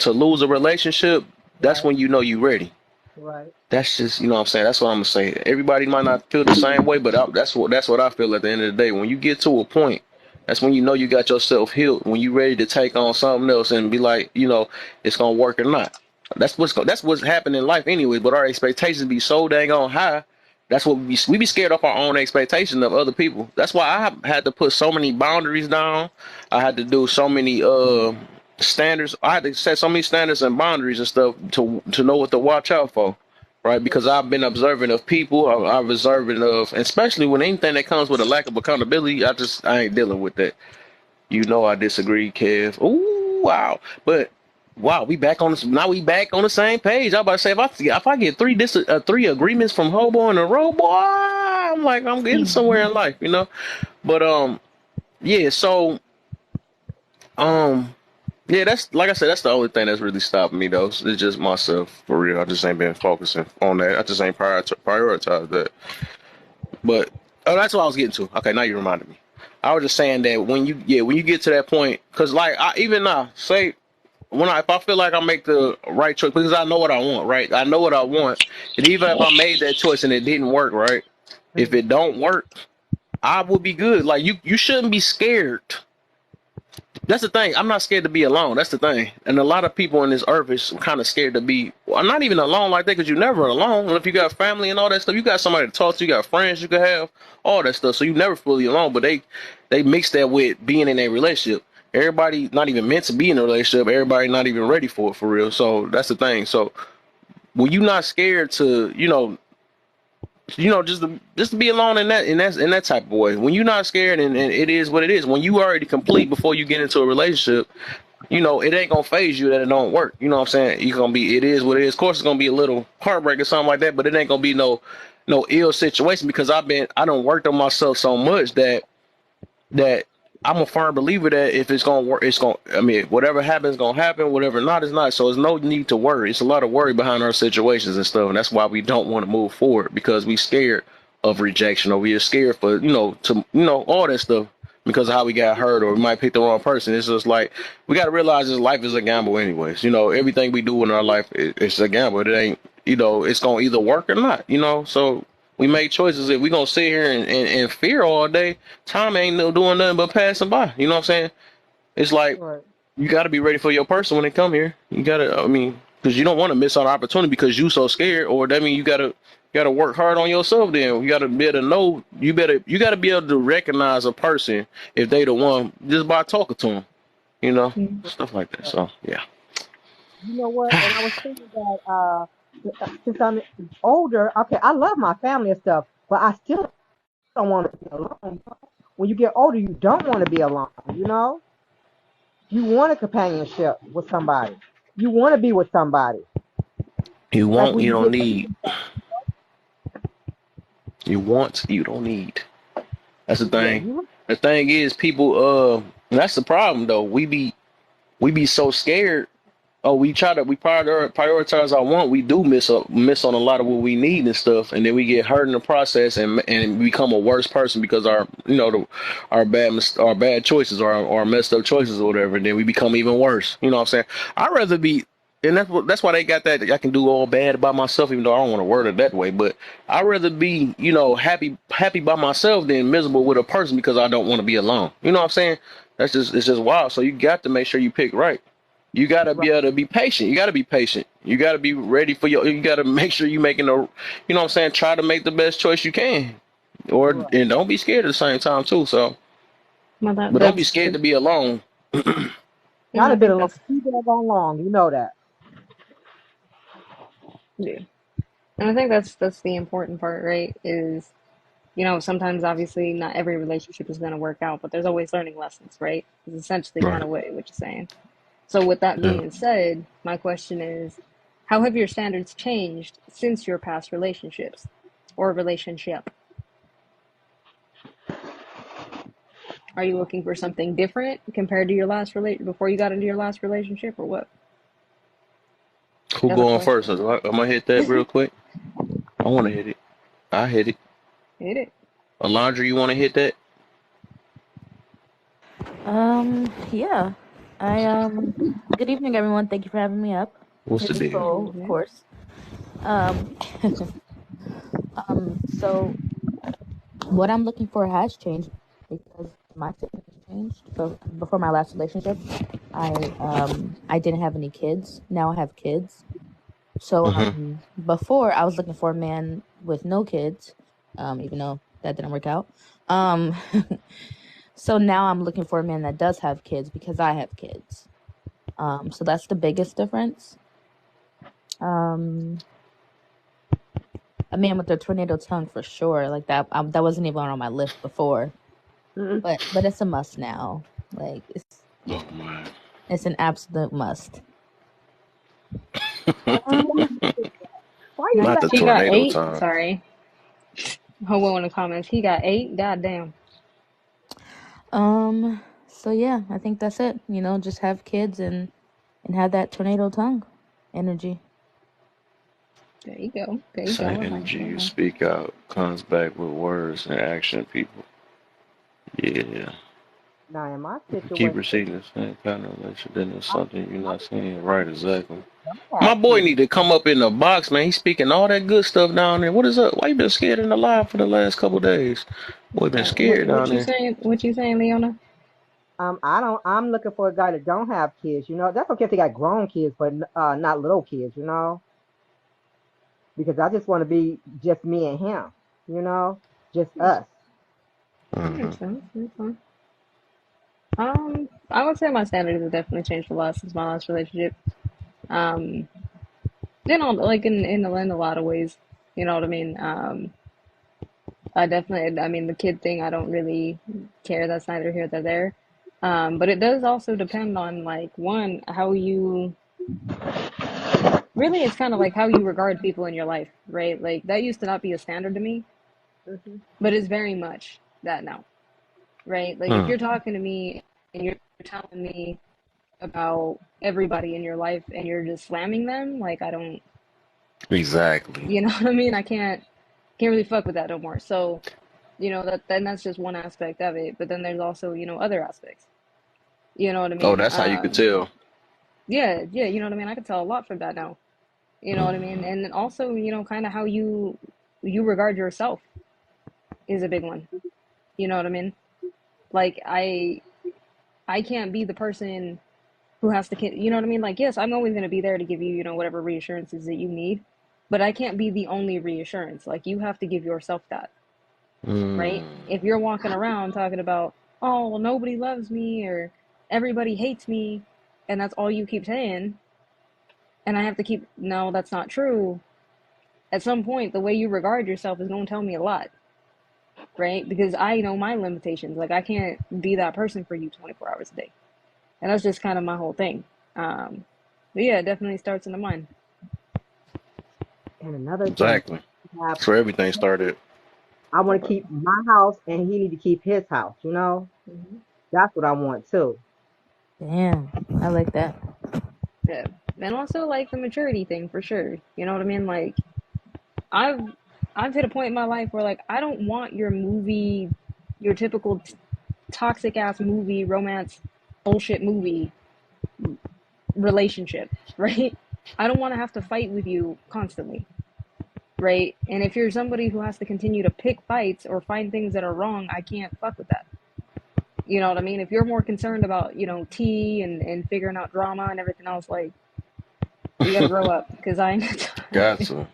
lose a relationship, that's Right. when you know you're ready. Right. That's just what I'm saying. That's what I'm gonna say. Everybody might not feel the same way, but that's what I feel at the end of the day. When you get to a point, that's when you know you got yourself healed. When you ready to take on something else and be like, it's gonna work or not. That's what's happening in life anyway. But our expectations be so dang on high. That's what we be scared of our own expectations of other people. That's why I had to put so many boundaries down. I had to do so many standards. I had to set so many standards and boundaries and stuff to know what to watch out for, right? Because I've been observing of people. I'm observing of, especially when anything that comes with a lack of accountability. I ain't dealing with that. I disagree, Kev. Ooh, wow. But wow, now we back on the same page. I'm about to say if I get three agreements from Hobo in a row, boy, I'm like I'm getting somewhere in life, But yeah. So um. Yeah, that's like I said. That's the only thing that's really stopping me, though. It's just myself, for real. I just ain't been focusing on that. I just ain't prioritize that. But that's what I was getting to. Okay, now you reminded me. I was just saying that when you get to that point, because like even now, say if I feel like I make the right choice because I know what I want, right? I know what I want, and even if I made that choice and it didn't work, right? If it don't work, I will be good. Like you shouldn't be scared. That's the thing. I'm not scared to be alone. That's the thing. And a lot of people in this earth is kind of scared to be. Well, I'm not even alone like that because you're never alone. And if you got family and all that stuff, you got somebody to talk to. You got friends you can have, all that stuff. So you never fully alone. But they mix that with being in a relationship. Everybody not even meant to be in a relationship. Everybody not even ready for it for real. So that's the thing. So when you're not scared to, just to be alone in that type of way. When you're not scared and it is what it is. When you already complete before you get into a relationship, it ain't gonna phase you that it don't work. You know what I'm saying? You're gonna be, it is what it is. Of course, it's gonna be a little heartbreak or something like that, but it ain't gonna be no ill situation because I done worked on myself so much that I'm a firm believer that if it's gonna work, I mean, whatever happens, gonna happen. Whatever not is not. So there's no need to worry. It's a lot of worry behind our situations and stuff, and that's why we don't want to move forward because we scared of rejection or we are scared for all that stuff because of how we got hurt or we might pick the wrong person. It's just like we got to realize this life is a gamble, anyways. Everything we do in our life it's a gamble. It ain't it's gonna either work or not. So we make choices. If we gonna sit here and fear all day, time ain't doing nothing but passing by. You know what I'm saying? It's like Right. you got to be ready for your person when they come here. You gotta, I mean, because you don't want to miss out on opportunity because you so scared, or that means you gotta work hard on yourself. Then you gotta be able to know. You gotta be able to recognize a person if they the one just by talking to them. Stuff like that. So yeah. You know what? And I was thinking that since I'm older, okay, I love my family and stuff, but I still don't want to be alone. When you get older, you don't want to be alone. You want a companionship with somebody. You want to be with somebody. You Like want, when you you don't get, need. You want, you don't need. That's the yeah, thing. you. The thing is, people. That's the problem though. We be so scared. Oh, we prioritize our want. We do miss on a lot of what we need and stuff, and then we get hurt in the process and become a worse person because our bad choices or our messed up choices or whatever. And then we become even worse. You know what I'm saying? I'd rather be, and that's why they got that. I can do all bad by myself, even though I don't want to word it that way. But I'd rather be happy by myself than miserable with a person because I don't want to be alone. You know what I'm saying? It's just wild. So you got to make sure you pick right. You gotta Right, be able to be patient. You gotta be patient. You gotta be ready for you gotta make sure you're making you know what I'm saying, try to make the best choice you can. right. And don't be scared at the same time too. So, Well, but don't be that's scared to be alone. I'd I have been think alone that's too daggone long. You know that. yeah, and I think that's the important part, right? Is sometimes obviously not every relationship is going to work out, but there's always learning lessons, right? Is essentially kind Right. of what you're saying. So with that Yeah. being said, my question is, how have your standards changed since your past relationships or relationship? Are you looking for something different compared to your last before you got into your last relationship, or what? Who That's a going first? question. I'm gonna hit that real quick. I wanna hit it. I hit it. Hit it. Alondra, you wanna hit that? Yeah. Good evening, everyone. Thank you for having me up. What's the Here's a deal? soul, of Mhm. course. Um, so what I'm looking for has changed because my situation has changed. So before my last relationship, I didn't have any kids. Now I have kids. So Mm-hmm. before I was looking for a man with no kids, even though that didn't work out. Um, so now I'm looking for a man that does have kids because I have kids. So that's the biggest difference. Um, a man with a tornado tongue for sure. Like that. That wasn't even on my list before, Mm-mm. but it's a must now. Like Oh my. it's an absolute must. Why you Now Not say? the he got tornado 8. time. Sorry, Hobo in the comments. He got 8. Goddamn. So yeah, I think that's it. Just have kids and have that tornado tongue energy. There you go. There you go. Same I like energy that. you speak out comes back with words and action, people. Yeah. Now, in my Keep situation, receiving the same kind of relationship. Then there's something you're not saying. Right, exactly. I My have boy kids. need to come up in the box, man. He's speaking all that good stuff down there. What is up? Why you been scared in the live for the last couple days? Boy, been scared down What you there. saying? What you saying, Leona? I don't. I'm looking for a guy that don't have kids. You know, that's okay if they got grown kids, but not little kids. You know, because I just want to be just me and him. You know, just us. Hmm. Makes sense. Makes sense. I would say my standards have definitely changed a lot since my last relationship. Um, like in a lot of ways. You know what I mean? I definitely. I mean, the kid thing, I don't really care. That's neither here nor there. But it does also depend on like one how you really. It's kind of like how you regard people in your life, right? Like that used to not be a standard to me, Hmm. but it's very much that now, right? Like if Hmm. you're talking to me and you're telling me about everybody in your life and you're just slamming them, like I don't, Exactly. you know what I mean? I can't really fuck with that no more. So, that's just one aspect of it. But then there's also, other aspects. You know what I Oh, mean? that's how you could tell. Yeah, yeah, you know what I mean? I can tell a lot from that now. You know what I mean? Hmm. And then also, kind of how you regard yourself is a big one. You know what I mean? Like I can't be the person who has to, you know what I mean? Like, yes, I'm always going to be there to give you, whatever reassurances that you need, but I can't be the only reassurance. Like, you have to give yourself that, right? Hmm. If you're walking around talking about, oh, well, nobody loves me or everybody hates me, and that's all you keep saying, and I have to keep, no, that's not true. At some point, the way you regard yourself is going to tell me a lot, right? Because I know my limitations. Like, I can't be that person for you 24 hours a day. And that's just kind of my whole thing. Um, but yeah, it definitely starts in the mind. And another thing, Exactly. I have. That's where everything started. I want to keep my house, and he need to keep his house. You know, Mm-hmm. that's what I want too. Damn, I like that. Yeah, and also like the maturity thing for sure. You know what I mean? Like I've I've hit a point in my life where like I don't want your typical toxic ass movie romance bullshit movie relationship, right? I don't want to have to fight with you constantly, right? And if you're somebody who has to continue to pick fights or find things that are wrong, I can't fuck with that. You know what I mean? If you're more concerned about, tea and figuring out drama and everything else, like, you gotta grow up because I ain't got time. Gotcha.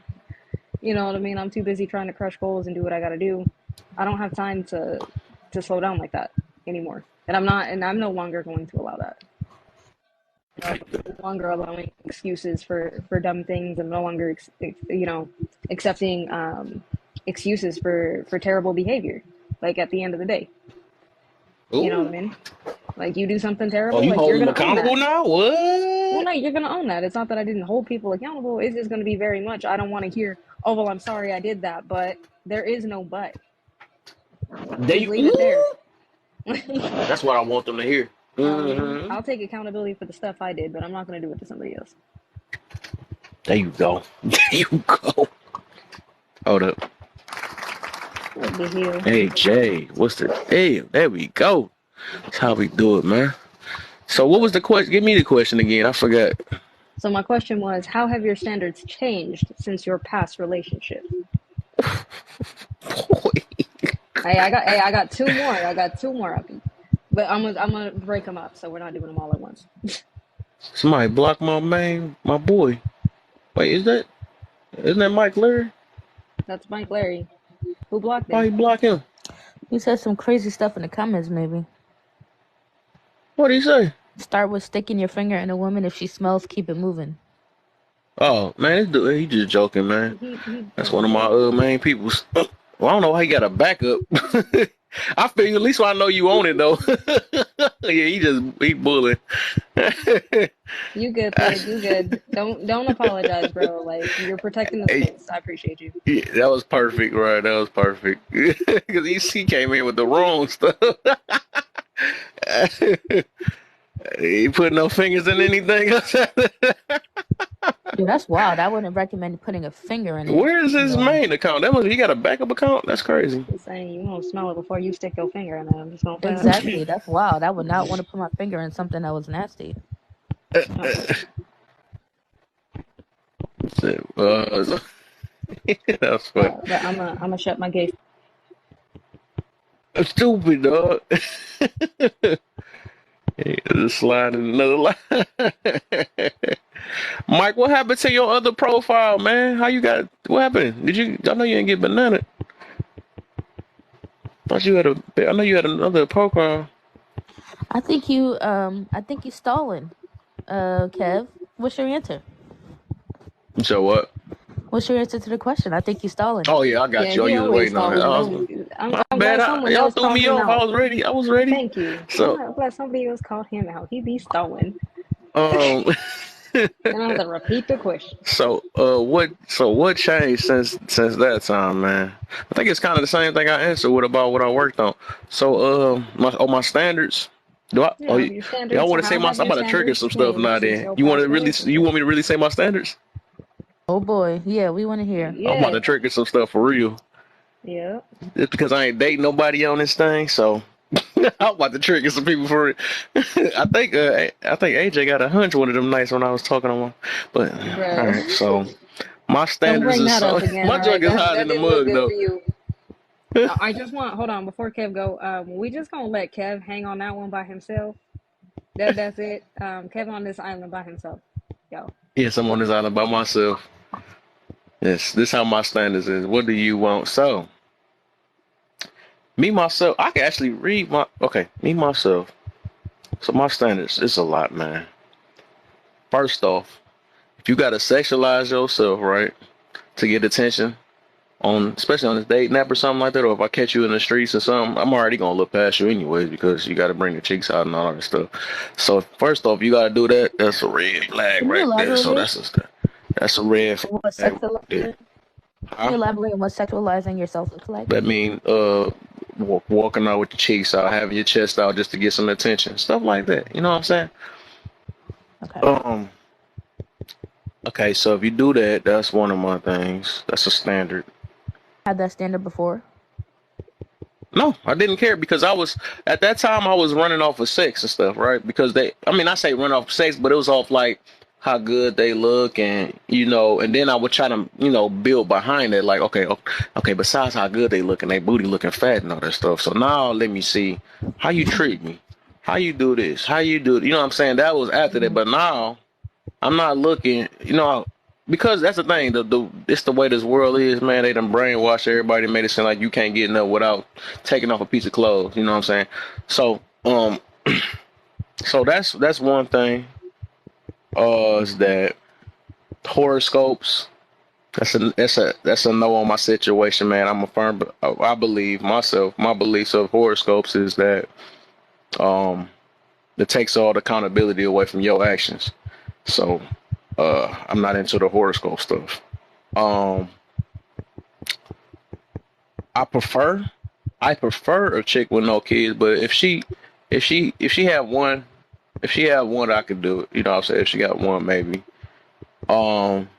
You know what I mean? I'm too busy trying to crush goals and do what I gotta do. I don't have time to slow down like that anymore. And I'm no longer going to allow that. I'm no longer allowing excuses for dumb things. I'm no longer, accepting excuses for terrible behavior. Like at the end of the day, you know what I Ooh. mean? Like you do something Oh, terrible, you like you're hold them gonna own accountable that. now? Well, What? no, you're gonna own that. It's not that I didn't hold people accountable. It's just gonna be very much. I don't want to hear, oh well, I'm sorry I did that, but there is no but. Just They. leave it there. Ooh. That's what I want them to hear. You know what I mean? Hmm. I'll take accountability for the stuff I did, but I'm not gonna do it to somebody else. There you go. There you go. Hold up. What the hell? Hey, Jay. What's the. Hey, there we go. That's how we do it, man. So, what was the question? Give me the question again. I forgot. So my question was, how have your standards changed since your past relationship? Boy. I got two more. I got two more of them, but I'm gonna break them up, so we're not doing them all at once. Somebody blocked my man, my boy. Wait, isn't that Mike Larry? That's Mike Larry. Who blocked Why him? you block him? You said some crazy stuff in the comments, maybe. What'd he say? Start with sticking your finger in a woman. If she smells, keep it moving. Oh man, this dude, he just joking, man. He That's one trolling, of my bro. main peoples. Well, I don't know how he got a backup. I figure at least I know you own it though. Yeah, he bullying. You good, Thug? You good? Don't apologize, bro. Like you're protecting the Hey, space. I appreciate you. yeah, that was perfect, right? That was perfect. Because he came in with the wrong stuff. He put no fingers in anything else. Dude, that's wild. I wouldn't recommend putting a finger in it. Where is his No. main account? That must he got a backup account? That's crazy. Just saying, you won't smell it before you stick your finger in it. I'm just gonna say that. Exactly. That's wild. I would not want to put my finger in something that was nasty. That's funny. But I'm gonna shut my gate. Stupid dog. Just sliding another line. Mike, what happened to your other profile, man? How you got? What happened? Did you? I know you didn't get banana. Thought you had a. I know you had another profile. I think you stalling. Kev, what's your answer? So what? What's your answer to the question? I think you stalling. Oh yeah, I got Yeah, you. Oh, he you was always waiting on stalling. it. I'm My glad bad. someone Y'all else threw called me him off. I out. was ready. I was ready. Thank you. So I'm glad somebody else called him out. He be stalling. um. Then I have to repeat the question. What changed since that time, man? I think it's kind of the same thing I answered with about what I worked on. So my standards. Do I? Oh, Yeah, your y'all standards. want to say How my? have I'm your about to trigger standards some stuff now. changed since Then your you want to past really? You relationship? want me to really say my standards? Oh boy, yeah, we want to hear. I'm about to Yes. trigger some stuff for real. Yeah. It's because I ain't dating nobody on this thing, so I'm about to trigger some people for it. I think AJ got a hunch one of them nights when I was talking to him. But all Bruh. right, so my Don't standards bring is that so up again, my all right? jug is hot in That the didn't look mug good though. for you. I just want hold on before Kev go. We just gonna let Kev hang on that one by himself. That's it. Kev on this island by himself. Yo. Yes, I'm on this island by myself. Yes, this how my standards is. What do you want? So, me myself, I can actually read my. Okay, me myself. So my standards is a lot, man. First off, if you gotta sexualize yourself, right, to get attention on, especially on this date nap or something like that, or if I catch you in the streets or something, I'm already gonna look past you anyways because you gotta bring the cheeks out and all that stuff. So first off, you gotta do that. That's a red flag Can you right there. So elaborate? that's a red What flag right there. sexualizing? Can Huh? you elaborate on what sexualizing yourself looks like? That mean walking out with your cheeks out, having your chest out just to get some attention, stuff like that. You know what I'm saying? Okay. Um. Okay, so if you do that, that's one of my things. That's a standard. Had that standard before? No, I didn't care because I was at that time I was running off of sex and stuff, right? Because I say run off of sex, but it was off like how good they look and and then I would try to build behind it, like okay, besides how good they look and they booty looking fat and all that stuff. So now let me see how you treat me, how you do this, how you do, you know what I'm saying? That was after that, but now I'm not looking, because that's the thing. It's the way this world is, man. They done brainwash everybody, made it seem like you can't get enough without taking off a piece of clothes. You know what I'm saying? So, so that's one thing. Is that horoscopes? That's a no on my situation, man. I'm a firm. I believe myself. My beliefs of horoscopes is that it takes all the accountability away from your actions. So, I'm not into the horoscope stuff. Um, I prefer a chick with no kids, but if she had one, I could do it. You know what I'm saying? If she got one, maybe. Um,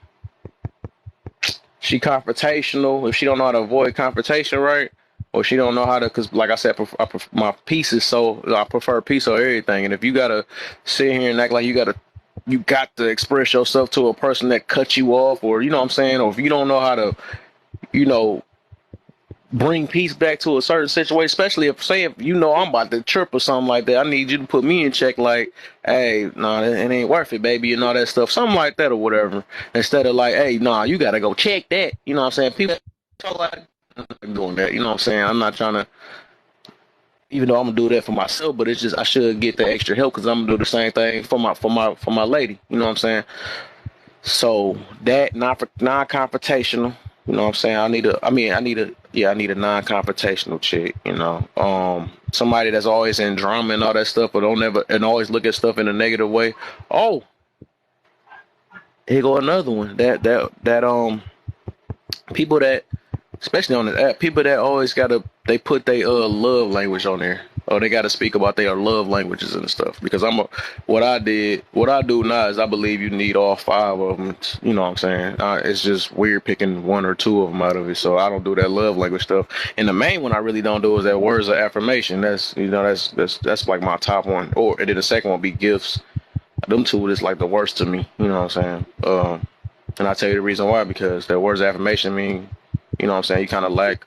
she confrontational. If she don't know how to avoid confrontation, right? Or she don't know how to, because like I said, my peace is so, I prefer peace over everything. And if you gotta sit here and act like you got to express yourself to a person that cut you off, or you know what I'm saying, or if you don't know how to, you know, bring peace back to a certain situation, especially if I'm about to trip or something like that, I need you to put me in check, like, hey, nah, it ain't worth it, baby, and all that stuff, something like that or whatever, instead of like, hey, nah, you gotta go check that, you know what I'm saying? People talk like, I'm not doing that, you know what I'm saying? I'm not trying to, even though I'm gonna do that for myself, but it's just I should get the extra help because I'm gonna do the same thing for my lady, you know what I'm saying? So that non-confrontational, you know what I'm saying? I need a non-confrontational chick, somebody that's always in drama and all that stuff, but don't ever and always look at stuff in a negative way. Oh, here go another one. That people that, especially on the app, people that always they put their love language on there. or they got to speak about their love languages and stuff. Because what I do now is I believe you need all five of them. You know what I'm saying? It's just weird picking one or two of them out of it. So I don't do that love language stuff. And the main one I really don't do is that words of affirmation. That's like my top one. And then the second one be gifts. Them two is like the worst to me. You know what I'm saying? And I tell you the reason why, because that words of affirmation mean, you know what I'm saying, you kind of lack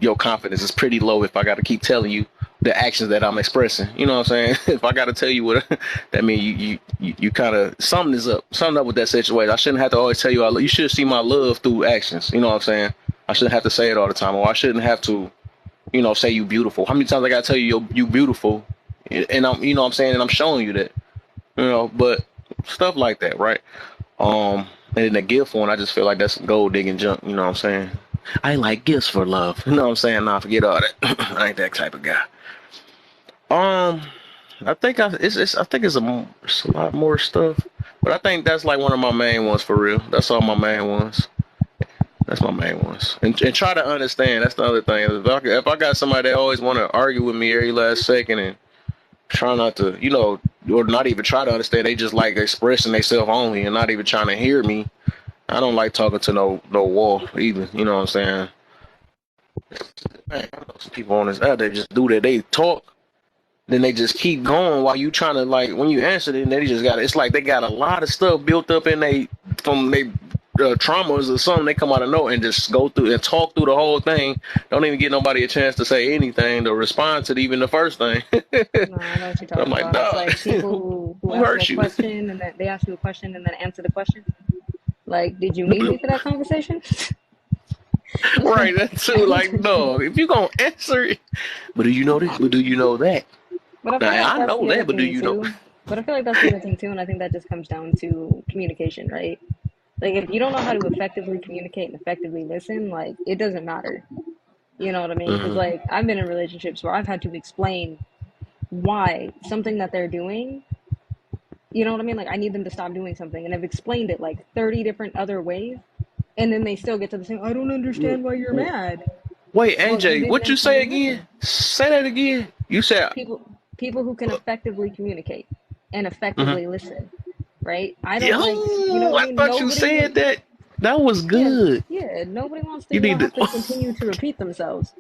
your confidence is pretty low if I got to keep telling you the actions that I'm expressing. You know what I'm saying? If I got to tell you what that mean, you kind of something up with that situation. I shouldn't have to always tell you you should see my love through actions. You know what I'm saying? I shouldn't have to say it all the time, or I shouldn't have to, say you beautiful. How many times I got to tell you you beautiful, and I'm, you know what I'm saying, and I'm showing you that, but stuff like that, right? And then the gift one, I just feel like that's gold digging junk. You know what I'm saying? I like gifts for love. You know what I'm saying? Nah, forget all that. I ain't that type of guy. I think it's a lot more stuff, but I think that's like one of my main ones for real. That's all my main ones. That's my main ones. And try to understand. That's the other thing. If I got somebody that always want to argue with me every last second and try not to, or not even try to understand, they just like expressing themselves only and not even trying to hear me. I don't like talking to no wall either. You know what I'm saying? Man, I know some people on this app, they just do that. They talk, then they just keep going while you trying to, like, when you answer it, they just it's like they got a lot of stuff built up in from traumas or something. They come out of nowhere and just go through and talk through the whole thing. Don't even give nobody a chance to say anything to respond to even the first thing. No, I know what you're I'm talking like, about. It's dog, like people who who ask you a hurt you? question and then they ask you a question and then answer the question. Like, did you need me for that conversation? Right, Like, that too. Like, dog, if you gonna answer it, but do you know this? But do you know that? but I Now, feel like I that's know the other that, but do thing you know? too. But I feel like that's the other thing too, and I think that just comes down to communication, right? Like, if you don't know how to effectively communicate and effectively listen, like, it doesn't matter. You know what I mean? Because, Mm-hmm. like, I've been in relationships where I've had to explain why something that they're doing, you know what I mean? Like, I need them to stop doing something, and I've explained it like 30 different other ways, and then they still get to the same, I don't understand why you're mad. Wait, Well, you AJ, didn't what you say intently again? listen. Say that again. You said, People who can effectively communicate and mm-hmm. effectively listen, right? I don't like, you know Yo, what I I mean? thought you said that. That was Yeah, good. yeah, nobody wants to, You need to. have to continue to repeat themselves.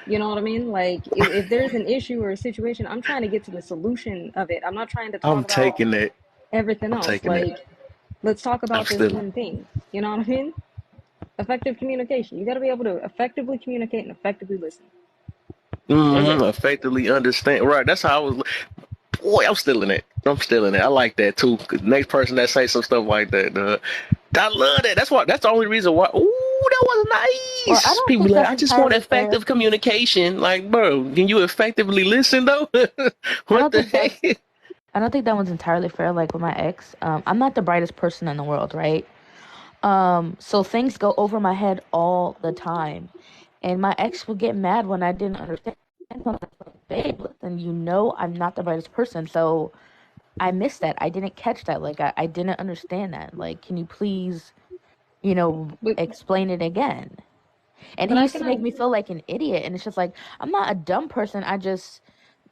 You know what I mean? Like, if there's an issue or a situation, I'm trying to get to the solution of it. I'm not trying to talk I'm about taking that. everything I'm else. taking that. Like, let's talk I'm about this still. one thing. You know what I mean? Effective communication. You got to be able to effectively communicate and effectively listen. Effectively understand. Right. That's how I was. Boy, I'm still in it. I'm still in it. I like that too. 'Cause next person that say some stuff like that, I love that. That's the only reason why. Ooh, that was Well, I nice. don't People be think like, that's I just want entirely fair. effective communication. Like, bro, can you effectively listen though? I What don't the think that's heck? I don't think that one's entirely fair. Like with my ex, I'm not the brightest person in the world, right? So things go over my head all the time, and my ex would get mad when I didn't understand something. Like, babe, listen, I'm not the brightest person, so I missed that. I didn't catch that. Like I didn't understand that. Like, can you please, But explain it again? And but he I used to make can me feel like an idiot. And it's just like, I'm not a dumb person. I just,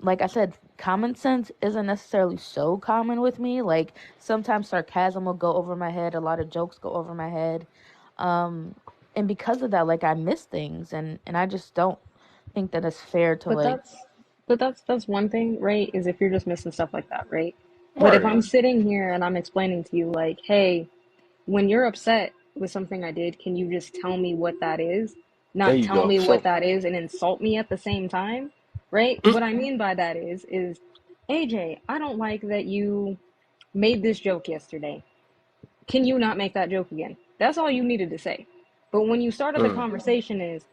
like I said, common sense isn't necessarily so common with me. Like sometimes sarcasm will go over my head. A lot of jokes go over my head. Um, and because of that, like I miss things, and I just don't think that it's fair to but like, that's one thing, right? Is if you're just missing stuff like that, right? But if Right. I'm sitting here and I'm explaining to you like, hey, when you're upset with something I did, can you just tell me what that is? There Not you tell go. me what So, that is and insult me at the same time, right? What I mean by that is AJ, I don't like that you made this joke yesterday. Can you not make that joke again? That's all you needed to say. But when you started the mm, conversation is,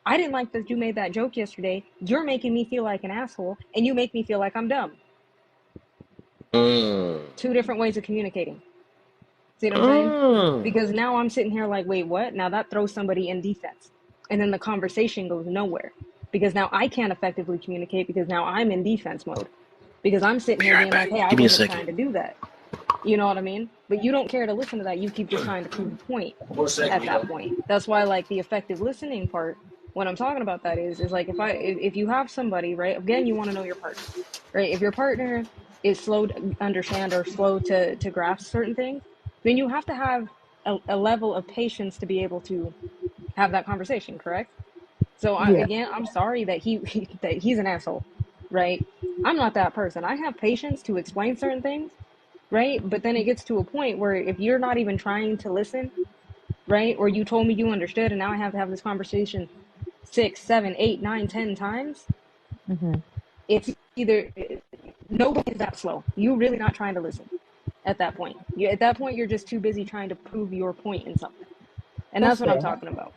I didn't like that you made that joke yesterday. You're making me feel like an asshole and you make me feel like I'm dumb. mm, Two different ways of communicating. See what I'm saying? mm. Because now I'm sitting here like, wait, what? Now that throws somebody in defense. And then the conversation goes nowhere. Because now I can't effectively communicate because now I'm in defense mode. Because I'm sitting Be here right being like, back. hey, I Give me a wasn't second. trying to do that. You know what I mean? But you don't care to listen to that. You keep just trying to prove a point 1 second, at you that know. point. That's why, like, the effective listening part, what I'm talking about that is like if you have somebody, right? Again, you want to know your partner, right? If your partner is slow to understand or slow to grasp certain things, then you have to have a level of patience to be able to have that conversation, correct? So Yeah. again, I'm sorry that that he's an asshole, right? I'm not that person. I have patience to explain certain things, right? But then it gets to a point where if you're not even trying to listen, right? Or you told me you understood, and now I have to have this conversation 6, 7, 8, 9, 10 times. Mm-hmm. It's either nobody's that slow. You're really not trying to listen at that point. At that point, you're just too busy trying to prove your point in something, and That's that's what I'm fair. talking about.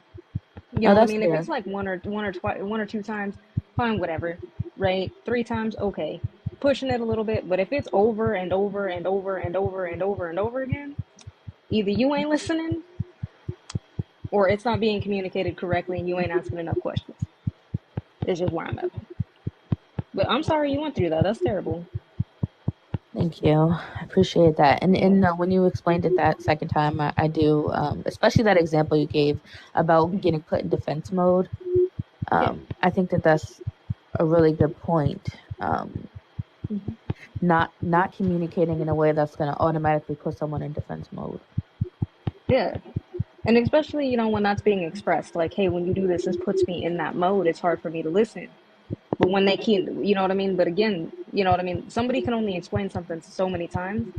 You No, know what I that's mean? If fair. it's like one or two times, fine, whatever, right? 3 times, okay, pushing it a little bit. But if it's over and over and over and over and over and over again, either you ain't listening or it's not being communicated correctly and you ain't asking enough questions. It's just where I'm at. But I'm sorry you went through that. That's terrible. Thank you. I appreciate that. And when you explained it that second time, I do, especially that example you gave about Mm-hmm. getting put in defense mode. Yeah. I think that that's a really good point. Um, Mm-hmm. not communicating in a way that's going to automatically put someone in defense mode. Yeah. And especially, when that's being expressed, like, hey, when you do this, this puts me in that mode. It's hard for me to listen. But when they can, you know what I mean? But again, you know what I mean? Somebody can only explain something so many times,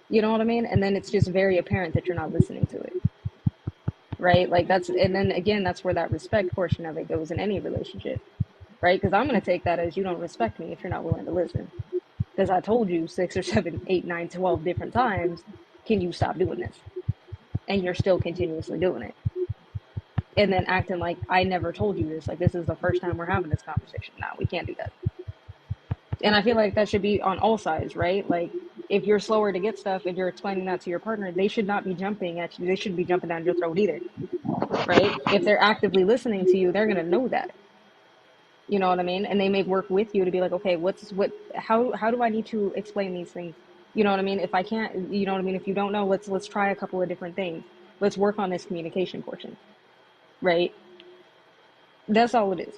you know what I mean? And then it's just very apparent that you're not listening to it, right? Like and then again, that's where that respect portion of it goes in any relationship, right? Because I'm going to take that as you don't respect me if you're not willing to listen. Because I told you 6 or 7, 8, 9, 12 different times, can you stop doing this? And you're still continuously doing it. And then acting like I never told you this. Like, this is the first time we're having this conversation. No, we can't do that. And I feel like that should be on all sides, right? Like, if you're slower to get stuff and you're explaining that to your partner, they should not be jumping at you. They shouldn't be jumping down your throat either, right? If they're actively listening to you, they're going to know that. You know what I mean? And they may work with you to be like, okay, how do I need to explain these things? You know what I mean? If I can't, you know what I mean? If you don't know, let's try a couple of different things. Let's work on this communication portion, right? That's all it is.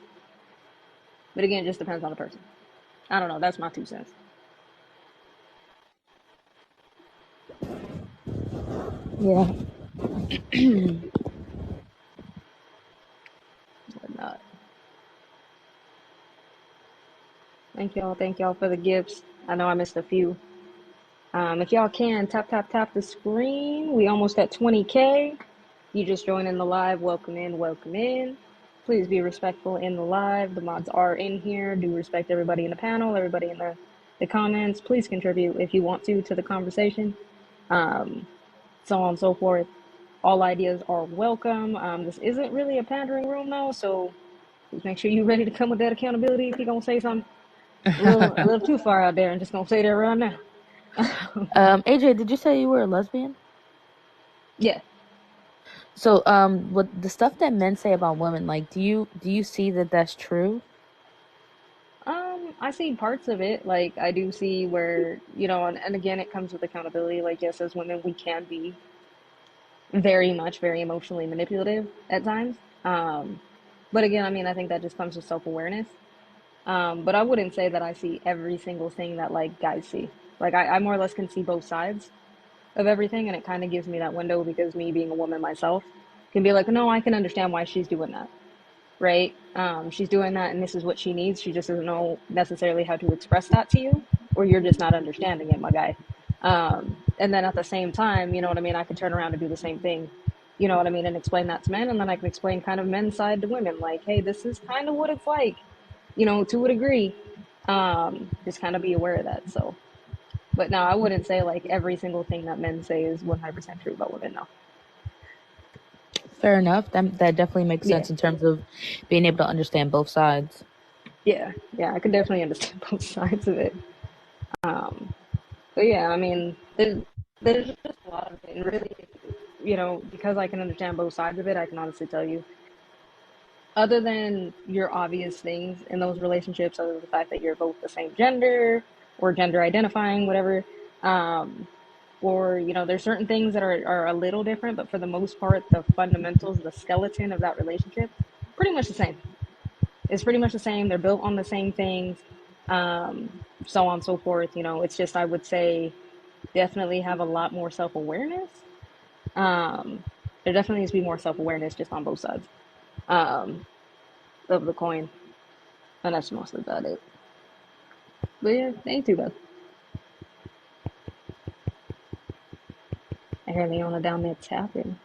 But again, it just depends on the person. I don't know. That's my 2 cents. Yeah. Whatnot. Thank y'all. Thank y'all for the gifts. I know I missed a few. If y'all can tap the screen. We almost at 20K. You just joined in the live. Welcome in. Welcome in. Please be respectful in the live. The mods are in here. Do respect everybody in the panel, everybody in the comments. Please contribute if you want to the conversation. So on and so forth. All ideas are welcome. This isn't really a pandering room though, so please make sure you're ready to come with that accountability if you're gonna say something a little too far out there and just gonna say that right now. AJ, did you say you were a lesbian? Yeah. So, what the stuff that men say about women, like, do you see that that's true? I see parts of it. Like, I do see where, and again, it comes with accountability. Like, yes, as women, we can be very emotionally manipulative at times. But again, I mean, I think that just comes with self-awareness. But I wouldn't say that I see every single thing that like guys see. Like, I more or less can see both sides of everything, and it kind of gives me that window because me being a woman myself can be like, no, I can understand why she's doing that, right? She's doing that, and this is what she needs. She just doesn't know necessarily how to express that to you, or you're just not understanding it, my guy. And then at the same time, you know what I mean? I could turn around and do the same thing, you know what I mean, and explain that to men, and then I can explain kind of men's side to women, like, hey, this is kind of what it's like, to a degree. Just kind of be aware of that. So, but no, I wouldn't say like every single thing that men say is 100% true about women. No. Fair enough. That definitely makes Yeah. sense in terms of being able to understand both sides. Yeah. Yeah. I could definitely understand both sides of it. But yeah, I mean, there's just a lot of it. And really, because I can understand both sides of it, I can honestly tell you, other than your obvious things in those relationships, other than the fact that you're both the same gender or gender identifying, whatever, um, or, there's certain things that are a little different, but for the most part, the fundamentals, the skeleton of that relationship, pretty much the same. It's pretty much the same. They're built on the same things, so on and so forth. You know, it's just, I would say, definitely have a lot more self awareness. Um, there definitely needs to be more self awareness just on both sides um, of the coin, and that's mostly about it. But yeah, ain't too bad. I hear Leona down there tapping.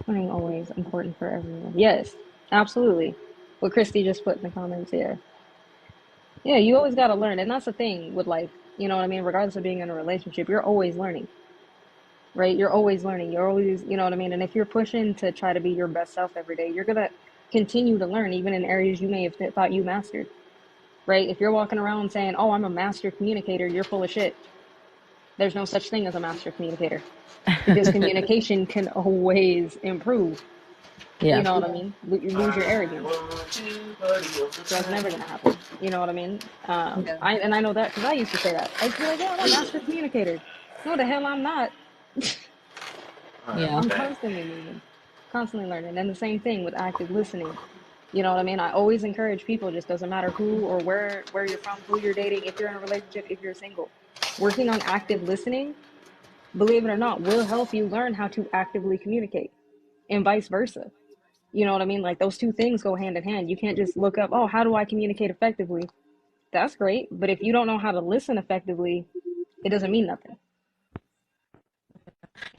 Learning always important for everyone. Yes, absolutely. What Christy just put in the comments here. Yeah, you always got to learn. And that's the thing with life. You know what I mean? Regardless of being in a relationship, you're always learning, right? You're always learning. You're always, you know what I mean? And if you're pushing to try to be your best self every day, you're going to continue to learn, even in areas you may have thought you mastered, right? If you're walking around saying, oh, I'm a master communicator, you're full of shit. There's no such thing as a master communicator because communication can always improve. You Yeah. know what I mean? You lose your arrogance. So that's never gonna happen. You know what I mean? Yeah. I know that because I used to say that. I used to be like, yeah, I'm a master communicator. No, the hell I'm not. Yeah. I'm constantly moving, constantly learning. And the same thing with active listening. You know what I mean? I always encourage people, just doesn't matter who or where you're from, who you're dating, if you're in a relationship, if you're single. Working on active listening, believe it or not, will help you learn how to actively communicate and vice versa. You know what I mean? Like those two things go hand in hand. You can't just look up, oh, how do I communicate effectively? That's great. But if you don't know how to listen effectively, it doesn't mean nothing.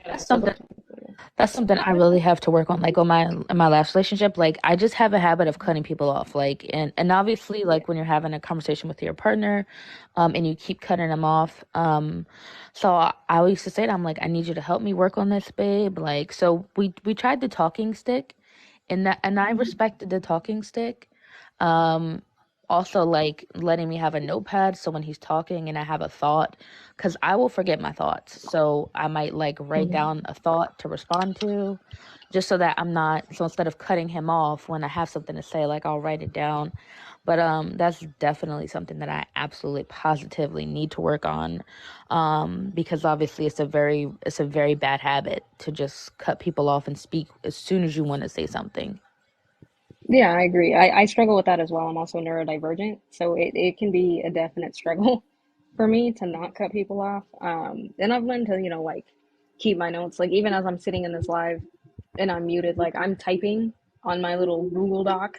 That's something. That's something I really have to work on. Like on my in my last relationship, like I just have a habit of cutting people off. Like and obviously like when you're having a conversation with your partner, and you keep cutting them off. So I used to say to him, like, I need you to help me work on this, babe. Like so we tried the talking stick, and I respected the talking stick. Um Also like letting me have a notepad so when he's talking and I have a thought, because I will forget my thoughts. So I might like write down a thought to respond to, just so that I'm not, so instead of cutting him off when I have something to say, like I'll write it down. But that's definitely something that I absolutely positively need to work on. Because obviously it's a very bad habit to just cut people off and speak as soon as you want to say something. Yeah, I agree. I struggle with that as well. I'm also neurodivergent, so it can be a definite struggle for me to not cut people off. And I've learned to, you know, like keep my notes. Like even as I'm sitting in this live and I'm muted, like I'm typing on my little Google Doc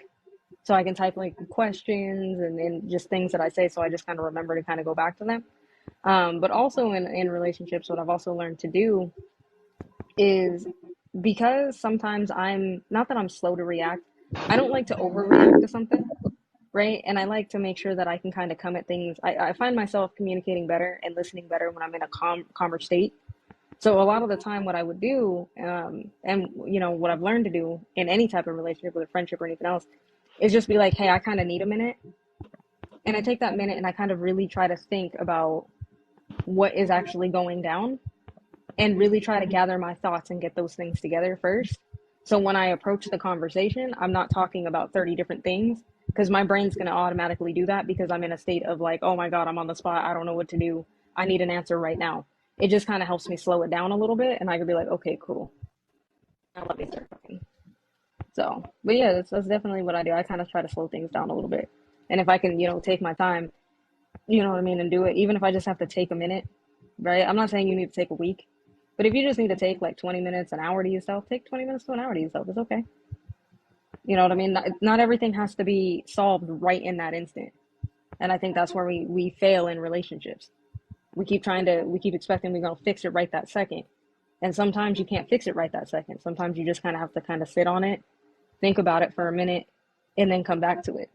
so I can type like questions and just things that I say so I just kind of remember to kind of go back to them. But also in relationships, what I've also learned to do is because sometimes I'm not that I'm slow to react, I don't like to overreact to something, right? And I like to make sure that I can kind of come at things. I find myself communicating better and listening better when I'm in a calmer state. So a lot of the time, what I would do, and you know what I've learned to do in any type of relationship, with a friendship or anything else, is just be like, hey, I kind of need a minute, and I take that minute and I kind of really try to think about what is actually going down and really try to gather my thoughts and get those things together first. So when I approach the conversation, I'm not talking about 30 different things because my brain's going to automatically do that because I'm in a state of like, oh my God, I'm on the spot. I don't know what to do. I need an answer right now. It just kind of helps me slow it down a little bit and I could be like, okay, cool. Now let me start talking. So, but yeah, that's definitely what I do. I kind of try to slow things down a little bit. And if I can, you know, take my time, you know what I mean, and do it, even if I just have to take a minute, right? I'm not saying you need to take a week, but if you just need to take like 20 minutes, an hour to yourself, take 20 minutes to an hour to yourself. It's okay. You know what I mean? Not everything has to be solved right in that instant. And I think that's where we fail in relationships. We keep expecting we're going to fix it right that second. And sometimes you can't fix it right that second. Sometimes you just kind of have to kind of sit on it, think about it for a minute, and then come back to it,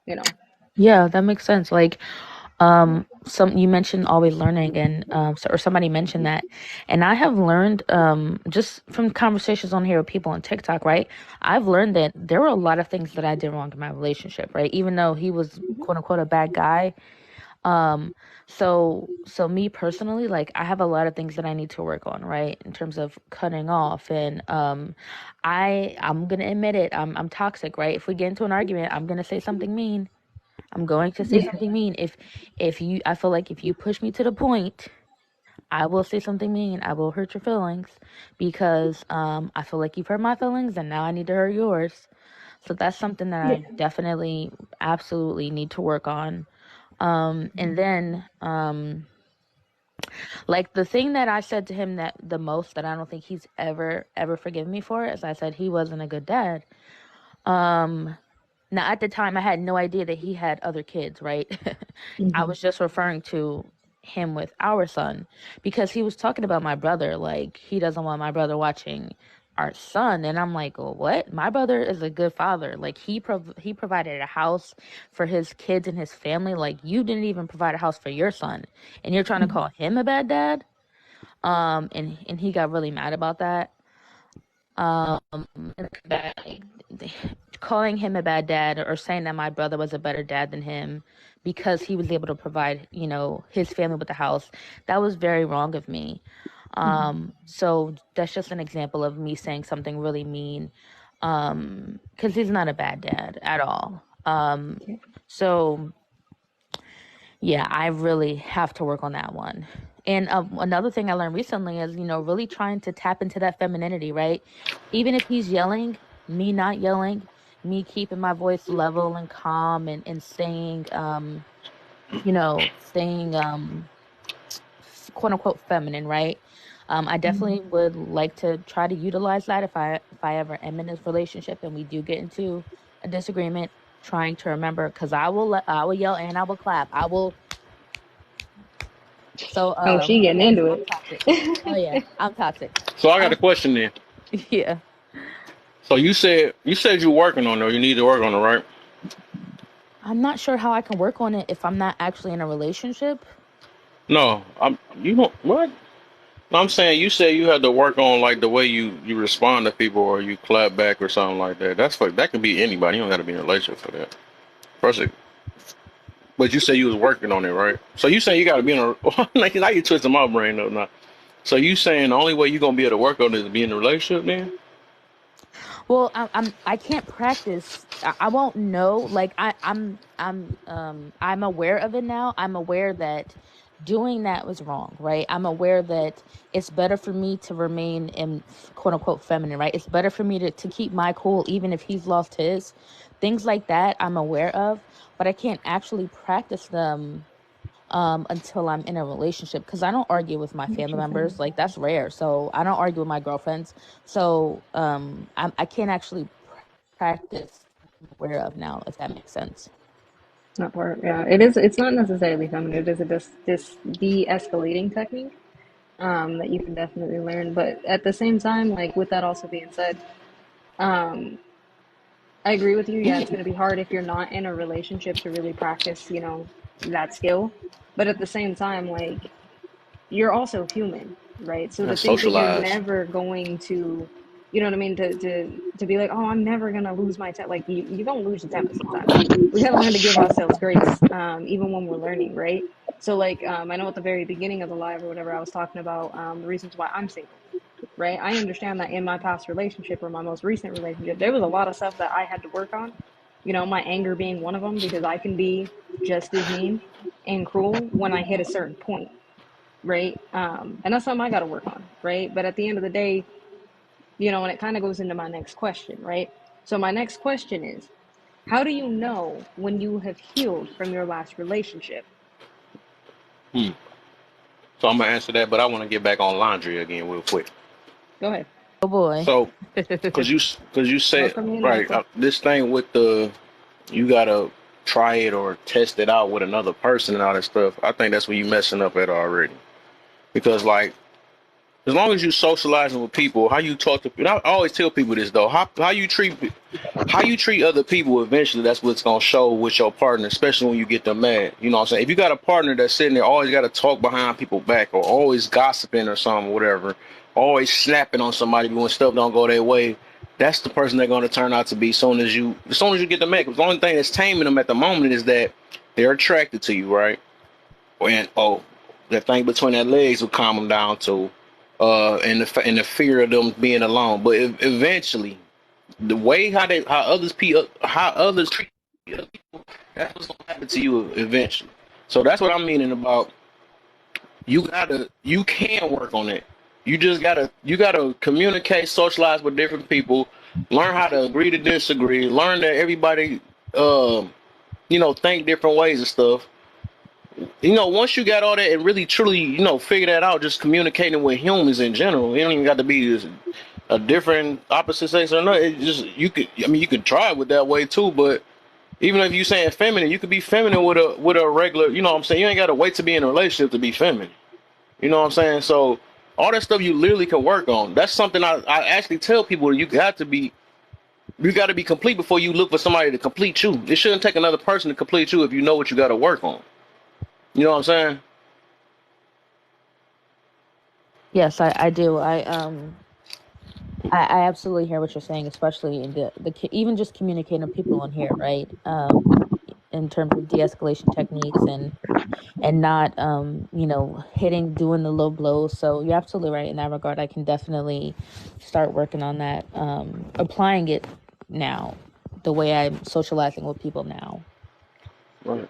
you know? Yeah, that makes sense. Like, some you mentioned always learning, and or somebody mentioned that, and I have learned just from conversations on here with people on TikTok, right? I've learned that there were a lot of things that I did wrong in my relationship, right? Even though he was quote unquote a bad guy. Um, so me personally, like I have a lot of things that I need to work on, right? In terms of cutting off, and I'm gonna admit it, I'm toxic, right? If we get into an argument, I'm gonna say something mean. I'm going to say Yeah. something mean. If you, I feel like if you push me to the point, I will say something mean. I will hurt your feelings because I feel like you've hurt my feelings and now I need to hurt yours. So that's something that Yeah. I definitely, absolutely need to work on. And then, like the thing that I said to him that the most that I don't think he's ever forgiven me for is I said he wasn't a good dad. Now at the time I had no idea that he had other kids, right? I was just referring to him with our son because he was talking about my brother, like he doesn't want my brother watching our son, and I'm like, oh, what? My brother is a good father. Like he provided a house for his kids and his family. Like you didn't even provide a house for your son, and you're trying to call him a bad dad. And he got really mad about that. Um, calling him a bad dad or saying that my brother was a better dad than him because he was able to provide, his family with the house. That was very wrong of me. So that's just an example of me saying something really mean. Because he's not a bad dad at all. So yeah, I really have to work on that one. And another thing I learned recently is, really trying to tap into that femininity, right? Even if he's yelling, me not yelling, me keeping my voice level and calm and staying, staying, quote unquote feminine, right? I definitely would like to try to utilize that if I ever am in this relationship and we do get into a disagreement, trying to remember because I will yell and I will clap. I will. So Oh, she getting yes, into I'm toxic. Oh yeah, it. I'm toxic. So I got a Um, question then. yeah. So you said you're working on it, or you need to work on it, right? I'm not sure how I can work on it if I'm not actually in a relationship. No, you don't what? No, I'm saying you said you had to work on like the way you respond to people or you clap back or something like that. That can be anybody. You don't got to be in a relationship for that. First, but you say you was working on it, right? So you say you got to be in a like now you twisting my brain though. Now, so you saying the only way you gonna be able to work on it is to be in a relationship, then? Well, I can't practice. I won't know. Like I'm aware of it now. I'm aware that doing that was wrong, right? I'm aware that it's better for me to remain in quote unquote feminine, right? It's better for me to keep my cool even if he's lost his. Things like that I'm aware of, but I can't actually practice them until I'm in a relationship because I don't argue with my family members. Like that's rare. So I don't argue with my girlfriends. So I can't actually practice what I'm aware of now, if that makes sense. Not part, yeah. It is. It's not necessarily feminine. It is a this de-escalating technique that you can definitely learn. But at the same time, like with that also being said, um, I agree with you. Yeah, it's going to be hard if you're not in a relationship to really practice, that skill. But at the same time, like you're also human, right? So to And think that you're socialize. never going to, you know what I mean, to be like, oh, I'm never gonna lose my temper. Like you don't lose your temper sometimes. We gotta learn to give ourselves grace, even when we're learning, right? So like, I know at the very beginning of the live or whatever, I was talking about the reasons why I'm single, right? I understand that in my past relationship or my most recent relationship, there was a lot of stuff that I had to work on. My anger being one of them because I can be just as mean and cruel when I hit a certain point, right? And that's something I got to work on, right? But at the end of the day, and it kind of goes into my next question, right? So my next question is, how do you know when you have healed from your last relationship? Hmm. So I'm gonna answer that, but I want to get back on laundry again real quick. Go ahead. Oh boy. So, cause you said Welcome, right United. this thing with the you gotta try it or test it out with another person and all that stuff. I think that's where you messing up at already. Because like as long as you socializing with people, how you talk to people. I always tell people this though. How you treat other people. Eventually, that's what's gonna show with your partner, especially when you get them mad. You know what I'm saying? If you got a partner that's sitting there, always got to talk behind people back, or always gossiping or something, whatever, always snapping on somebody when stuff don't go their way. That's the person they're gonna turn out to be. As soon as you get them mad, because the only thing that's taming them at the moment is that they're attracted to you, right? And that thing between their legs will calm them down too, and the fear of them being alone. But eventually, the way how others treat other people, that's what's gonna happen to you eventually. So that's what I'm meaning about you can work on it. You gotta communicate, socialize with different people, learn how to agree to disagree, learn that everybody think different ways and stuff. Once you got all that and really truly, figure that out, just communicating with humans in general. You don't even got to be a different opposite sex or not. It just you could try it with that way too, but even if you saying feminine, you could be feminine with a regular, what I'm saying? You ain't gotta wait to be in a relationship to be feminine. You know what I'm saying? So all that stuff you literally can work on. That's something I actually tell people you gotta be complete before you look for somebody to complete you. It shouldn't take another person to complete you if you know what you gotta work on. You know what I'm saying? Yes, I do. I absolutely hear what you're saying, especially in even just communicating with people on here, right? In terms of de-escalation techniques and not doing the low blows. So you're absolutely right in that regard. I can definitely start working on that, applying it now, the way I'm socializing with people now. Right.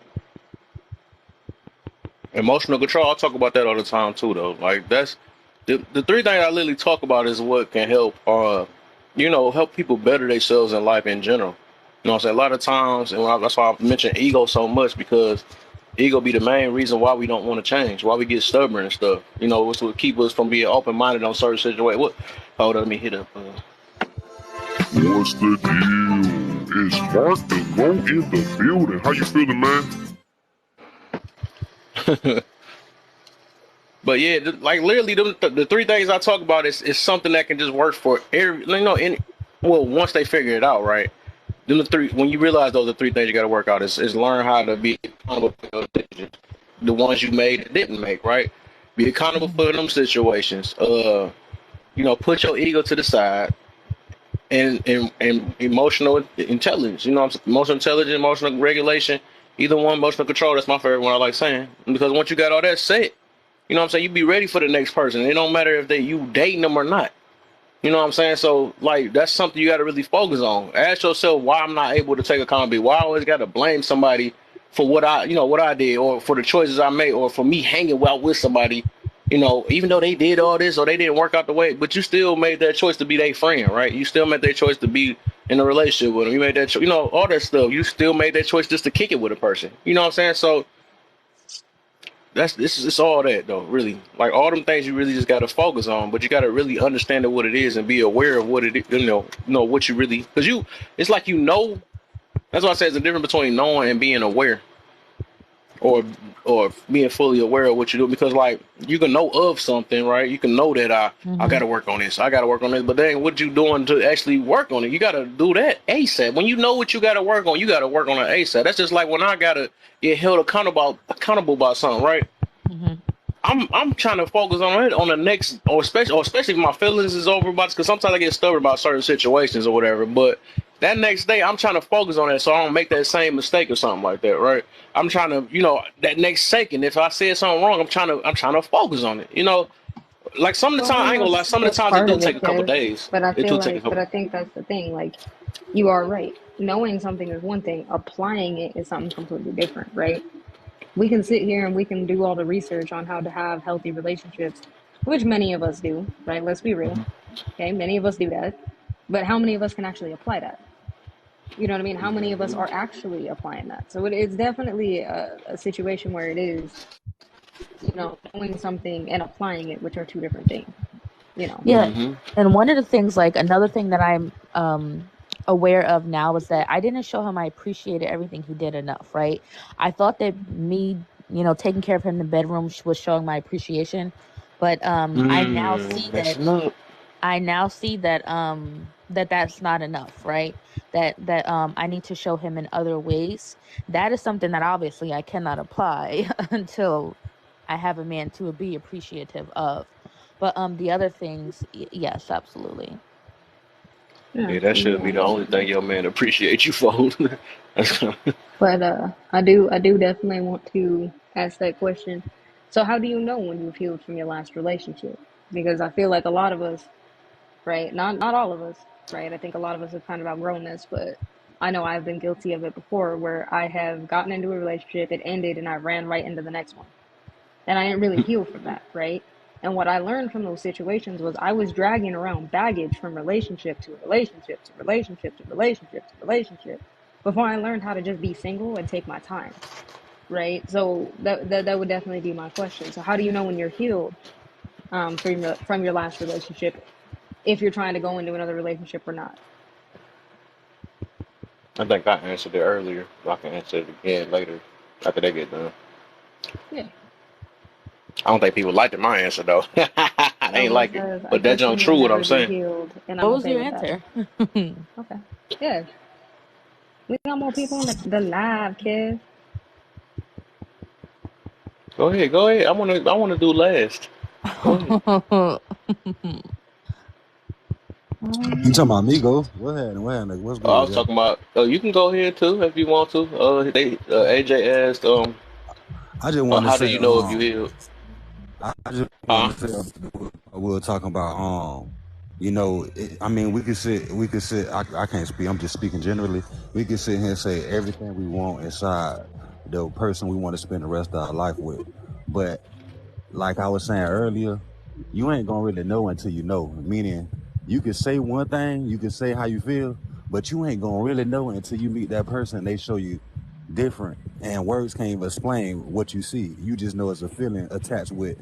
Emotional control. I talk about that all the time too, though. Like that's the three things I literally talk about is what can help, help people better themselves in life in general. You know what I'm saying? A lot of times, and that's why I mention ego so much because ego be the main reason why we don't want to change, why we get stubborn and stuff. It's what keep us from being open minded on certain situations. What? Hold on, let me hit up. What's the deal? It's Mark the Go in the building. How you feeling, man? But yeah, like literally, the three things I talk about is something that can just work for every, once they figure it out, right? Then the three, when you realize those are three things you got to work out is learn how to be accountable for those decisions, the ones you made and didn't make, right? Be accountable Mhm. for them situations. Put your ego to the side and emotional intelligence. Emotional intelligence, emotional regulation, either one, emotional control. That's my favorite one. I like saying because once you got all that set, you be ready for the next person. It don't matter if you dating them or not. You know what I'm saying? So, like, that's something you got to really focus on. Ask yourself why I'm not able to take accountability. Why I always got to blame somebody for what I did, or for the choices I made, or for me hanging out with somebody. Even though they did all this or they didn't work out the way, but you still made that choice to be their friend, right? You still made that choice to be in a relationship with them. You made that, all that stuff. You still made that choice just to kick it with a person. You know what I'm saying? So it's all that though, really. Like all them things you really just gotta focus on, but you gotta really understand what it is and be aware of what it is, know what you really because it's like that's why I say it's the difference between knowing and being aware or being fully aware of what you do because like you can know of something, right? You can know that I Mhm. gotta work on this, I gotta work on this, but then what you doing to actually work on it? You gotta do that ASAP. When you know what you gotta work on, you gotta work on it ASAP. That's just like when I gotta get held accountable by something, right? Mhm. I'm trying to focus on it on the next, or especially if my feelings is over about this, because sometimes I get stubborn about certain situations or whatever. But that next day, I'm trying to focus on it so I don't make that same mistake or something like that, right? I'm trying to, that next second, if I said something wrong, I'm trying to focus on it. Like some of the Well, time, I ain't gonna lie. Some of the that's times it part do of take it, a couple Kev. days. But I It feel do take a like, but couple. I think that's the thing. Like, you are right. Knowing something is one thing. Applying it is something completely different, right? We can sit here and we can do all the research on how to have healthy relationships, which many of us do, right? Let's be real. Okay, many of us do that. But how many of us can actually apply that? You know what I mean? How many of us are actually applying that? So it's definitely a situation where it is, knowing something and applying it, which are two different things, you know. Yeah, Mm-hmm. and one of the things, like another thing that I'm aware of now is that I didn't show him I appreciated everything he did enough, right? I thought that me, taking care of him in the bedroom was showing my appreciation, but Messing up. I now see that that's not enough, right? That I need to show him in other ways. That is something that obviously I cannot apply until I have a man to be appreciative of. But the other things, yes, absolutely. Yeah, that should be the only thing your man appreciate you for. That's But I do definitely want to ask that question. So how do you know when you've healed from your last relationship? Because I feel like a lot of us, right? Not all of us, right? I think a lot of us have kind of outgrown this, but I know I've been guilty of it before where I have gotten into a relationship, it ended, and I ran right into the next one. and I didn't really heal from that, right? And what I learned from those situations was I was dragging around baggage from relationship to relationship to relationship to relationship to relationship before I learned how to just be single and take my time, right? So that would definitely be my question. So how do you know when you're healed from your last relationship if you're trying to go into another relationship or not? I think I answered it earlier. I can answer it again later after they get done. Yeah. I don't think people liked my answer though. They ain't Lola like it, says, I but that's personally will untrue what I'm never be saying. healed, and I'm What was okay your with that. answer? Okay. Yeah. We got more people in the live, kid. Go ahead, go ahead. I wanna do last. Go ahead. You talking about me, go? What happened? What happened? What's I good, was yeah? talking about. You can go ahead too if you want to. AJ asked I just want to how do say, you know if you healed? I just want Huh? to say, we were talking about, I mean, we could sit. I can't speak. I'm just speaking generally. We could sit here and say everything we want inside the person we want to spend the rest of our life with, but like I was saying earlier, you ain't gonna really know until you know. Meaning, you can say one thing, you can say how you feel, but you ain't gonna really know until you meet that person and they show you different. And words can't even explain what you see. You just know it's a feeling attached with.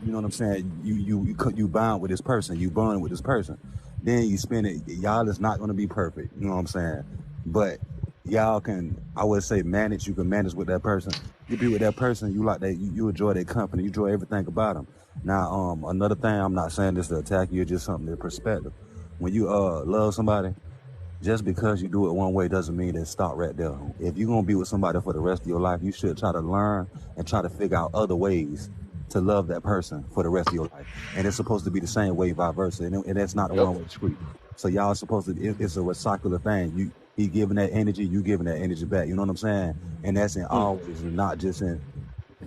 You know what I'm saying? You bound with this person. You bond with this person. Then you spend it. Y'all is not gonna be perfect. You know what I'm saying? But y'all can, I would say, manage. You can manage with that person. You be with that person. You like that. You enjoy their company. You enjoy everything about them. Now, another thing. I'm not saying this to attack you. It's just something to perspective. When you love somebody, just because you do it one way doesn't mean that stop right there. If you're gonna be with somebody for the rest of your life, you should try to learn and try to figure out other ways to love that person for the rest of your life. And it's supposed to be the same way, vice versa. And that's not a Yep. one-way street. So y'all supposed to. It's a recycler thing. He giving that energy, you giving that energy back. You know what I'm saying? And that's in Mm. always, and not just in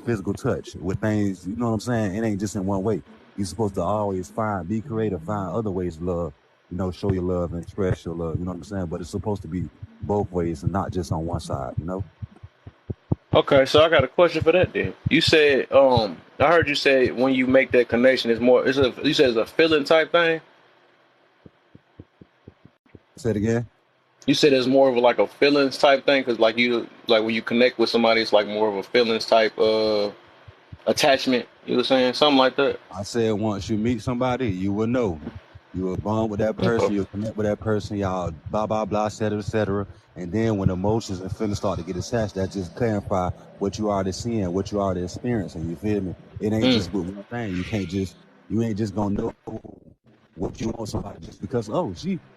physical touch with things. You know what I'm saying? It ain't just in one way. You're supposed to always be creative, find other ways to love. Show your love and express your love. You know what I'm saying? But it's supposed to be both ways and not just on one side. Okay, so I got a question for that then. You said I heard you say when you make that connection, you said it's a feeling type thing. Say it again. You said it's more of like a feelings type thing because like when you connect with somebody, it's like more of a feelings type attachment. You were saying something like that. I said once you meet somebody, you will know. You will bond with that Okay. person, you'll connect with that person, y'all blah blah blah, et cetera. And then when emotions and feelings start to get attached, that just clarify what you already seeing, what you already experiencing. You feel me? It ain't Mm. just with one thing. You ain't just gonna know what you want somebody just because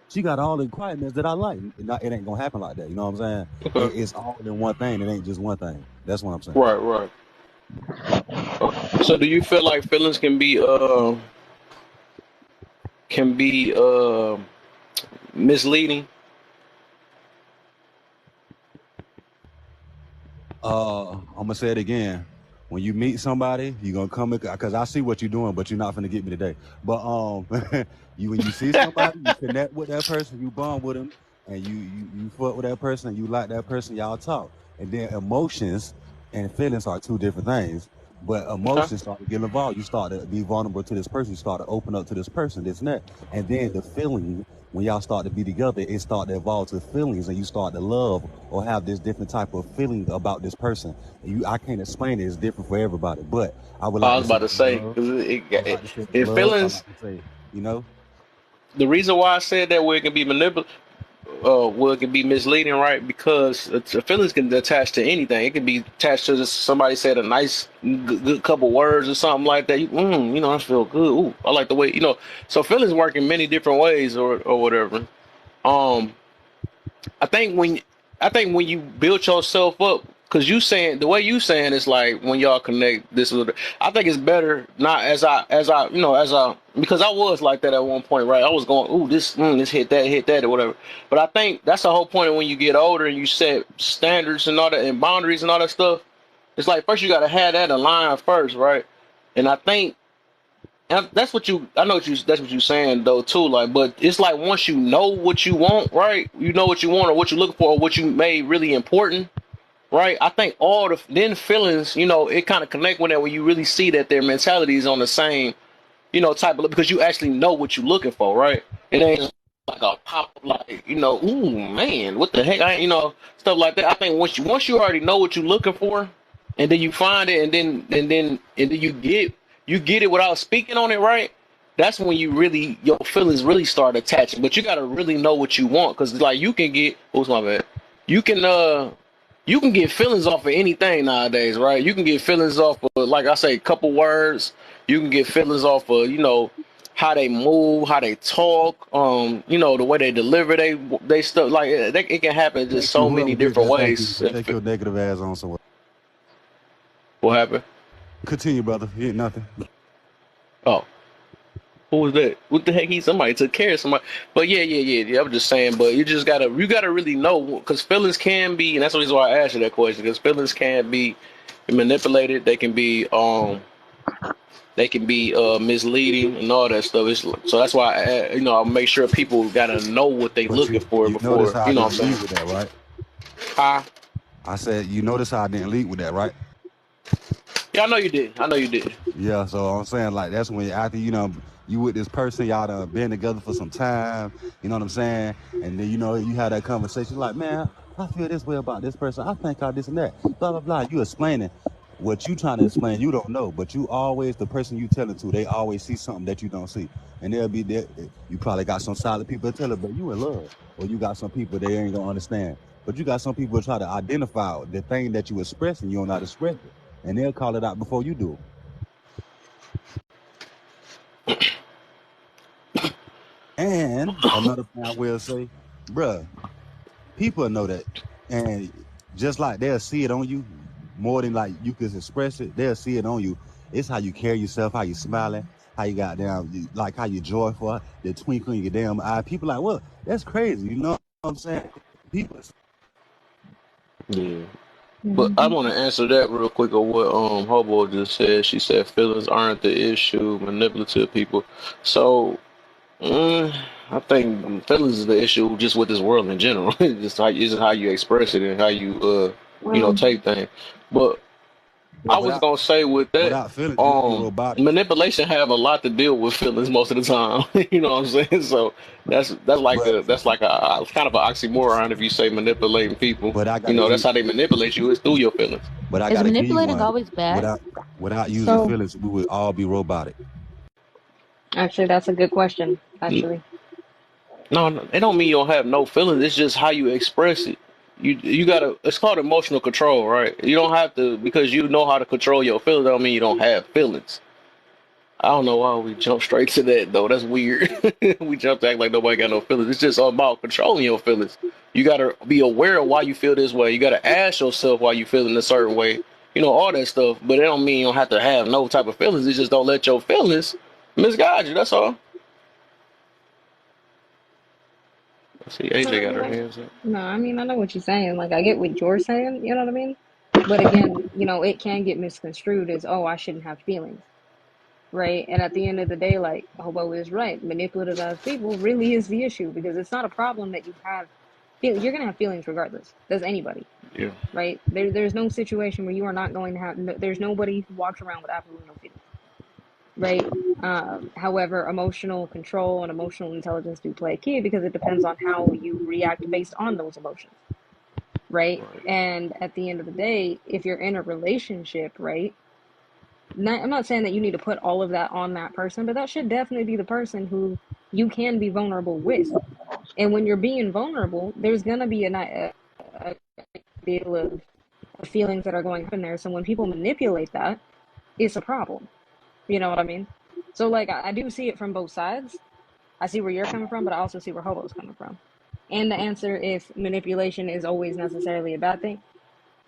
she got all the requirements that I like. It ain't gonna happen like that. You know what I'm saying? Okay. It's all in one thing. It ain't just one thing. That's what I'm saying. Right. Right. So do you feel like feelings can be misleading? I'm gonna say it again. When you meet somebody, you're gonna come because I see what you're doing, but you're not gonna get me today. But when you see somebody, you connect with that person, you bond with them, and you fuck with that person, and you like that person, y'all talk, and then emotions and feelings are two different things. But Okay. emotions start to get involved. You start to be vulnerable to this person. You start to open up to this person, this and that, and then the feeling when y'all start to be together, it start to evolve to feelings, and you start to love or have this different type of feeling about this person. I can't explain it; it's different for everybody. But I would I like was to say about to it's say love. because I would like to say it's it love. I feelings. like to say, you know, The reason why I said that where it can be well, it can be misleading, right? Because feelings can attach to anything. It can be attached to just somebody said a nice, good couple words or something like that. I feel good. Ooh, I like the way. So feelings work in many different ways, or whatever. Um, I think when you build yourself up, because you saying the way you saying it's like when y'all connect this is. I think it's better not as I because I was like that at one point, right? I was going, ooh, this hit that or whatever. But I think that's the whole point of when you get older and you set standards and all that and boundaries and all that stuff. It's like first you got to have that aligned first, right? And I think and that's what you. I know that's what you're saying though too. Like, but it's like once you know what you want, right? You know what you want or what you're looking for or what you made really important. right? I think all the then feelings, it kind of connect with that when you really see that their mentality is on the same, type of, because you actually know what you're looking for, right? It ain't just like a pop like, ooh man, what the heck, stuff like that. I think once you already know what you're looking for, and then you find it, and then you get it without speaking on it, right? That's when your feelings really start attaching. But you gotta really know what you want, because like you can get, what's my bad? You can you can get feelings off of anything nowadays, right? You can get feelings off of, like I say, a couple words. You can get feelings off of, how they move, how they talk, the way they deliver they stuff. Like it can happen just Thank you. so many Whoever did different that, thank you. ways. Take your negative ass on somewhere. What happened? Continue, brother. You ain't nothing. Oh, who was that? What the heck? Somebody took care of somebody. But yeah. I'm just saying. But you gotta really know, because feelings can be, and that's the reason why I asked you that question. Because feelings can be manipulated. They can be misleading and all that stuff. So that's why I'll make sure people gotta know what they But looking for you notice before, how I you know what didn't I'm lead saying? with that, right? Huh? I said you notice how I didn't lead with that, right? Yeah, I know you did. I know you did. Yeah, so I'm saying like that's when after you with this person, y'all done been together for some time, you know what I'm saying? And then you have that conversation like, man, I feel this way about this person. I think I this and that. Blah blah blah. You explaining what you trying to explain, you don't know, but you always the person you telling to, they always see something that you don't see. And they'll be there. You probably got some solid people that tell it, but you in love. Or you got some people they ain't gonna understand. But you got some people try to identify the thing that you express and you don't know how to express it. And they'll call it out before you do. And another thing I will say, bruh, people know that. And just like they'll see it on you more than like you can express it, they'll see it on you. It's how you carry yourself, how you smiling, how you got down, like how you joyful, the twinkle in your damn eye. People like, well, that's crazy. You know what I'm saying? People. Yeah. But I Mm-hmm. want to answer that real quick of what Hobo just said. She said feelings aren't the issue, manipulative people. So I think feelings is the issue just with this world in general. It's just how you express it and how you Well, take things. But But I was gonna say with that, without feelings, you'll be robotic. manipulation have a lot to deal with feelings most of the time. You know what I'm saying? So that's like But a kind of an oxymoron if you say manipulating people. but I got to That's give how they manipulate you, is through your feelings. but I Is gotta give you manipulating one. always bad? Without using So feelings, we would all be robotic. actually, that's a good question. Actually, No, no, it don't mean you don't have no feelings. It's just how you express it. You gotta. It's called emotional control, right? You don't have to, because you know how to control your feelings. Don't mean you don't have feelings. I don't know why we jump straight to that though. That's weird. We jump to act like nobody got no feelings. It's just all about controlling your feelings. You gotta be aware of why you feel this way. You gotta ask yourself why you feel in a certain way. All that stuff. But it don't mean you don't have to have no type of feelings. It just don't let your feelings misguide you. That's all. See, AJ got her hands up. no, I mean, I know what you're saying. Like, I get what you're saying, you know what I mean? But again, it can get misconstrued as, oh, I shouldn't have feelings, right? And at the end of the day, like Hobo is right, manipulative as people really is the issue, because it's not a problem that you have you're gonna have feelings regardless. Does anybody, Yeah. right? There's no situation where you are not going to have. No, there's nobody who walks around with absolutely no feelings, right? However, emotional control and emotional intelligence do play a key, because it depends on how you react based on those emotions, right? Right. And at the end of the day, if you're in a relationship, right? I'm not saying that you need to put all of that on that person, but that should definitely be the person who you can be vulnerable with. And when you're being vulnerable, there's gonna be a deal of feelings that are going up in there. So when people manipulate that, it's a problem. You know what I mean? So like I do see it from both sides. I see where you're coming from, but I also see where Hobo's coming from. And the answer, if manipulation is always necessarily a bad thing,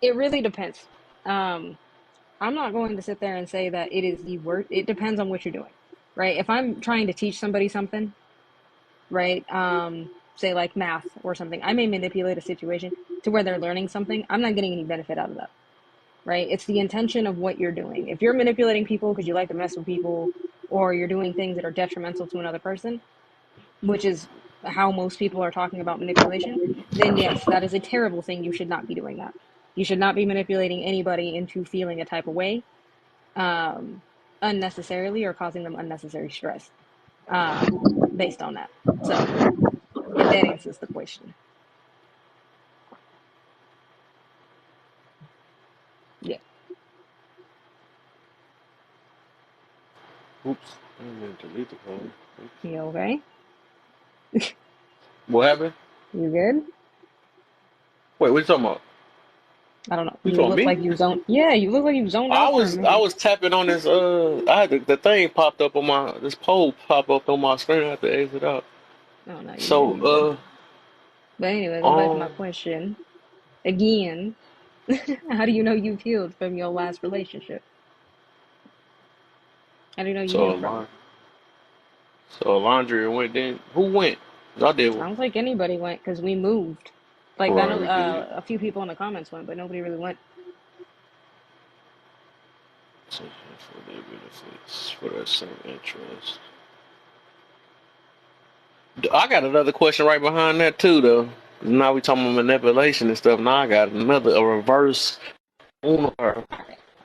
it really depends. Um, I'm not going to sit there and say that it is the worst. It depends on what you're doing, right? If I'm trying to teach somebody something, right? Say like math or something, I may manipulate a situation to where they're learning something. I'm not getting any benefit out of that, right? It's the intention of what you're doing. If you're manipulating people because you like to mess with people, or you're doing things that are detrimental to another person, which is how most people are talking about manipulation, then yes, that is a terrible thing. You should not be doing that. You should not be manipulating anybody into feeling a type of way unnecessarily or causing them unnecessary stress based on that. So, if that answers the question. Yeah. Oops. I didn't delete the phone. You okay? What happened? You good? Wait, what you talking about? I don't know. You You told look me? like you zoned. Yeah, you look like you zoned I out for a was I minute. was tapping on this I had the thing popped up on my this poll pop up on my screen. I had to exit out. Oh no, you good? So You good? But anyway, going back to my question again. How do you know you've healed from your last relationship? How do you know you so healed from it? Alon so Alondria went then. Who went? I did. Sounds like anybody went because we moved. Like I Right, know we did. a few people in the comments went, but nobody really went. For their benefits, for their same interest. I got another question right behind that too, though. Now we talking about manipulation and stuff. Now I got a reverse on her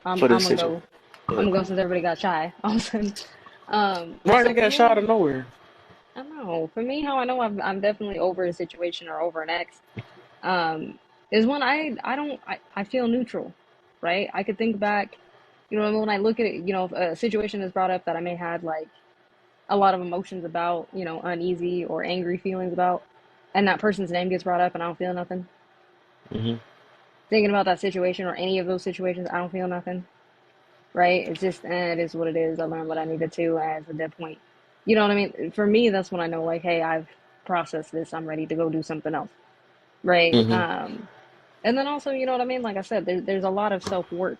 I'm for this gonna situation. go. I'm gonna go since everybody got shy. All of a sudden. Right, So they for got shot me, out of nowhere. I don't know. For me, how I know I'm definitely over a situation or over an ex, is when I feel neutral, right? I could think back, when I look at it, if a situation is brought up that I may had like a lot of emotions about, uneasy or angry feelings about, and that person's name gets brought up and I don't feel nothing. Hmm. Thinking about that situation or any of those situations, I don't feel nothing, right? It's just, it is what it is. I learned what I needed to as at that point. You know what I mean? For me, that's when I know, like, hey, I've processed this. I'm ready to go do something else, right? Hmm. And then also, you know what I mean? Like I said, there's a lot of self work,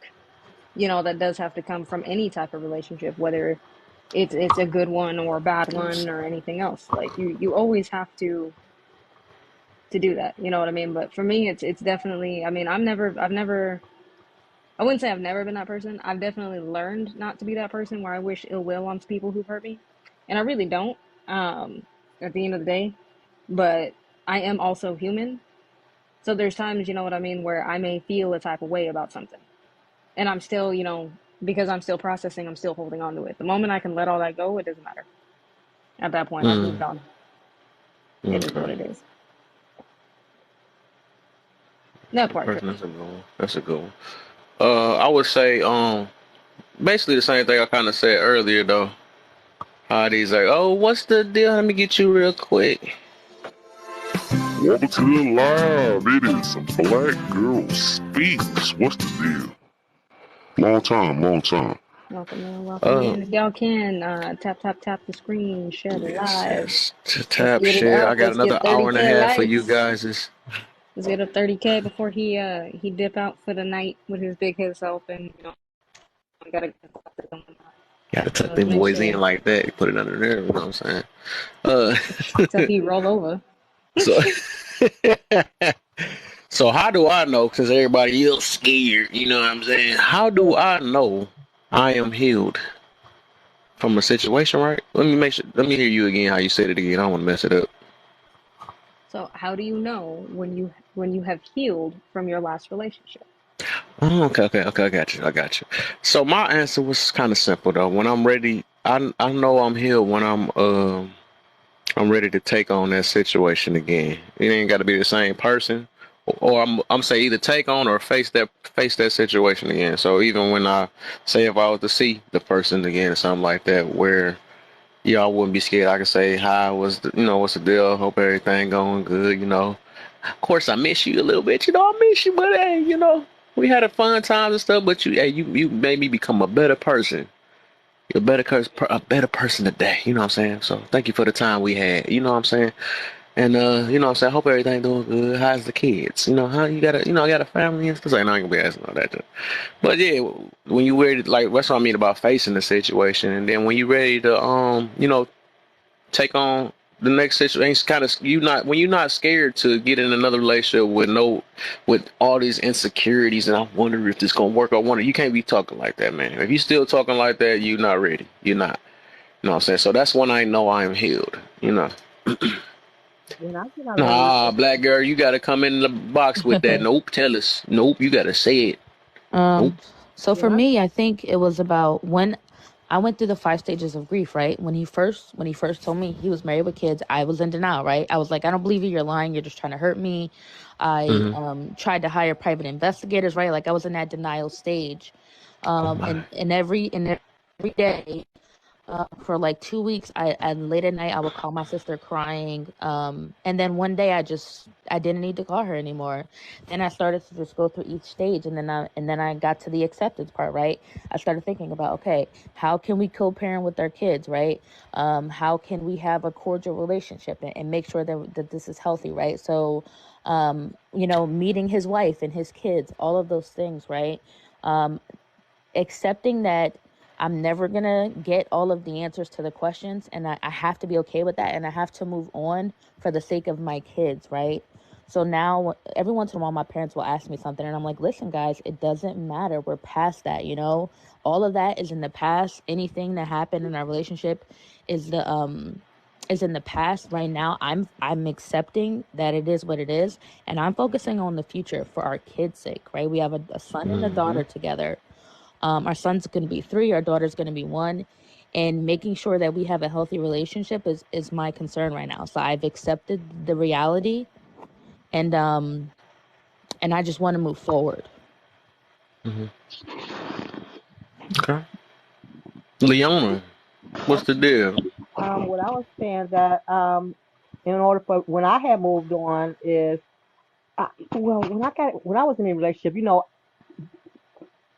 that does have to come from any type of relationship, whether it's a good one or a bad one or anything else. Like you always have to do that. You know what I mean? But for me, it's definitely. I mean, I've never. I wouldn't say I've never been that person. I've definitely learned not to be that person where I wish ill will on people who've hurt me, and I really don't. At the end of the day, but I am also human. So there's times, you know what I mean, where I may feel a type of way about something. And I'm still, because I'm still processing, I'm still holding on to it. The moment I can let all that go, it doesn't matter. At that point, I've moved Mm. on. It is what Okay. it is. That part, Person, Trey. that's a good one. That's a good one. I would say, basically the same thing I kind of said earlier, though. How these like, oh, what's the deal? Let me get you real quick. Welcome to the live. It is Black Girl Speaks. What's the deal? Long time, long time. Welcome in, welcome Uh, in. If y'all can, tap, tap, tap the screen, share the yes, live. yes. Let's Tap get it share. up. I got Let's another get hour and a 30K half for you likes. guys. Let's get up 30K before he dip out for the night with his big head self, and we gotta Gotta so tuck let's them make boys in sure. like that. Put it under there. You know what I'm saying? Uh, Except he roll over. so, so how do I know? Because everybody else scared. You know what I'm saying? How do I know I am healed from a situation? Right? Let me make sure. Let me hear you again. How you said it again? I don't want to mess it up. So how do you know when you have healed from your last relationship? Oh, okay. I got you. So my answer was kind of simple though. When I'm ready, I know I'm healed when I'm ready to take on that situation again. It ain't got to be the same person, or I'm say either take on or face that situation again. So even when I say if I was to see the person again or something like that, where y'all wouldn't be scared, I could say hi. What's the deal? Hope everything going good. Of course I miss you a little bit. I miss you, but hey, we had a fun times and stuff. But you made me become a better person. A better person today. You know what I'm saying? So thank you for the time we had. You know what I'm saying? And you know what I'm saying? I hope everything doing good. How's the kids? How I got a family and stuff. Like, no, I ain't gonna be asking all that. But yeah, when you ready, like that's what I mean about facing the situation, and then when you ready to take on the next situation, it's kind of you're not scared to get in another relationship with all these insecurities, and I wonder if this gonna work. I wonder, you can't be talking like that, man. If you still talking like that, you're not ready. You're not. You know what I'm saying? So that's when I know I am healed. When I get out of a Nah, relationship, black girl, you gotta come in the box with that. Nope, tell us. Nope, you gotta say it. Nope. So when for I me, I think it was about when I went through the 5 stages of grief, right? When he first told me he was married with kids, I was in denial, right? I was like, I don't believe you, you're lying, you're just trying to hurt me. I Mm-hmm. tried to hire private investigators, right? Like I was in that denial stage. Oh And my. every day for like 2 weeks, and late at night I would call my sister crying. And then one day I didn't need to call her anymore. Then I started to just go through each stage, and then I got to the acceptance part, right? I started thinking about, okay, how can we co-parent with our kids, right? How can we have a cordial relationship, and make sure that this is healthy, right? So meeting his wife and his kids, all of those things, right? Um, Accepting that I'm never gonna get all of the answers to the questions, and I have to be okay with that, and I have to move on for the sake of my kids, right? So now, every once in a while, my parents will ask me something, and I'm like, listen, guys, it doesn't matter. We're past that, you know? All of that is in the past. Anything that happened in our relationship is is in the past. Right now, I'm accepting that it is what it is, and I'm focusing on the future for our kids' sake, right? We have a son and a Mm-hmm. daughter together. Our son's going to be 3, our daughter's going to be 1, and making sure that we have a healthy relationship is my concern right now. So I've accepted the reality, and I just want to move forward. Mm-hmm. Okay. Leona, what's the deal? what I was saying that in order for when I had moved on is well when I was in a relationship,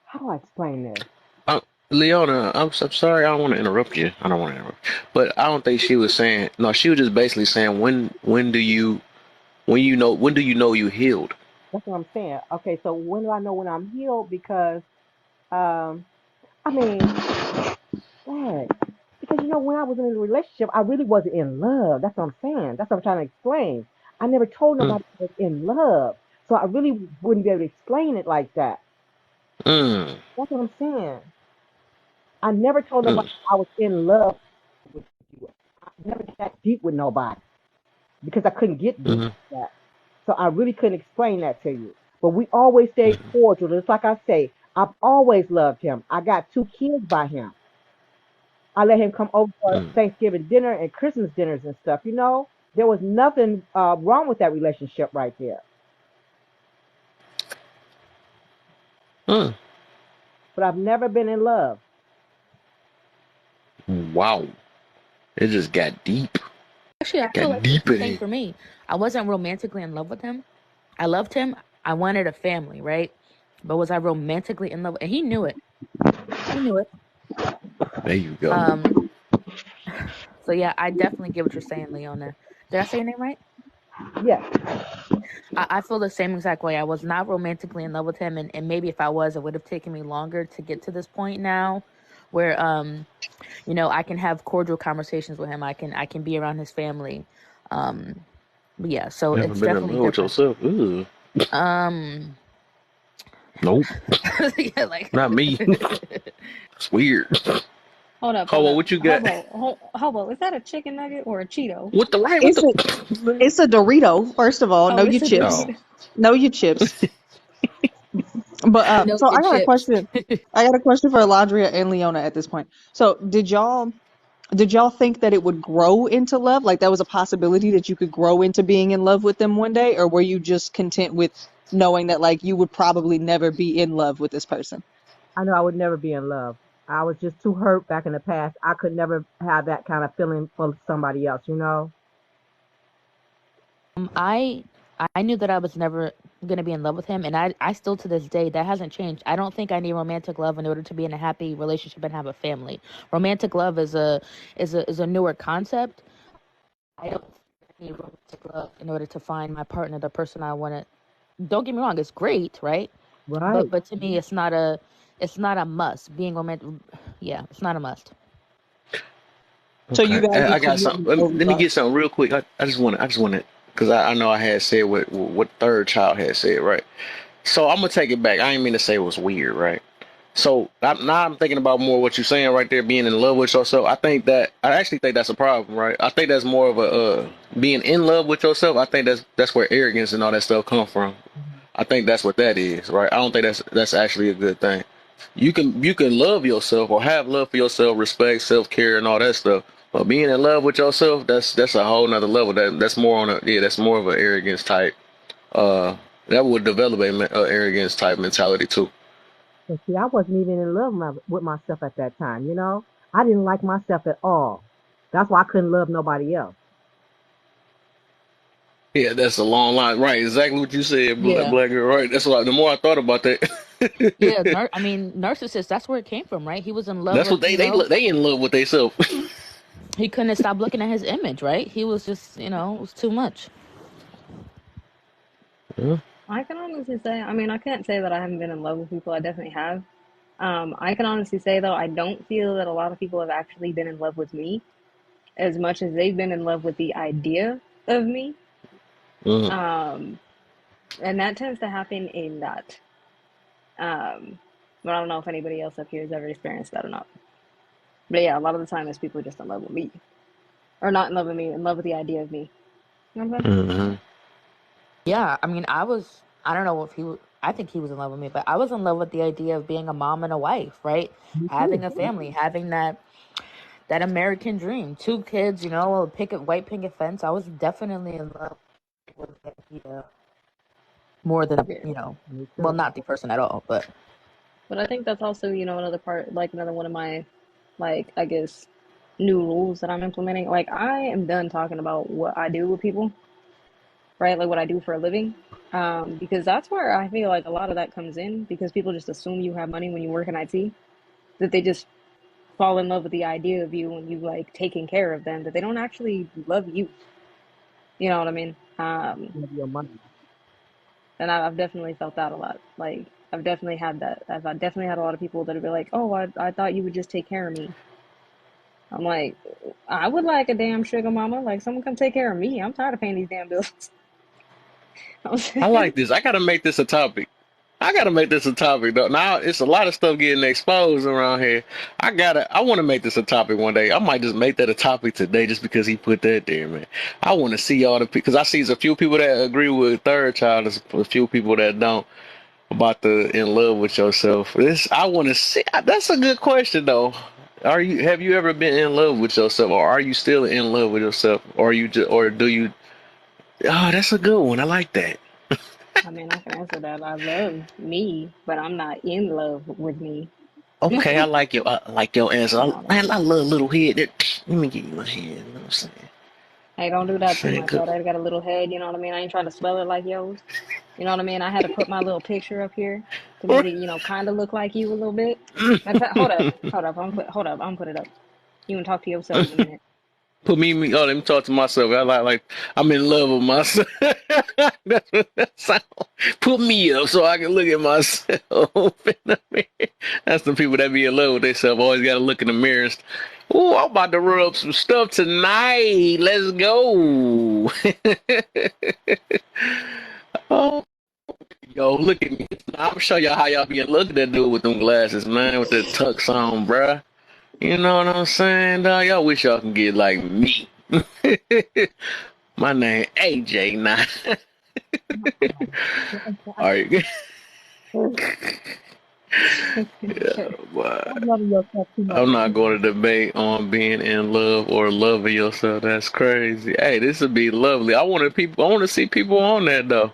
how do I explain this? Uh, Leona, I'm sorry. I don't want to interrupt you. I don't want to interrupt. But I don't think she was saying. No, she was just basically saying when do you know you healed? That's what I'm saying. Okay, so when do I know when I'm healed? Because um, I mean, dang, because when I was in a relationship, I really wasn't in love. That's what I'm saying. That's what I'm trying to explain. I never told Mm, nobody I was in love, so I really wouldn't be able to explain it like that. mm, That's what I'm saying. I never told mm, nobody I was in love with you. I never got deep with nobody because I couldn't get deep mm, with that. So I really couldn't explain that to you. But we always stayed cordial. Just like I say, I've always loved him. I got 2 kids by him. I let him come over for mm, Thanksgiving dinner and Christmas dinners and stuff. There was nothing wrong with that relationship right there. mm. But I've never been in love. Wow, it just got deep. Actually, I feel Got like it's the deep in same it. for me. I wasn't romantically in love with him. I loved him. I wanted a family, right? But was I romantically in love? And he knew it. He knew it. There you go. Um. So yeah, I definitely get what you're saying, Leona. Did I say your name right? Yes, I feel the same exact way. I was not romantically in love with him, and maybe if I was, it would have taken me longer to get to this point now, where I can have cordial conversations with him. I can be around his family. Um, but yeah, so You haven't it's been in definitely love with different. yourself? Ooh. Um, Nope, yeah, like not me. It's weird. Hold up, hold Hobo, up. what you got? Hobo, is that a chicken nugget or a Cheeto? What the light? What It's a the? it's a Dorito. First of all, Oh, know your it's a chips. Oh. Dorito. Know your chips. But know so your I got a chips. question. I got a question for Alandrea and Leona at this point. So did y'all think that it would grow into love? Like that was a possibility that you could grow into being in love with them one day, or were you just content with knowing that like you would probably never be in love with this person? I know I would never be in love. I was just too hurt back in the past. I could never have that kind of feeling for somebody else. I knew that I was never gonna be in love with him, and I still to this day that hasn't changed. I don't think I need romantic love in order to be in a happy relationship and have a family. Romantic love is a newer concept. I don't need romantic love in order to find my partner, the person I want to. Don't get me wrong, it's great, right? But Right. but to me, it's not a must. Being romantic, yeah, it's not a must. So you Okay, value I got something. commitment over Let me get love. something real quick. I just want to, because I know I had said what third child had said, right? So I'm gonna take it back. I didn't mean to say it was weird, right? So now I'm thinking about more what you're saying right there, being in love with yourself. I actually think that's a problem, right? I think that's more of a being in love with yourself. I think that's where arrogance and all that stuff come from. I think that's what that is, right? I don't think that's actually a good thing. You can love yourself or have love for yourself, respect, self care, and all that stuff. But being in love with yourself, that's a whole nother level. That's more on a that's more of an arrogance type. Uh, that would develop a arrogance type mentality too. And see, I wasn't even in love with myself at that time, you know? I didn't like myself at all. That's why I couldn't love nobody else. Yeah, that's a long line. Right, exactly what you said, Yeah. black girl. Right, that's why. The more I thought about that, Yeah, I mean, narcissist, that's where it came from, right? He was in love that's with, what they in love with themselves. he couldn't stop looking at his image, right? He was just, it was too much. Yeah. I can honestly say, I mean, I can't say that I haven't been in love with people. I definitely have. I can honestly say though, I don't feel that a lot of people have actually been in love with me as much as they've been in love with the idea of me. Mhm. Um, and that tends to happen a lot. Um, but I don't know if anybody else up here has ever experienced that or not. But yeah, a lot of the time it's people just in love with me. Or not in love with me, in love with the idea of me. You know what I'm saying? Mhm. Yeah, I mean, I don't know if I think he was in love with me, but I was in love with the idea of being a mom and a wife, right? Me too. Having a family, having that American dream. Two kids, a white picket fence. I was definitely in love with the idea more than Yeah. Me well, too. not the person at all, but But I think that's also, another part, like another one of my, like, I guess, new rules that I'm implementing. Like, I am done talking about what I do with people, right? Like what I do for a living. Because that's where I feel like a lot of that comes in because people just assume you have money when you work in IT, that they just fall in love with the idea of you when you like taking care of them, that they don't actually love you. You know what I mean? Love your money. And I've definitely felt that a lot. Like I've definitely had that. I've definitely had a lot of people that would be like, "Oh, I thought you would just take care of me." I'm like, I would like a damn sugar mama. Like someone come take care of me. I'm tired of paying these damn bills. I'm I saying, like this. I gotta make this a topic. I gotta make this a topic though. Now it's a lot of stuff getting exposed around here. I want to make this a topic one day. I might just make that a topic today, just because he put that there, man. I want to see all the because I see a few people that agree with third child, there's a few people that don't about the in love with yourself. This I want to see. That's a good question though. Have you ever been in love with yourself, or are you still in love with yourself, or you just or do you? Oh, that's a good one. I like that. I mean, I can answer that. I love me, but I'm not in love with me. You Okay, I like your answer. know what I Man, mean? I love little head. Let me give you a head. You know what I'm saying? Hey, don't do that too Saying much. good. I got a little head, you know what I mean? I ain't trying to swell it like yours. You know what I mean? I had to put my little picture up here to make it, kind of look like you a little bit. Matter of fact, hold up. I'm gonna put it up. You can talk to yourself in a minute. Put me. Oh, let me talk to myself. I like. I'm in love with myself. That's what that sound. Put me up so I can look at myself in the mirror. That's the people that be in love with themselves. Always got to look in the mirror. Oh, I'm about to rub some stuff tonight. Let's go. Oh, yo, look at me. I'm gonna show y'all how y'all be looking at that dude with them glasses, man, with that tux on, bruh. You know what I'm saying, dog? Y'all wish y'all can get like me. My name AJ now. All right. Yeah, Stop but loving yourself too much. I'm not going to debate on being in love or loving yourself. That's crazy. Hey, this would be lovely. I want to see people on that though.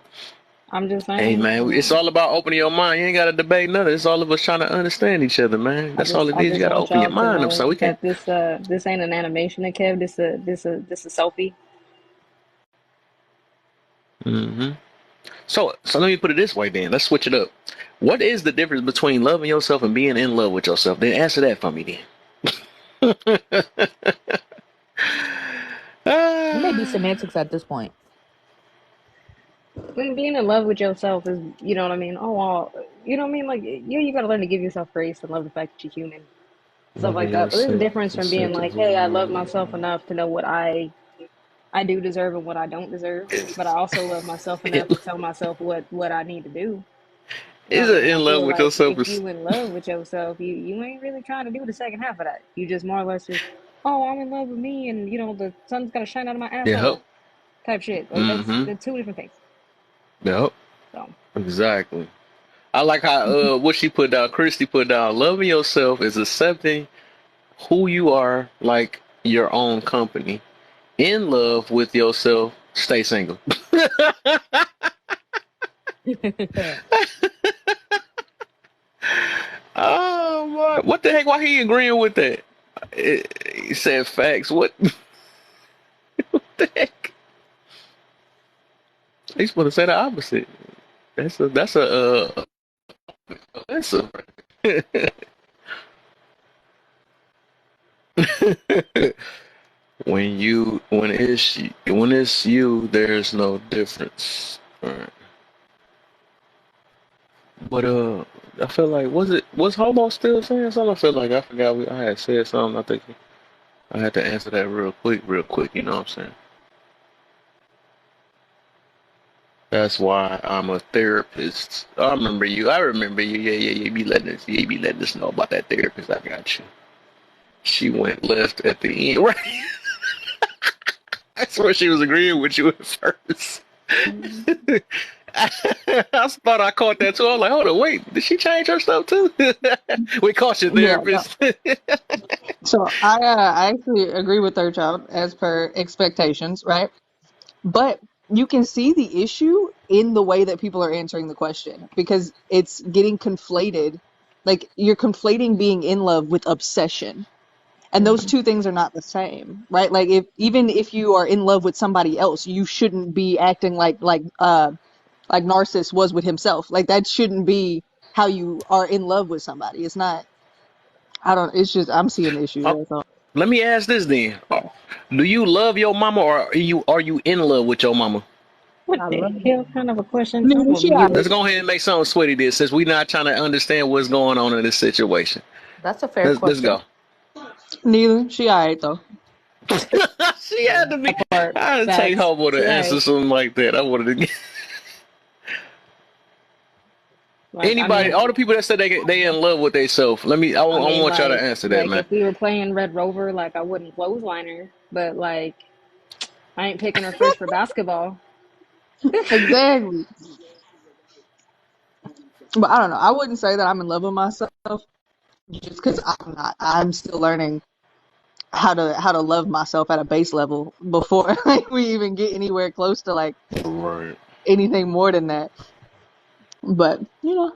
I'm just Hey saying. man, it's all about opening your mind. You ain't got to debate nothing. It's all of us trying to understand each other, man. That's all it I is. You just got to want open your y'all to mind up so know we can. that this ain't an animation, Kev. This a selfie. Hmm. So let me put it this way then. Let's switch it up. What is the difference between loving yourself and being in love with yourself? Then answer that for me then. it may be Ah, semantics at this point. When being in love with yourself is, you know what I mean? Oh, well, you know what I mean? Like, you gotta learn to give yourself grace and love the fact that you're human, stuff loving like that. But there's a yourself difference from is being such a like, hey, I love myself enough to know what I do deserve and what I don't deserve. But I also love myself enough to tell myself what I need to do. No, Is I it mean, I in love feel with like yourself? if Is you in love with yourself, you ain't really trying to do the second half of that. You just more or less just, oh, I'm in love with me, and the sun's gotta shine out of my yep. asshole type shit. Like that's Mm-hmm. the two different things. Yep. So Exactly. I like how what she put down, Christy put down, loving yourself is accepting who you are like your own company. In love with yourself, stay single. Oh my! What the heck? Why he agreeing with that? He said facts. What the heck? He's supposed to say the opposite. That's a when it's you, there's no difference. All right. But I feel like was Homo still saying something? I feel like I forgot I had said something. I think I had to answer that real quick. You know what I'm saying? That's why I'm a therapist. I remember you. I remember you. Yeah, yeah, yeah. You be letting us know about that therapist. I got you. She went left at the end. Right. That's where she was agreeing with you at first. I thought I caught that too. I was like, hold on, wait, did she change her stuff too? We caught your Yeah, no. therapist. So I actually agree with third child as per expectations, right? But you can see the issue in the way that people are answering the question because it's getting conflated. Like you're conflating being in love with obsession. And those two things are not the same, right? Like if even if you are in love with somebody else, you shouldn't be acting like Narcissus was with himself. Like that shouldn't be how you are in love with somebody. It's not. I don't. It's just I'm seeing issues. Oh, That's all. let me ask this then: do you love your mama, or are you in love with your mama? what I the love her. hell kind of a question? I'm Nigga, gonna she mute. alright. Let's go ahead and make something sweaty this, since we're not trying to understand what's going on in this situation. That's a fair Let's question. go. Neither. She alright though. She had to be. That part. I had to take Facts. Hobo She to answer alright. something like that. I wanted to get Like I anybody, mean, all the people that said they in love with themselves. Let me. I I mean, want y'all to answer that, like man. if we were playing Red Rover, like I wouldn't clothesline her, but like I ain't picking her first for basketball. Exactly. But I don't know. I wouldn't say that I'm in love with myself just because I'm not. I'm still learning how to love myself at a base level before like we even get anywhere close to like Right. anything more than that. But you know,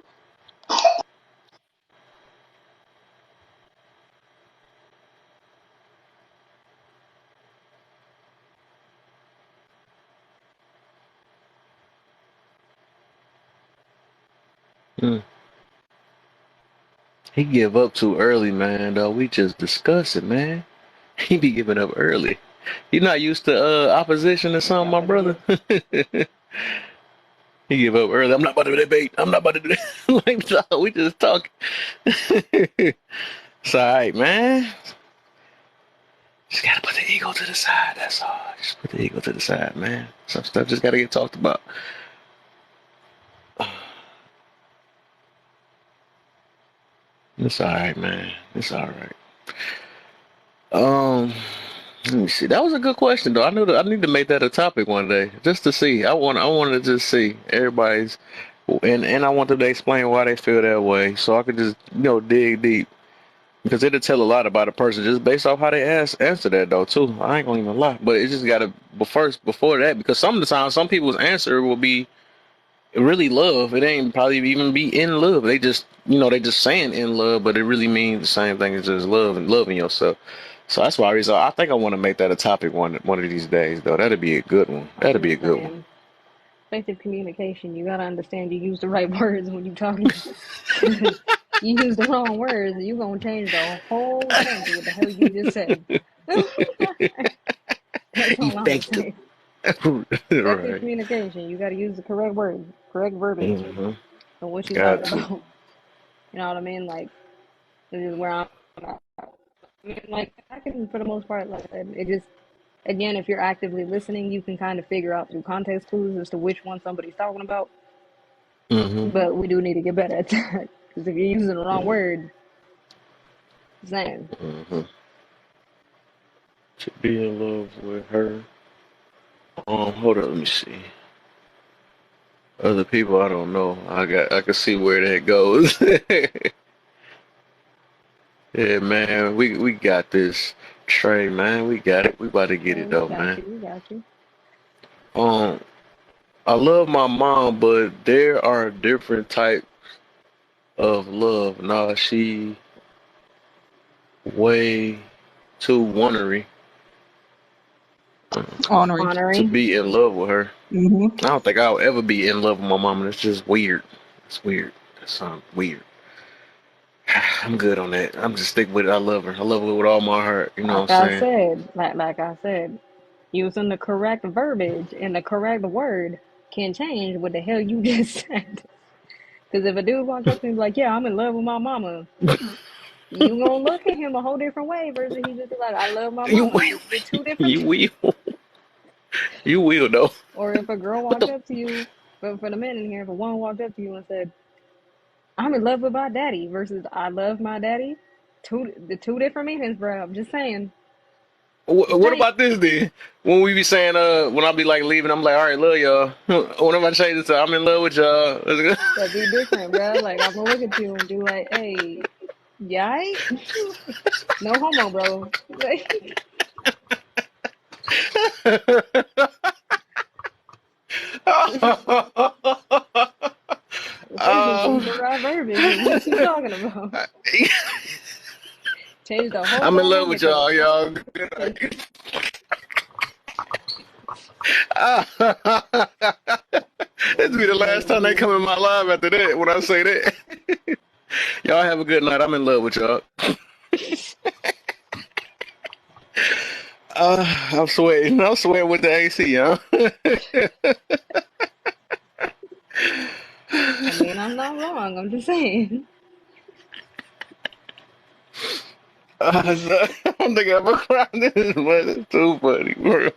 Mm. He give up too early, man. Though we just discussed it, man. He be giving up early. He not used to opposition or something, Yep, my it brother. is. He give up early. I'm not about to debate. I'm not about to do that. Like, no, we just talking. It's all right, man. Just gotta put the ego to the side. That's all. Just put the ego to the side, man. Some stuff just gotta get talked about. It's all right, man. It's all right. Um, Let me see. That was a good question, though. I need to make that a topic one day, just to see. I want to just see everybody's, and I want them to explain why they feel that way, so I could just dig deep, because it'll tell a lot about a person just based off how they answer that, though, too. I ain't gonna even lie, but it just gotta. But first, before that, because some of the time, some people's answer will be really love. It ain't probably even be in love. They just, they just saying in love, but it really means the same thing as just love and loving yourself. So that's why I think I want to make that a topic one of these days, though. That'd be a good one. I'm That'd be a just good one. saying, effective communication. You gotta understand you use the right words when you talking. You use the wrong words, you gonna change the whole sense of what the hell you just said. That's all I'm Effective. saying. Effective Right. communication. You gotta use the correct words, correct verbiage Hmm. for what you're Got talking to. about. You know what I mean? Like this is where I'm at. I mean, like I can, for the most part, like I said, it just again, if you're actively listening, you can kind of figure out through context clues as to which one somebody's talking about. Mm-hmm. But we do need to get better at that. Because if you're using the wrong word, saying. Mm-hmm. To be in love with her. Hold up, let me see. Other people, I don't know. I can see where that goes. Yeah, man, we got this. Trey, man, we got it. We about to get Yeah, it we though, got man. you. We got you. Um, I love my mom, but there are different types of love. Nah, she way too ornery Ornery. to Honoring. be in love with her. Mm-hmm. I don't think I'll ever be in love with my mama. That's just weird. It's weird. That sounds weird. I'm good on that. I'm just sticking with it. I love her. I love her with all my heart. You know what I'm Like I saying? said, like I said, using the correct verbiage and the correct word can change what the hell you just said. Because if a dude walked up to me and be like, yeah, I'm in love with my mama, you gonna look at him a whole different way versus he just be like, I love my You mama. will. They're two different You things. will. You will though. Or if a girl What walked the? up to you, but for the men in here, if a woman walked up to you and said, I'm in love with my daddy versus I love my daddy, the two different meanings, bro. I'm just saying. Just What saying. about this then? When we be saying, when I be like leaving, I'm like, all right, love y'all. Whenever I change it to, I'm in love with y'all. That'd be different, bro. Like I'm gonna look at you and be like, "Hey, yeah, no homo, bro." Like, use uh, the right verbiage. What you talking about? Change the whole I'm in love with dynamic of y'all, the y'all. conversation. This be the Like, last time they come in my live after that. When I say that, y'all have a good night. I'm in love with y'all. I'm sweating. I'm sweating with the AC, huh? I mean, I'm not wrong. I'm just saying. I don't think I've ever cried this much. It's too funny, bro.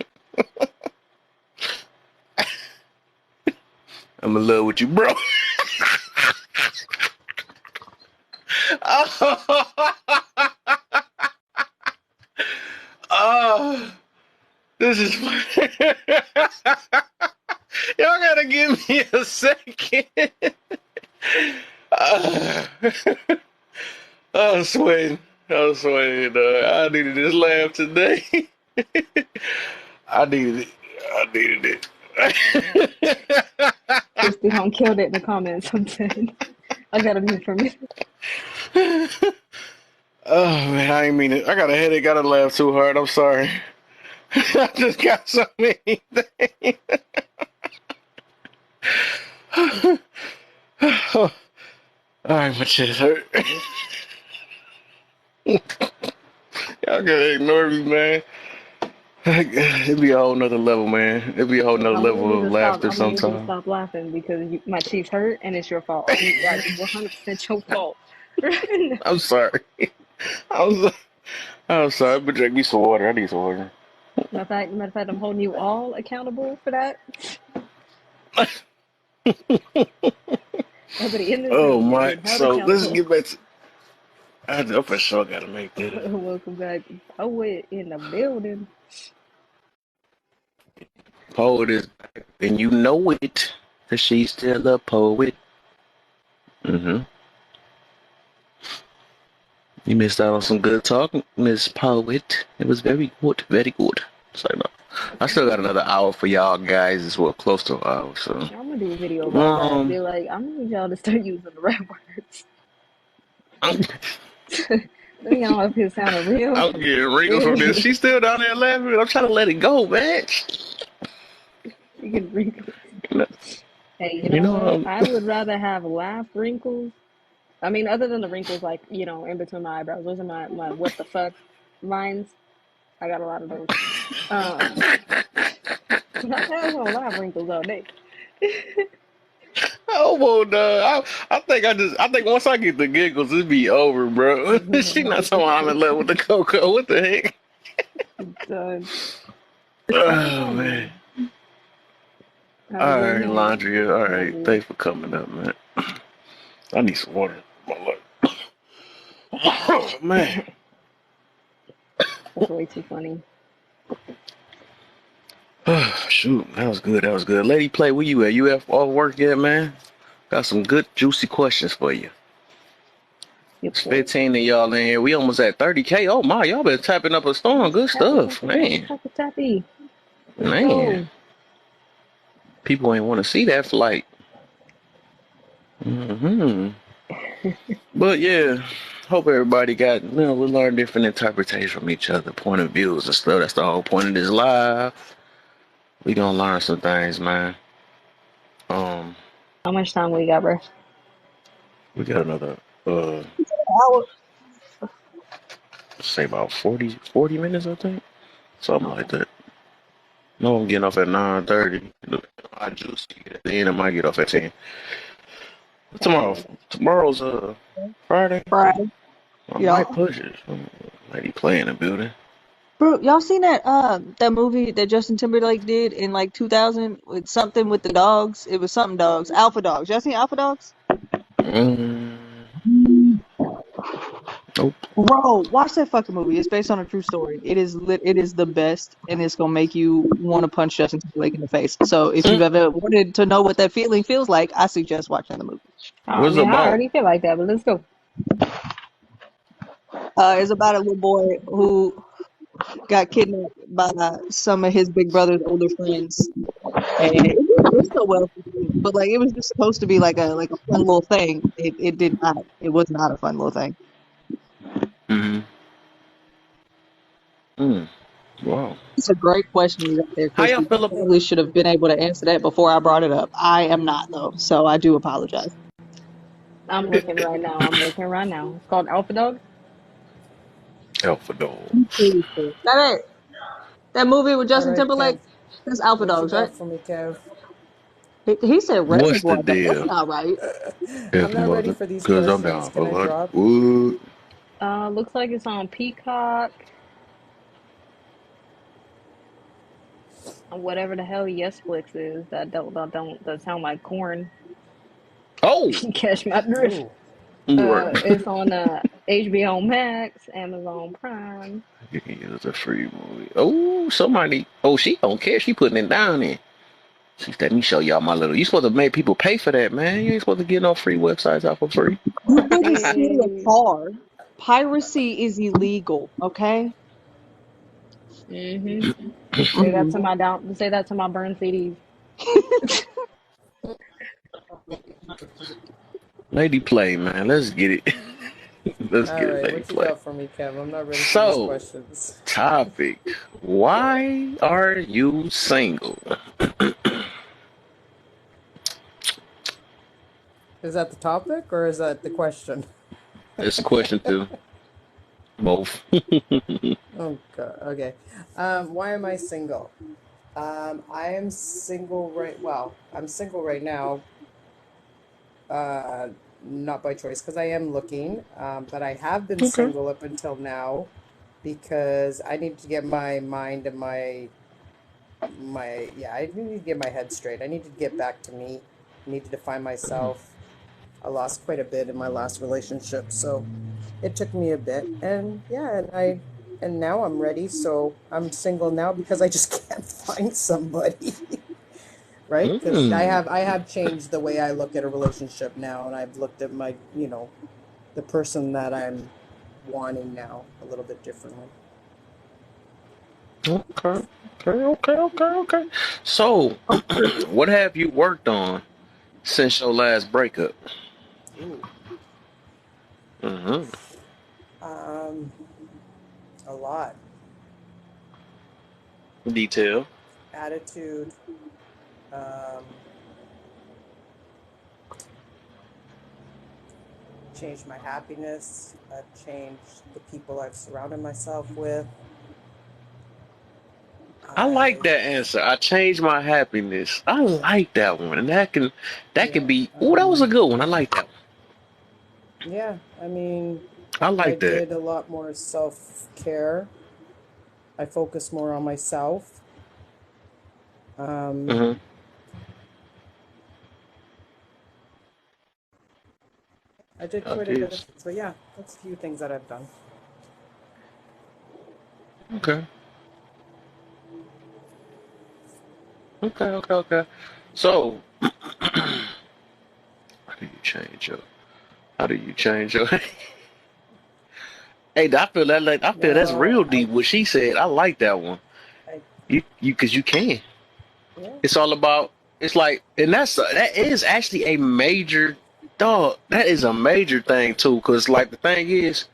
I'm in love with you, bro. Oh, this is funny. Y'all gotta give me a second. Uh, I'm sweating. I'm sweating. I needed this laugh today. I needed it. I needed it. Christy Home killed it in the comments. I'm saying. I gotta mute for me. Oh man, I ain't mean it. I got a headache. Gotta laugh too hard. I'm sorry. I just got so many things. All right, my chest hurt. Y'all gotta ignore me, man. It'd be a whole nother level, man. It'd be a whole nother I'm gonna need you level of to stop. laughter I'm gonna need you to sometimes. stop laughing because my cheeks hurt and it's your fault. I'm like 100% your fault. I'm sorry. I'm, so- I'm sorry, but drink me some water. I need some water. Matter of fact, I'm holding you all accountable for that. Everybody in this Oh room is my! being held So let's accountable. get back to. I for sure gotta make this. Welcome back. Poet in the building. Poet is back, and you know it, cause she's still a poet. Mm-hmm. You missed out on some good talk, Miss Poet. It was very good, very good. So no, I still got another hour for y'all guys. It's well close to an hour. So I'm gonna do a video about that. um, Be like, I'm gonna need y'all to start using the right words. I'm, Let me know if it sounded real. I'm getting wrinkles from this. You She's still down there laughing. I'm trying to let it go, man. can wrinkles. Hey, you You know know, what? I would rather have laugh wrinkles. I mean, other than the wrinkles, like, in between my eyebrows, those are my what the fuck lines. I got a lot of those. Um, but I have no laugh wrinkles all day. oh well, I think once I get the giggles, it'll be over, bro. She not talking about I'm in love with the cocoa. What the heck? Done. It's funny Oh man. timing. Have a All good right, night. Landria. All Love right, you. thanks for coming up, man. I need some water. My leg. Oh, man. That's way too funny. Shoot, that was good. That was good. Lady Play, where you at? You at all work yet, man? Got some good, juicy questions for you. Yep, It's yep. 15 of y'all in here. We almost at 30K. Oh, my. Y'all been tapping up a storm. Good Tappy, stuff, tappy, tappy, man. tappy, tappy. Let's Man. go. People ain't want to see that flight. But, yeah. Hope everybody got, we learn different interpretations from each other, point of views and stuff. That's the whole point of this live. We gonna learn some things, man. Um, How much time we got, bro? we got another, uh, Our- say about 40 minutes, I think. Something like Okay. that. No, I'm getting off at 9:30. I just get at the end. I might get off at 10. Tomorrow, Okay. tomorrow's Friday. Friday, I might y'all. push it. Lady Play in the building. Bro, y'all seen that movie that Justin Timberlake did in like 2000 with something with the dogs? It was something dogs, Alpha Dogs. Y'all seen Alpha Dogs? Mm, nope. Bro, watch that fucking movie. It's based on a true story. It is the best, and it's gonna make you want to punch Justin Timberlake in the face. So if you've Mm, ever wanted to know what that feeling feels like, I suggest watching the movie. I what's it mean, I about? already feel like that, but let's go. It's about a little boy who got kidnapped by some of his big brother's older friends, and it's so well, but like it was just supposed to be like a fun little thing. It did not. It was not a fun little thing. Mm-hmm. Mm, wow. It's a great question you got there, How Christy. y'all You feel about? probably should have been able to answer that before I brought it up. I am not though, so I do apologize. I'm looking right now. I'm looking right now. It's called Alpha Dog. Alpha Dogs. That that movie with All Justin right, Timberlake. Kev. That's Alpha What you Dogs, right? got for me, Kev? He said What's the Reservoir Dogs. That's deal? not right. I'm If not ready mother, for these cause I'm questions. down Can for I what? drop? Wood. Looks like it's on Peacock. Whatever the hell Yesflix is. That sound like corn. Oh, Catch my drift. Ooh. right. It's on HBO Max, Amazon Prime. You can use a free movie. Oh, somebody. Oh, she don't care. She putting it down there. She let me show y'all my little. You supposed to make people pay for that, man. You ain't supposed to get no free websites out for free. You didn't steal a Hey. car. Piracy is illegal. Okay. Mm-hmm. Say that to Mhm. my down. Say that to my burn CDs. Lady Play, man. Let's get it. Let's All get it, right, Lady what you Play. got for me, Kev? I'm not ready for these So, questions. topic. Why are you single? Is that the topic or is that the question? It's a question too. Both. Oh God. Okay. Why am I single? I am single I'm single right now. Uh, Not by choice because I am looking. But I have been Okay. single up until now because I need to get my mind and I need to get my head straight. I need to get back to me. I need to define myself. I lost quite a bit in my last relationship, so it took me a bit. And yeah, and now I'm ready. So I'm single now because I just can't find somebody, right? Because Mm. I have changed the way I look at a relationship now, and I've looked at my, the person that I'm wanting now a little bit differently. Okay. Okay. So, what have you worked on since your last breakup? Ooh, Mm-hmm. um, a lot. Detail. Attitude, um, changed my happiness. I've changed the people I've surrounded myself with. I like I, that answer. I changed my happiness. I like that one, and that can yeah, be. Oh, that was a good one. I like that one. yeah. I mean, I I like that. did a lot more self-care. I focus more on myself. Um, Mm-hmm. I did Oh, quite a bit of, geez. so yeah, that's a few things that I've done. Okay. Okay. So, how do you change your? How do you change your? Hey, I feel that. Like, I feel that's No, real deep. What she said, I like that one. I, Because you can. yeah. It's all about. It's like, and that is actually a major dog. That is a major thing too. Because like the thing is,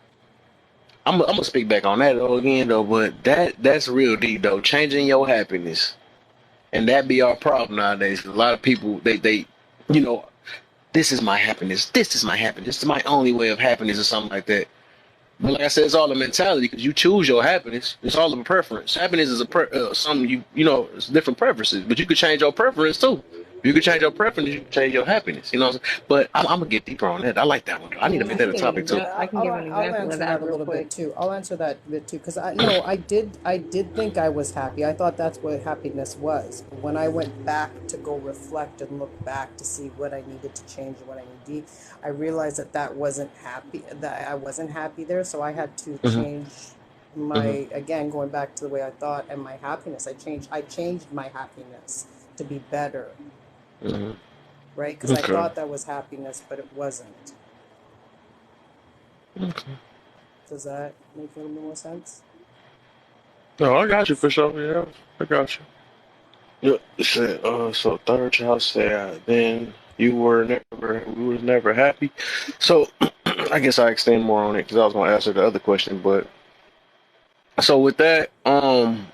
I'm gonna speak back on that though again though. But that's real deep though. Changing your happiness, and that be our problem nowadays. 'Cause a lot of people they, you know, this is my happiness. This is my happiness. This is my only way of happiness or something like that. But like I said, it's all a mentality because you choose your happiness. It's all of a preference. Happiness is something it's different preferences. But you could change your preference too. You could change your preference. You can change your happiness. You know what I'm saying? But I'm gonna get deeper on that. I like that one. I need to make I that can a give an topic too. example. I Yeah, can give an I'll example of answer that that a real little bit quick. too. I'll answer that a bit too, because I did think I was happy. I thought that's what happiness was. But when I went back to go reflect and look back to see what I needed to change and what I needed, I realized that wasn't happy. That I wasn't happy there, so I had to Hmm. change Hmm. my, again, going back to the way I thought and my happiness. I changed my happiness to be better, Hmm. right? Because I Okay. thought that was happiness, but it wasn't. Okay. Does that make a little bit more sense? No, I got you for sure. Yeah, I got you. Yeah. It said, so third child said, then we was never happy. So I guess I extend more on it because I was gonna answer the other question, but so with that, I'm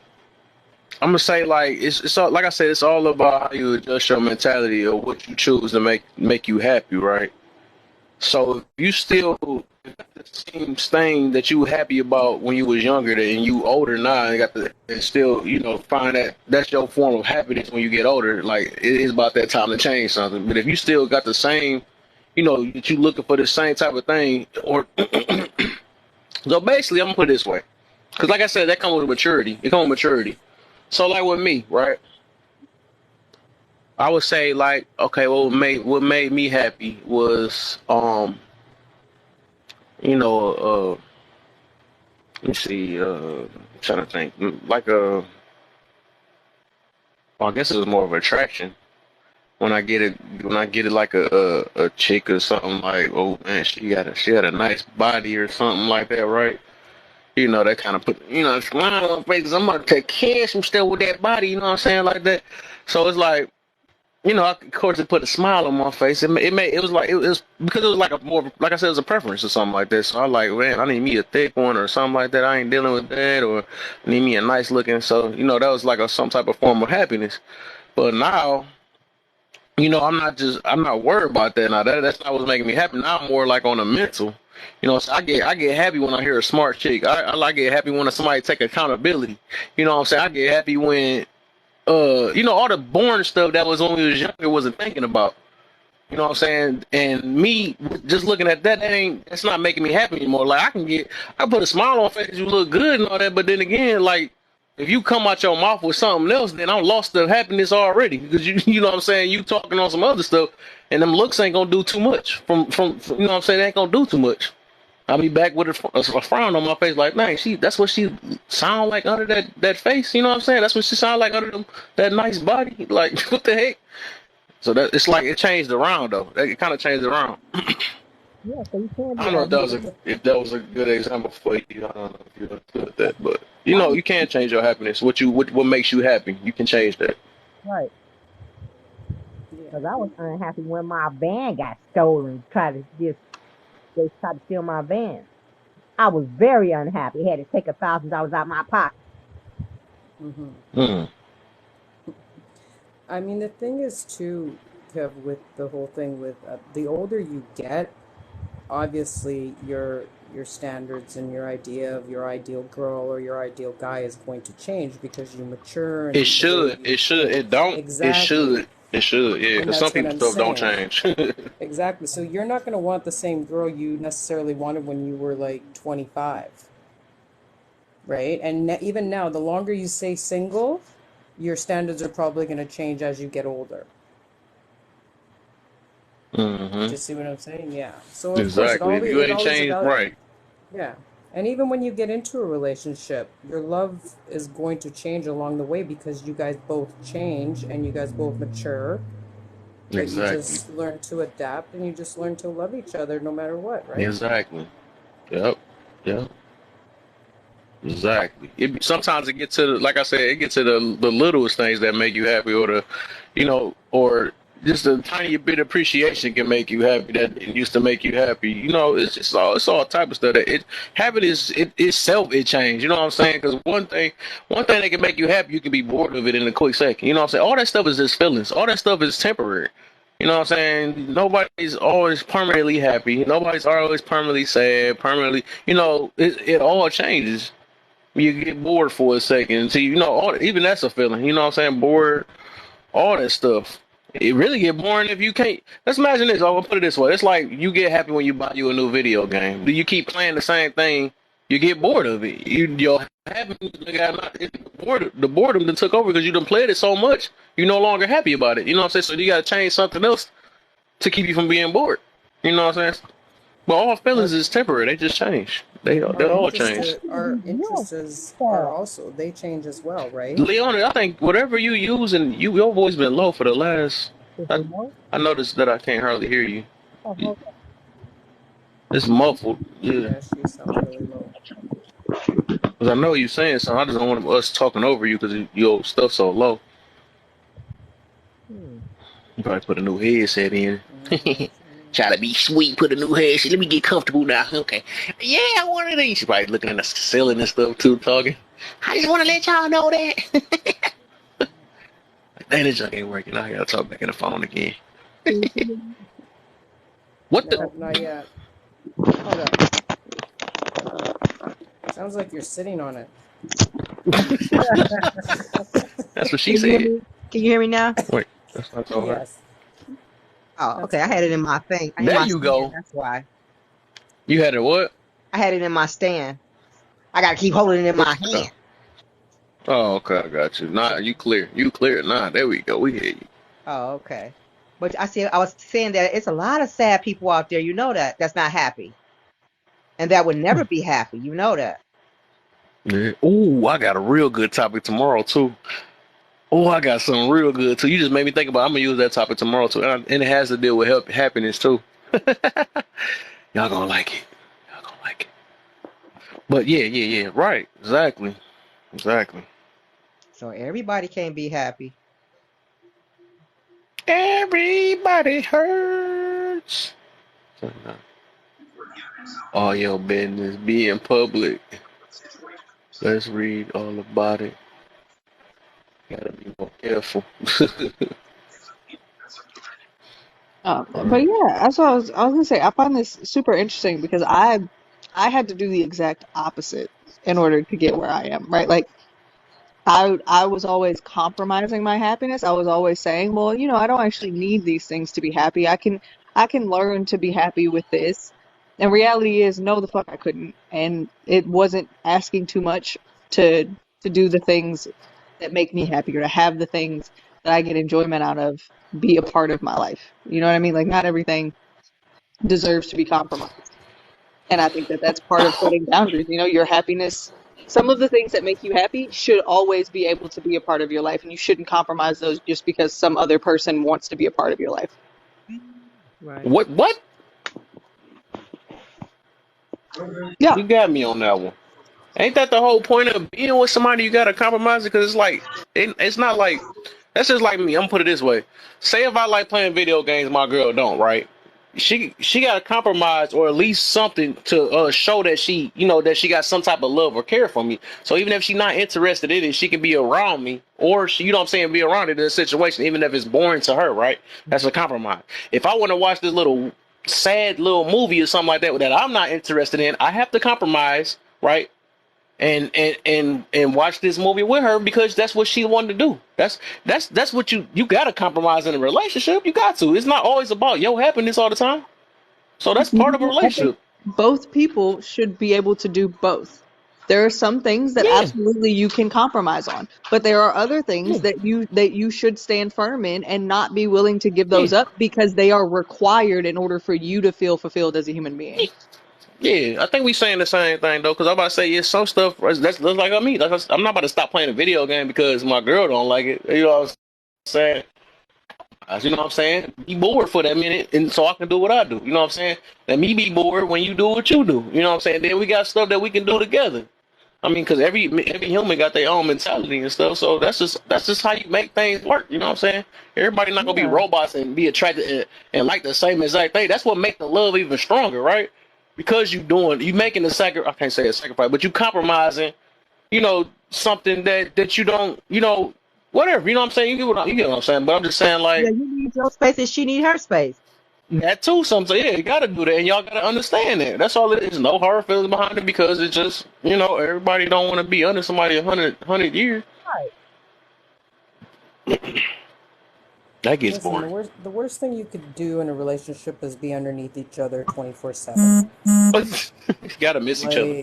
gonna say like it's all like I said, it's all about how you adjust your mentality or what you choose to make you happy, right? So if you still if the same thing that you were happy about when you was younger and you older now and got the and still find that's your form of happiness when you get older, like it is about that time to change something. But if you still got the same, that you looking for the same type of thing, or so basically, I'm gonna put it this way, because like I said, that comes with maturity. It comes with maturity. So like with me, right? I would say like, okay, well, what made me happy was you know, let me see, trying to think, like well, I guess it was more of an attraction when I get it like a chick or something like, oh man, she had a nice body or something like that, right? That kind of put, a smile on my face. 'Cause I'm gonna take care of some stuff with that body. You know what I'm saying, like that. So it's like, of course, it put a smile on my face. It was because it was like a more, like I said, it was a preference or something like that. So I like, man, I need me a thick one or something like that. I ain't dealing with that, or I need me a nice looking. So that was like some type of form of happiness. But now, I'm not worried about that now. That's not what's making me happy. Now I'm more like on a mental. So I get happy when I hear a smart chick. I like get happy when somebody take accountability. You know what I'm saying? I get happy when all the boring stuff that was when we was younger wasn't thinking about. You know what I'm saying? And me just looking at that's not making me happy anymore. Like I put a smile on my face 'cause you look good and all that, but then again, like if you come out your mouth with something else, then I'm lost the happiness already because you know what I'm saying. You talking on some other stuff, and them looks ain't gonna do too much. From you know what I'm saying, they ain't gonna do too much. I'll be back with a frown on my face, like, man, that's what she sound like under that face. You know what I'm saying? That's what she sound like under that nice body. Like, what the heck? So that it's like it changed around though. It kind of changed around. Yeah, so you can I be don't know like, if you that was a good example for you. I don't know if you understood yeah, that, but I you can change your happiness. What makes you happy? You can change that. right. Yeah. Because I was unhappy when my van got stolen. They tried to steal my van. I was very unhappy. Had to take $1,000 out of my pocket. Mm-hmm. Hmm. I mean, the thing is too, Kev, with the whole thing with the older you get, obviously your standards and your idea of your ideal girl or your ideal guy is going to change because you mature It and the way should. you It should. think. It don't. It Exactly. should. It should. Yeah, And because some that's what people I'm stuff don't saying. change. Exactly. So you're not going to want the same girl you necessarily wanted when you were like 25, right? And even now, the longer you stay single, your standards are probably going to change as you get older. Mm-hmm. Do you see what I'm saying? Yeah. So of course Exactly. If you it ain't always changed, right. yeah. And even when you get into a relationship, your love is going to change along the way because you guys both change and you guys both mature, but you Exactly. just learn to adapt and you just learn to love each other no matter what, right? Exactly. Yep. Yep. Exactly. Sometimes it gets to like I said, it gets to the littlest things that make you happy, or or just a tiny bit of appreciation can make you happy that it used to make you happy. It's all type of stuff that happiness itself it changed. You know what I'm saying? Because one thing that can make you happy, you can be bored of it in a quick second. You know what I'm saying? All that stuff is just feelings. All that stuff is temporary. You know what I'm saying? Nobody's always permanently happy. Nobody's always permanently sad. Permanently, it all changes. You get bored for a second. See, even that's a feeling. You know what I'm saying? Bored, all that stuff. It really get boring if you can't. Let's imagine this. I'll put it this way. It's like you get happy when you buy you a new video game. Do you keep playing the same thing? You get bored of it. Your happiness the boredom that took over because you done played it so much. You're no longer happy about it. You know what I'm saying? So you got to change something else to keep you from being bored. You know what I'm saying? But all feelings Our is temporary. They just change. They all change. our You interests are stop. also they change as well, right? Leona, I think whatever you use, and your voice been low for the last. Is I, it no? I noticed that I can't hardly hear you. Oh, hold It's muffled. Yeah, Yeah, she sounds really low. because I know you saying something. I just don't want us talking over you because your stuff so low. on. You probably put a new headset in. Mm-hmm. Try to be sweet, put a new headset. Let me get comfortable now. Okay. Yeah, I want of these. She probably looking at the ceiling and stuff too, talking. I just want to let y'all know that. Dang, this junk ain't working. I gotta talk back in the phone again. Hmm. What the? No, not yet. Hold up. Sounds like you're sitting on it. That's what she Can you hear said. me? Can you hear me now? Wait, that's what I told her. Yes, Oh, that's okay. I had better. it in my thing. In There my you stand. go. That's why. You had it what? I had it in my stand. I gotta keep holding it in my Oh, hand. oh, okay, I got you. Nah, you clear. You clear. Nah, there we go. We hear you. Oh, okay. But I was saying that it's a lot of sad people out there. You know that's not happy, and that would never be happy. You know that. Yeah. Ooh, I got a real good topic tomorrow too. Oh, I got something real good too. You just made me think about. I'm gonna use that topic tomorrow too, and it has to deal with happiness too. Y'all gonna like it. Y'all gonna like it. But yeah. Right. Exactly. Exactly. So everybody can't be happy. Everybody hurts. All your business be in public. Let's read all about it. Gotta be more careful. But Right. yeah, that's what I was gonna say. I find this super interesting because I had to do the exact opposite in order to get where I am, right? Like I was always compromising my happiness. I was always saying, well, I don't actually need these things to be happy. I can learn to be happy with this. And reality is, no, the fuck I couldn't. And it wasn't asking too much to to do the things that make me happy or to have the things that I get enjoyment out of be a part of my life. You know what I mean? Like not everything deserves to be compromised. And I think that that's part of setting boundaries. Your happiness, some of the things that make you happy should always be able to be a part of your life, and you shouldn't compromise those just because some other person wants to be a part of your life. Right. What? Yeah. You got me on that one. Ain't that the whole point of being with somebody? You gotta compromise it because it's like it's not like that's just like me. I'm gonna put it this way. Say if I like playing video games, my girl don't, right? She gotta compromise or at least something to show that that she got some type of love or care for me. So even if she's not interested in it, she can be around me or she, you know what I'm saying, be around it in a situation, even if it's boring to her, right? That's a compromise. If I want to watch this little sad little movie or something like that I'm not interested in, I have to compromise, right? And watch this movie with her because that's what she wanted to do. That's what you gotta compromise in a relationship. You got to. It's not always about your happiness all the time. So that's part of a I think relationship. both people should be able to do both. There are some things that Yeah, absolutely you can compromise on, but there are other things yeah, that you should stand firm in and not be willing to give yeah. those up because they are required in order for you to feel fulfilled as a human being. Yeah, I think we saying the same thing though, because I'm about to say yeah, some stuff that's like me. I'm not about to stop playing a video game because my girl don't like it. You know what I'm saying? You know what I'm saying? Be bored for that minute, and so I can do what I do. You know what I'm saying? Let me be bored when you do what you do. You know what I'm saying? Then we got stuff that we can do together. I mean, because every human got their own mentality and stuff. So that's just how you make things work. You know what I'm saying? Everybody not gonna be Yeah. robots and be attracted and like the same exact thing. That's what make the love even stronger, right? Because you making the I can't say a sacrifice, but you compromising. Something that you don't. Whatever. You know what I'm saying? You get what I'm saying? But I'm just saying Yeah, like you need your space and she need her space. that too. Something. So yeah, you gotta do that, and y'all gotta understand that. That's all it is. No hard feelings behind it because it's just everybody don't want to be under somebody 100 years. Right. That gets Listen, boring. the worst thing you could do in a relationship is be underneath each other 24/7. You gotta miss each other.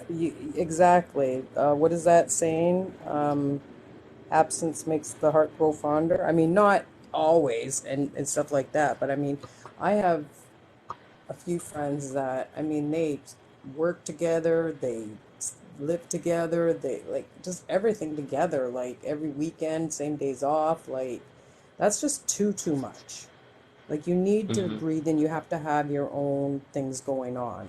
Like, exactly. What is that saying? Absence makes the heart grow fonder. I mean, not always and stuff like that, but I mean, I have a few friends that, I mean, they work together, they live together, they like just everything together, like every weekend, same days off, like that's just too much. Like you need to Hmm. breathe and you have to have your own things going on.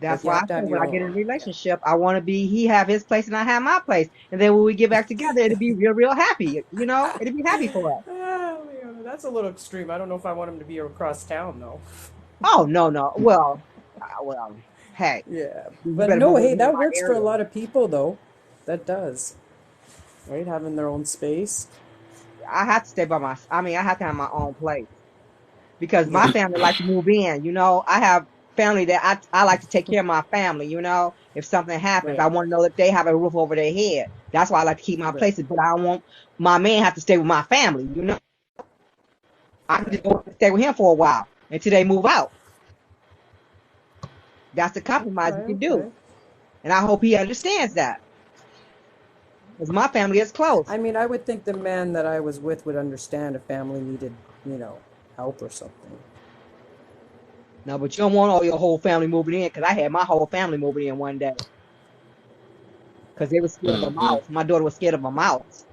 Like That's you why I have to said have when your I get in a own, yeah. relationship, I want to be he have his place and I have my place, and then when we get back together, it'll be real happy. It'll be happy for us. Ah, Leona, that's a little extreme. I don't know if I want him to be across town though. Oh no, no. Well, hey, Yeah, you but better no, move over hey, here in that my works for a area. lot of people though. That does, right? Having their own space. I have to stay by my. I mean, I have to have my own place because my Yeah, family like to move in. I have family that I like to take care of my family. If something happens, right, I want to know that they have a roof over their head. That's why I like to keep my right, places, but I don't want my man have to stay with my family. I can just right. go stay with him for a while until they move out. That's the compromise Okay, we can do, okay. and I hope he understands that because my family is close. I mean, I would think the man that I was with would understand if family needed, help or something. No, but you don't want all your whole family moving in because I had my whole family moving in one day because they were scared of a Hmm. mouse. My daughter was scared of a mouse,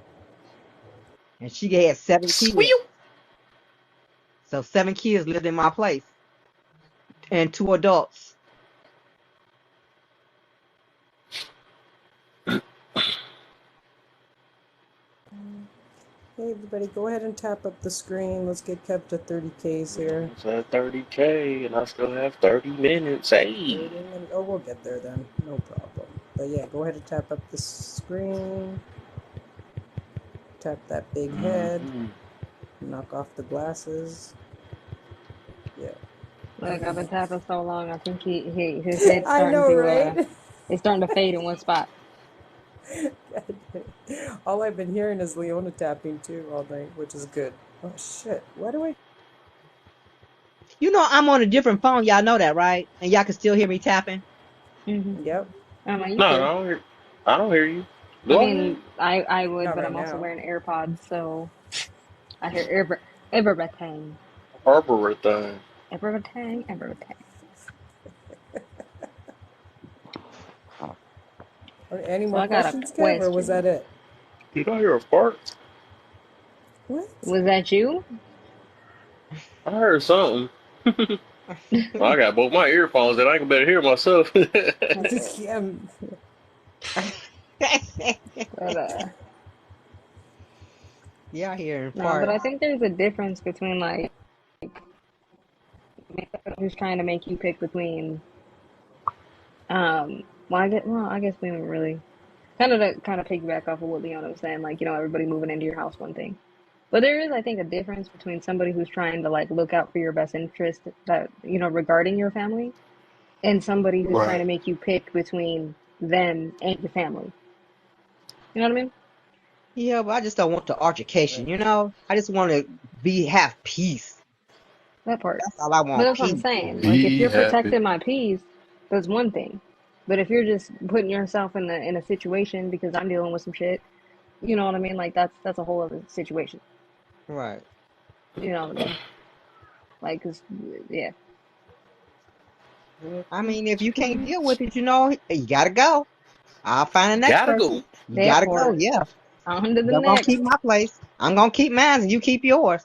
and she had 7 kids. Squeal. So 7 kids lived in my place and 2 adults. Hey, everybody, go ahead and tap up the screen. Let's get kept to 30Ks here. It's at 30K, and I still have 30 minutes. Hey. 30 minutes. Oh, we'll get there then. No problem. But yeah, go ahead and tap up the screen. Tap that big head. Hmm. Knock off the glasses. Yeah. Look, I've been tapping so long. I think his head's I starting know, to right? it's starting to fade in one spot. All I've been hearing is Leona tapping too all night, which is good. Oh shit! Why do I? I'm on a different phone. Y'all know that, right? And y'all can still hear me tapping. Hmm. Yep. I'm like, you No, could. I don't hear you. I Do I hear you? mean, I would, Not but right I'm also now. wearing AirPods, so I hear everything, Harbor thing. everything. Any So more I got a questions, Kev, or was question. that it? Did I hear a fart? What? Was that you? I heard something. Well, I got both my earphones and I can better hear myself. Okay. Yeah. But Yeah, I hear in no, but part. I think there's a difference between like who's trying to make you pick between well I guess we don't really kind of piggyback off of what Leona was saying, like, everybody moving into your house one thing. But there is, I think, a difference between somebody who's trying to like look out for your best interest that, regarding your family and somebody who's trying Right. to make you pick between them and your family. You know what I mean? Yeah, but I just don't want the altercation. Right. I just want to have peace. That part. That's all I But want, that's what I'm peace. saying. Like, if Be you're happy. protecting my peace, that's one thing. But if you're just putting yourself in a situation because I'm dealing with some shit, you know what I mean? Like that's a whole other situation. Right. You know what I mean? Like, 'cause, yeah. I mean, if you can't deal with it, you gotta go. I'll find the next Gotta go. person. You That gotta go. part. Yeah. On to the I'm gonna keep next. my place. I'm gonna keep mine, and you keep yours.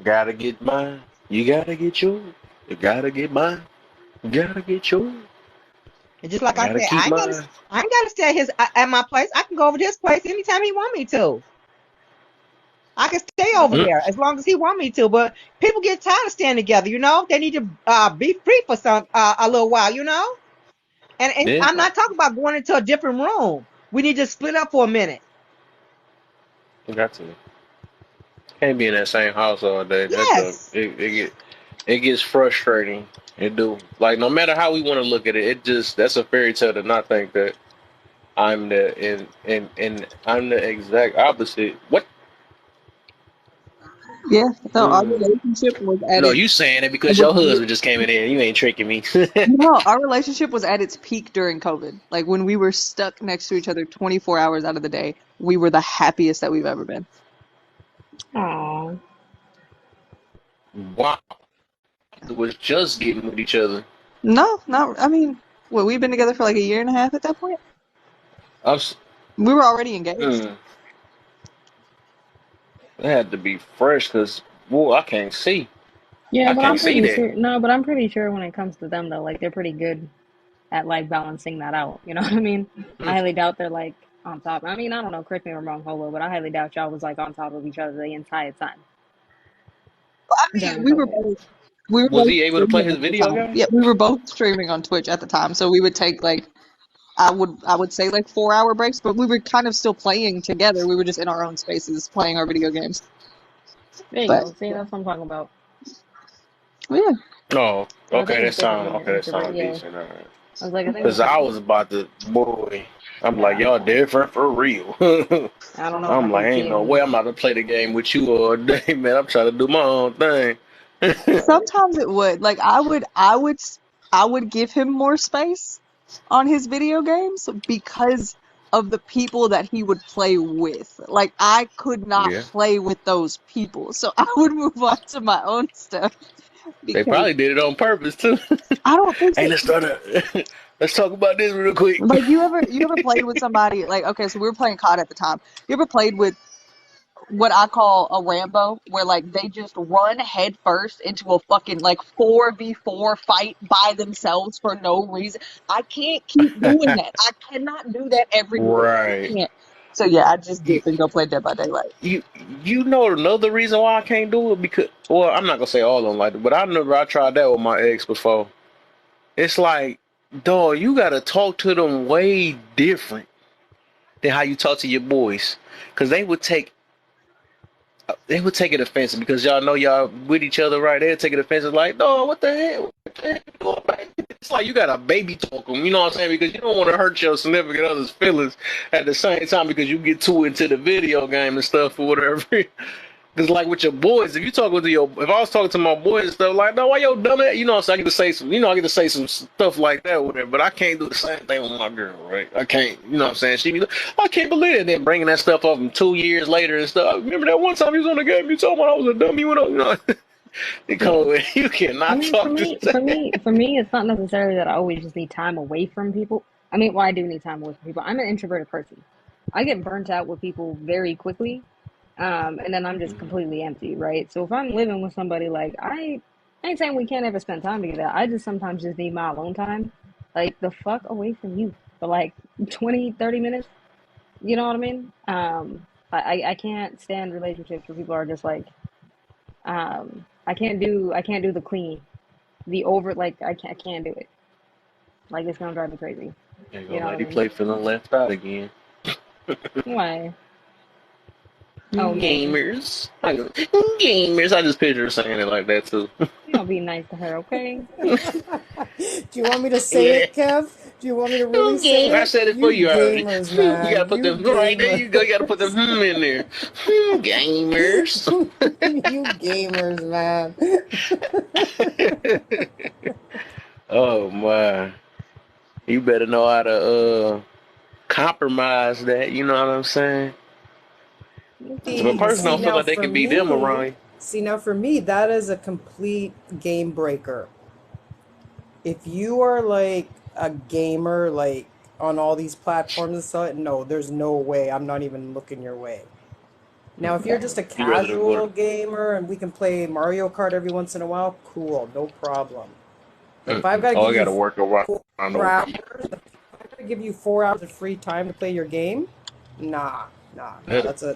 Gotta get mine. You gotta get yours. You gotta get mine. You gotta get yours. And just like I I gotta said, keep mine. I ain't gotta stay at my place. I can go over to his place anytime he want me to. I can stay over Mm, there as long as he want me to. But people get tired of staying together. They need to be free for a little while. And yeah, I'm not talking about going into a different room. We need to split up for a minute. you got to. Can't be in that same house all day. That junk, Yes. it gets frustrating. It do. Like no matter how we want to look at it, it just that's a fairy tale to not think that I'm the and I'm the exact opposite. What? Yeah, no, our Mm. relationship was at No, its you saying it it because was, your husband just came in there. You ain't tricking me. no, our relationship was at its peak during COVID. Like when we were stuck next to each other 24 hours out of the day, we were the happiest that we've ever been. Aw. Wow, it was just getting with each other. No, not. I mean, well, we've been together for like a year and a half at that point. I'm. s- We were already engaged. Mm, it had to be fresh because, whoa, I can't see. Yeah, I but can't I'm see pretty that. sure. No, but I'm pretty sure when it comes to them though, like they're pretty good at like balancing that out. You know what I mean? I Mm, highly doubt they're like on top. I mean, I don't know. Correct me if I'm wrong, Holo, but I highly doubt y'all was like on top of each other the entire time I mean, during COVID. we were was both he able to play streaming his at the video time. game? Yeah, we were both streaming on Twitch at the time, so we would take like I would say like 4 hour breaks, but we were kind of still playing together. We were just in our own spaces playing our video games. There you But go. See, that's what I'm talking about. yeah, Oh, So I think okay. it's different when you're That introvert. sound Yeah, decent. All right. I was like, I think Cause it's I different. was about to, boy. I'm like, y'all Nah, different for real. I don't know if I I'm like, can ain't see no him. way I'm about to play the game with you all day, man. I'm trying to do my own thing. sometimes it would. Like I would give him more space on his video games because of the people that he would play with. Like I could not Yeah, play with those people. So I would move on to my own stuff they because probably did it on purpose too. I don't think Hey, so. let's start let's talk about this real quick. Like you ever played with somebody like okay, so we were playing COD at the time. You ever played with what I call a Rambo, where like they just run head first into a fucking like 4v4 fight by themselves for no reason. I can't keep doing that. I cannot do that every day. I Right. can't. So yeah, I just You, dip and go play Dead by Daylight. you you know another reason why I can't do it because well I'm not gonna say all of them like that, but I remember I tried that with my ex before. It's like, dog, you gotta talk to them way different than how you talk to your boys, because they would take it offensive because y'all know y'all with each other, right? They'd take it offensive, like, no, what the hell? What the hell you doing, man? It's like you got to baby talk them, you know what I'm saying? Because you don't want to hurt your significant other's feelings at the same time because you get too into the video game and stuff or whatever. Because like with your boys, if I was talking to my boys and stuff like, no, why yo dumb ass? You know, so I get to say some, I get to say some stuff like that with her, but I can't do the same thing with my girl, right? I can't, you know what I'm saying? She be like, I can't believe it. And then bringing that stuff up 2 years later and stuff. Remember that one time you was on the game, you told me I was a dummy, you know, you Yeah. come you I cannot mean, for talk to. me, for me, for me, it's not necessarily that I always just need time away from people. I mean, well, I do need time away from people. I'm an introverted person. I get burnt out with people very quickly, and then I'm just completely empty, right? So if I'm living with somebody, like I ain't saying we can't ever spend time together. I just sometimes just need my alone time, like the fuck away from you for like 20, 30 minutes. You know what I mean? I can't stand relationships where people are just like, I can't do the clingy, the over like I can't do it. Like it's gonna drive me crazy. Ain't You gonna know what I let you mean? play feeling left out again. Why? Oh me. Gamers. Gamers. I just picture her saying it like that too. You gonna be nice to her, okay? Do you want me to say Yeah. it, Kev? Do you want me to really say I it? said it for You you already. gamers, You gotta man. put You them right there. You go. You gotta put them gamers. in there. Gamers. You gamers, man. Oh my. You better know how to compromise that, you know what I'm saying? If a person See don't feel now like they for can be them me, around you, that is a complete game breaker. If you are like a gamer, like on all these platforms and stuff, no, there's no way. I'm not even looking your way. Now, if you're just a you rather than go casual gamer and we can play Mario Kart every once in a while, cool, no problem. But if I've got to oh, give I you gotta work around 4 hours, if I've got to give you 4 hours of free time to play your game, nah. That's a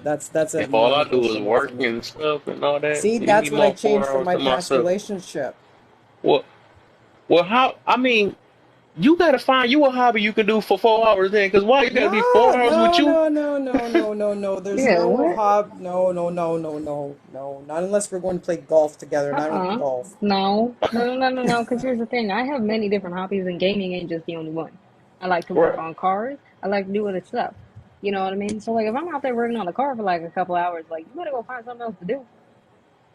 if all I do is non-negotiable for work me. and stuff and all that, See, you that's need what I more changed 4 from hours my to past myself. relationship. Well, well, how? I mean, you gotta find you a hobby you can do for 4 hours then, because why you gotta be No, 4 hours with no, you? no, no, no, no, no, no. There's Yeah, no what? hob. No. Not unless we're going to play golf together, and I don't Uh-uh. golf. No. Because here's the thing. I have many different hobbies, and gaming ain't just the only one. I like to work Right, on cars. I like to do other stuff. You know what I mean? So, like, if I'm out there working on the car for like a couple hours, like, you better go find something else to do.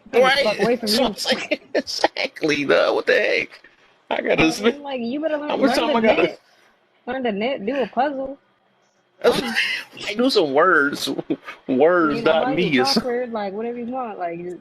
I'm trying to get the fuck right. away from So I'm you. saying exactly, though. What the heck? I You know gotta what I spend. mean? Like, you better How much learn time to I gotta? knit, do a puzzle, something. Like, do some words, You know, buy you a words.me or something. crossword, like whatever you want. Like, just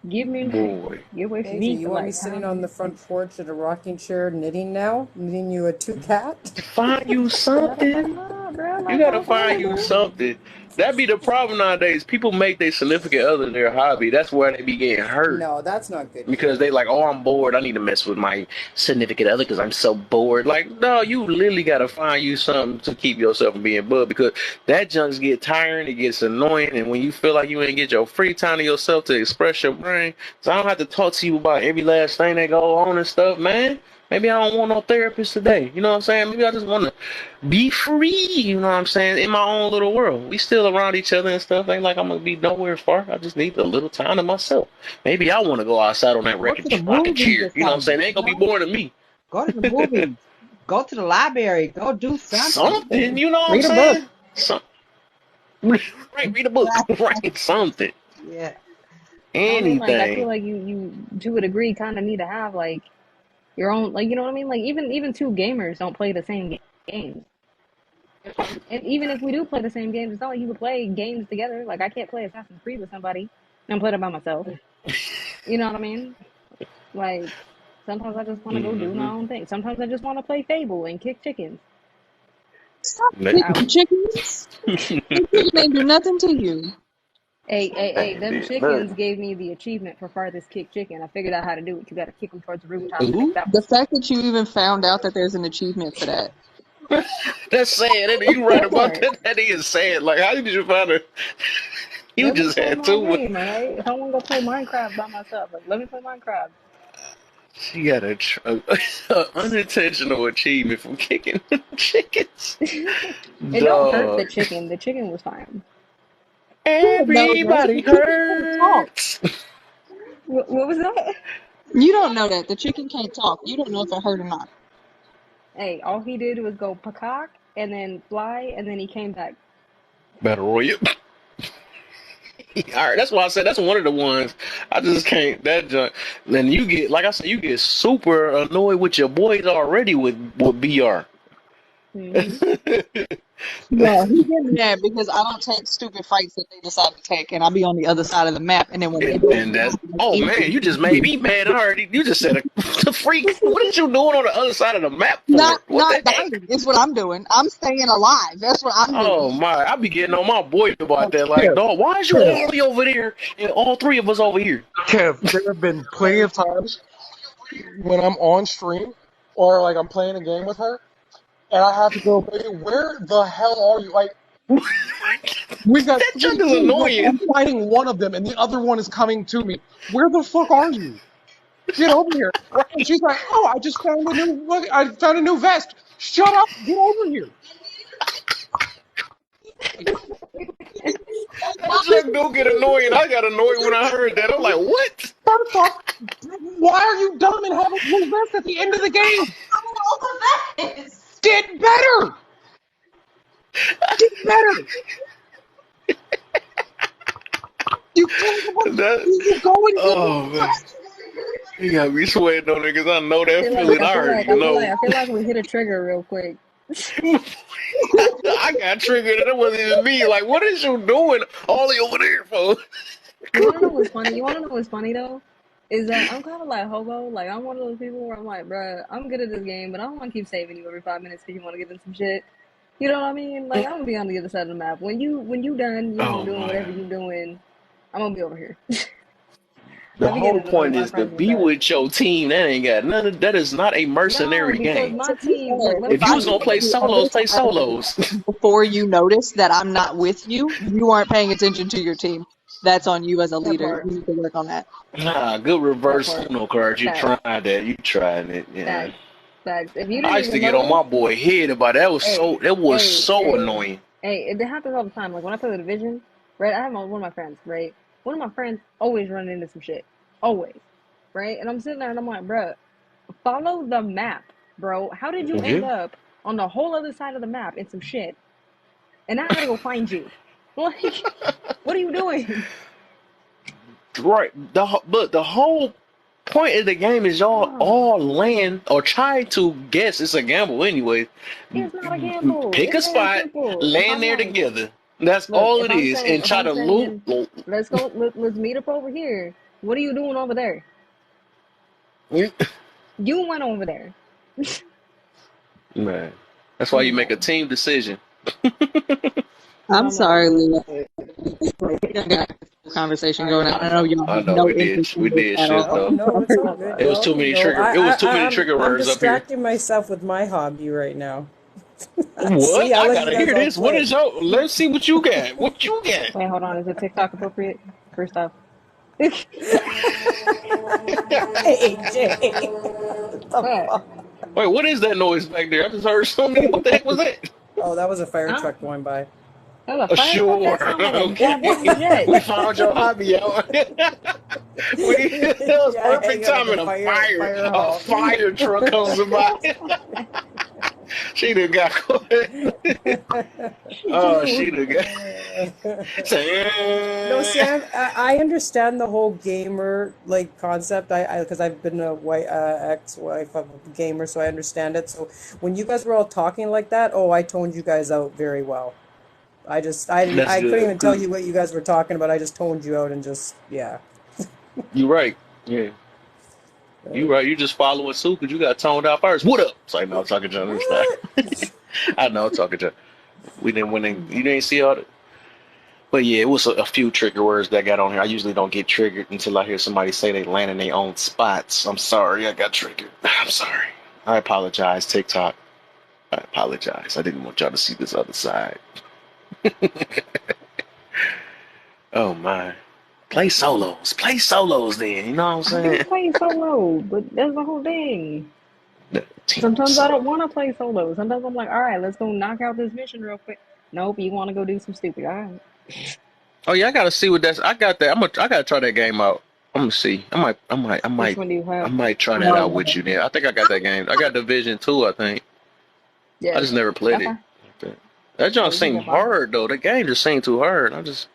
give me, Boy. get away from Asia, me you for want me like sitting time. on the front porch in a rocking chair knitting now? Knitting you a two cat? Find you Shut the fuck something. up, bro. You Like, gotta find something find to you do. something. That be the problem nowadays. People make their significant other their hobby. That's where they be getting hurt. No, that's not good Because either. they like, oh, I'm bored. I need to mess with my significant other because I'm so bored. Like, no, you literally gotta find you something to keep yourself from being bored because that junk get tiring, it gets annoying, and when you feel like you ain't get your free time to yourself to express your brain, so I don't have to talk to you about every last thing that go on and stuff, man. Maybe I don't want no therapist today. You know what I'm saying? Maybe I just want to be free. You know what I'm saying? In my own little world. We still around each other and stuff. Ain't like I'm gonna be nowhere far. I just need a little time to myself. Maybe I want to go outside on that Go to the rocking movies chair. or You know what I'm something. saying? They ain't You gonna be know? boring to me. Go to the movies. Go to the library. Go do something. Something. You know what I'm Read a book. saying? Some, right. Read a book. Right. Something. Yeah. You know what I mean? Like, I feel Anything. like you to a degree kind of need to have like your own, like, you know what I mean? Like, even two gamers don't play the same games. And even if we do play the same games, it's not like you would play games together. Like, I can't play Assassin's Creed with somebody and I'm playing it by myself. You know what I mean? Like, sometimes I just want to go do my Mm-hmm. own thing. Sometimes I just want to play Fable and kick chickens. Stop Ouch. kicking chickens. The chicken ain't do nothing to you. Hey, Ain't them did chickens nothing. gave me the achievement for farthest kick chicken. I figured out how to do it. You got to kick them towards the rooftop and pick Ooh. that The one. fact that you even found out that there's an achievement for that. That's sad. You right That about part. that. That is sad. Like, how did you find it? You Let me just play had my two. game, all right? If I want to go play Minecraft by myself, like, let me play Minecraft. She got a unintentional achievement from kicking chickens. It don't hurt the Dog. chicken. The chicken was fine. You don't know that. The Everybody chicken can't talk. hurts. What was that? You don't know that. The chicken can't talk. You don't know if it hurt or not. Hey, all he did was go peacock and then fly, and then he came back. Battle Royale. All right, that's why I said that's one of the ones I just can't. That junk. Then you get, like I said, you get super annoyed with your boys already with BR. Hmm. No, he did that because I don't take stupid fights that they decide to take, and I'll be on the other side of the map. And then when they do And it, that's, it's oh man, easy. you just made me mad already. You just said a freak. What are you doing on the other side of the map Not for? What not the heck? dying is what I'm doing. I'm staying alive. That's what I'm doing. Oh my, I be getting on my boy about that. Like, Kev, dog, why is you Kev, all the way over there and all three of us over here? Kev, there have been plenty of times when I'm on stream or like I'm playing a game with her, and I have to go, baby, where the hell are you? Like, we've got That junk three is teams left. annoying. I'm fighting one of them, and the other one is coming to me. Where the fuck are you? Get over here! And she's like, "Oh, I found a new vest. Shut up! Get over here!" That junk do get annoying. I got annoyed when I heard that. I'm like, what? First off, why are you dumb and have a blue vest at the end of the game? Get better! Get better! You can't. That, You go and get oh one man. vest. You got me sweating on it because I know that feeling. I already know. I feel like we hit a trigger real quick. I got triggered and it wasn't even me. Like, what is you doing all the over there for? You wanna know what's funny? You wanna know what's funny though? Is that I'm kind of like hobo. Like I'm one of those people where I'm like, bruh, I'm good at this game, but I don't want to keep saving you every 5 minutes because you want to get in some shit. You know what I mean? Like I'm gonna be on the other side of the map. When you done, Oh doing whatever my. you doing, I'm gonna be over here. The I be whole getting annoyed with point my is to friends with be that. with your team. That ain't got none. That is not a No, mercenary because game. my To be team. Look, fair, let me if If tell you I was you. gonna give play you a solos, play solos. before you notice that I'm not with you, you aren't paying attention to your team. That's on you as a That leader. You part. need to work on that. Nah, good That reverse part. Uno card. You Facts. tried that. You tried it. Yeah. Facts. Facts. If you I didn't used to even get on my know, boy head about that. Was hey, so. That was hey, so hey, annoying. hey, it happens all the time. Like when I play the division, right? I have one of my friends, right? One of my friends always running into some shit. Always. Right? And I'm sitting there and I'm like, bruh, follow the map, bro. How did you end Yeah. up on the whole other side of the map in some shit? And now I gotta go find you. Like, what are you doing? Right. But the whole point of the game is y'all Oh, all land or try to guess. It's a gamble anyway. it's not a gamble. Pick It's a very spot, simple. If land I'm there like, together. That's look, all it is, and if try I'm to loot. saying, let's go, let's meet up over here. What are you doing over there? You went over there. Man, that's why I'm you just make a like, team decision. and I'm I'm like, sorry, look, Leah. We got a conversation going on. I I know know, y'all I have know. no We did, interest we in this did at shit all. No, though. I'm no, it's all sorry. good, It was y'all. too many No, trigger. It was too many trigger I'm words up here. distracting myself with my hobby right now. See, What? I I let you gotta guys hear all this. What play. is your? Let's see what you got. What you got? wait, hold on, is it TikTok appropriate? First off, what? AJ, what the fuck? Wait, what is that noise back there? I just heard something. What the heck was that? Oh, that was a fire Huh? truck going by. That was a fire truck. Sure. That sounded like a goddamn Okay. jet. We found your hobby out. That was Yeah, I perfect hang out at the timing. fire A hall. fire truck comes by. She done got caught. Oh, she done got. No, Say, see, I understand the whole gamer like concept. I because I've been a ex-wife of a gamer, so I understand it. So when you guys were all talking like that, oh, I toned you guys out very well. that's I couldn't good. even tell you what you guys were talking about. I just toned you out and just yeah. You right. Yeah. You right. You just following suit because you got toned out first. What up? It's like, no, I'm talking to understand. What? I know, I'm talking to. We didn't when you didn't see all the. But yeah, it was a few trigger words that got on here. I usually don't get triggered until I hear somebody say they land in their own spots. I'm sorry, I got triggered. I'm sorry. I apologize, TikTok. I apologize. I didn't want y'all to see this other side. Oh my. Play solos. Play solos then. You know what I'm I do saying? play solo, but that's the whole thing. The team Sometimes I don't solo. want to play solo. Sometimes I'm like, all right, let's go knock out this mission real quick. Nope, you want to go do some stupid. All right. Oh yeah, I gotta see what that's. I got that. I gotta try that game out. I'm gonna see. Which one do you I have? might try that out with you there. I think I got that game. I got Division 2, I think. I Yeah, just never played that's it. fine. That Yeah, junk we can seemed jump on. hard though. The game just seemed too hard. I just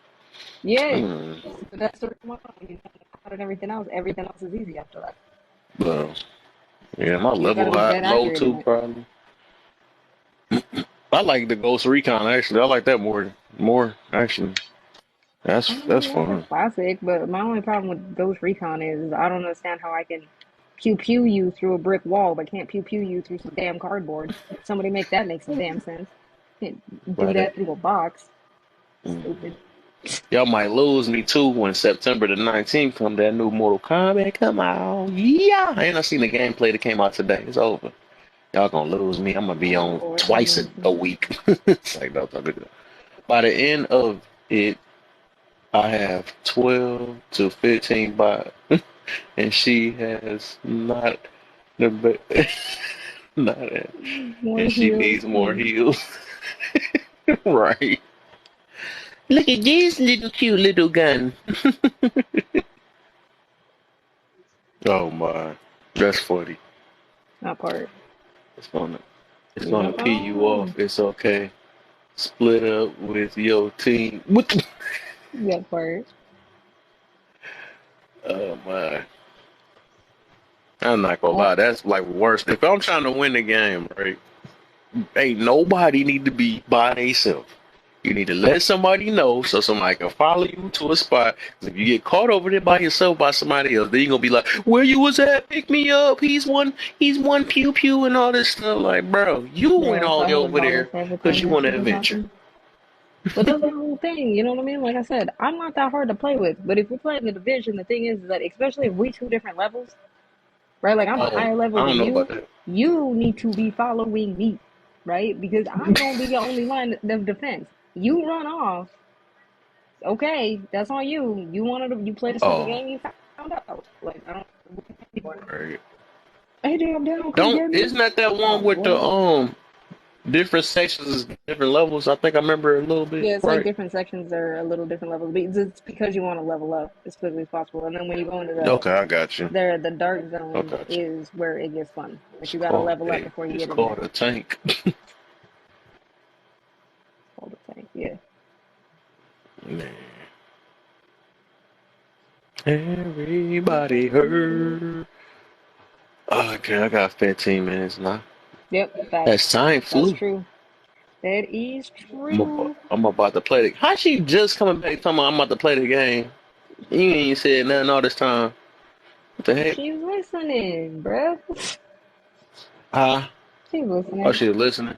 Yeah, mm, but that's the reason why when you know and everything else is easy after that. well, yeah, my You just got to level be high dead low accurate in too it. probably. I like the Ghost Recon actually. I like that more actually. I That's mean, that's a fun. classic, but my only problem with Ghost Recon is I don't understand how I can pew pew you through a brick wall, but can't pew pew you through some damn cardboard. Somebody make some damn sense. Can't do Right. that through a box. Mm. Stupid. Y'all might lose me too when September the 19th come that new Mortal Kombat come out. Yeah, and I seen the gameplay that came out today. It's over. Y'all gonna lose me. I'm gonna be on twice a Fortnite. week. It's like no, by the end of it, I have 12 to 15 bots, and she has not the not it, More and she heals. needs more heals. Right. Look at this little cute little gun. Oh my, that's funny. That part. It's gonna it's You gonna jump pee you off. on. It's okay. Split up with your team. What? That part. Oh my. I'm not gonna lie, that's like worse. If I'm trying to win the game, right? Ain't nobody need to be by themselves. You need to let somebody know so somebody can follow you to a spot. 'Cause if you get caught over there by yourself by somebody else, then you gonna be like, "Where you was at? Pick me up. He's one pew pew and all this stuff." Like, bro, you went Bro, all the I way would over there volunteer every because time you that want shit an was adventure. happening. But that's the whole thing, you know what I mean? Like I said, I'm not that hard to play with. But if we're playing the division, the thing is that especially if we two different levels, right? Like I'm a Oh, higher level I don't than know about you, that. you need to be following me, right? Because I'm gonna be your only line of defense. You run off, okay, that's on you. You played a stupid Oh, game, you found out. Like I don't anymore. right. Hey damn down, come Don't get me. isn't that Oh one with the boy. different sections, different levels? I think I remember a little bit, Yeah, it's like right? different sections are a little different levels. But it's because you want to level up as quickly as possible. And then when you go into Okay, I got you. the dark I zone got you. is where it gets fun. Like It's you gotta called level up before you it's get in called there. a tank. All the thing. Yeah. Man. Everybody heard. Okay, I got 15 minutes now. Yep, facts. That's time That's flew. true. That is true. I'm about to play the. How she just coming back talking about I'm about to play the game? You ain't said nothing all this time. What the heck? She's listening, bruh. Huh? She's Oh, listening. she's listening.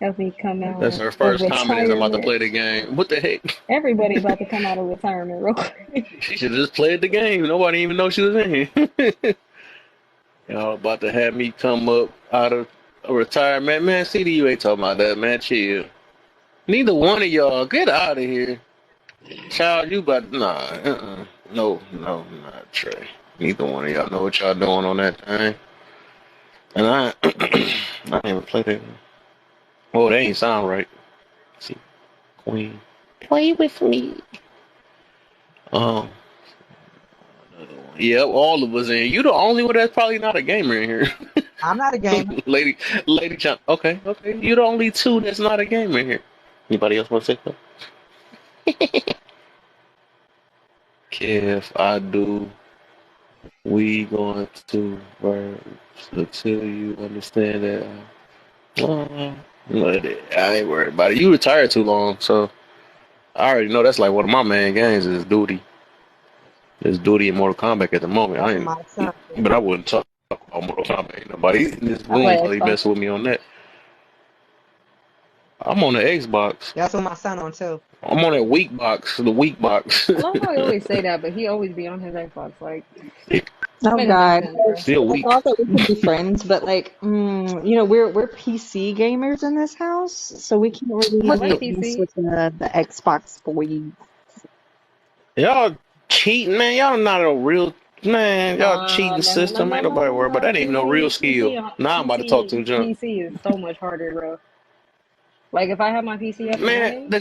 Help me come That's out her of first comment is I'm about to retirement. play the game. What the heck? Everybody about to come out of retirement real quick. She should have just played the game. Nobody even know she was in here. Y'all about to have me come up out of a retirement. Man, CD, you ain't talking about that, man. Chill. Neither one of y'all. Get out of here. Child, you about nah, no, not Trey. Neither one of y'all know what y'all doing on that thing. And I didn't even play that. Oh, they ain't sound right. Let's see, Queen, play with me. Um, yep, all of us in here. You the only one that's probably not a gamer in here. I'm not a gamer. Lady John. Okay, okay. You the only two that's not a gamer in here. Anybody else want to say something? If I do, we going to verbs until you understand that. I ain't worried about it. You retired too long, so I already know that's like one of my main games is duty. There's duty in Mortal Kombat at the moment. That's what my son do. But I wouldn't talk about Mortal Kombat. Ain't nobody in this I play room probably Xbox. messing with me on that. I'm on the Xbox. That's what my son on too. I'm on that weak box, the weak box. I love how he always say that, but he always be on his Xbox. Like, Oh make it make God. sense, bro. Still I weak. thought that we could be friends, but like, we're PC gamers in this house, so we can't I What really like the? mess PC. with the Xbox boys. Y'all cheating, man. Y'all not a real man. Y'all Nah, cheating no, no, system. no, Ain't no, nobody no, worried about no. that. Ain't even no real skill. Now I'm about to talk to junk. PC is so much harder, bro. Like, if I had my PC up and Man, running,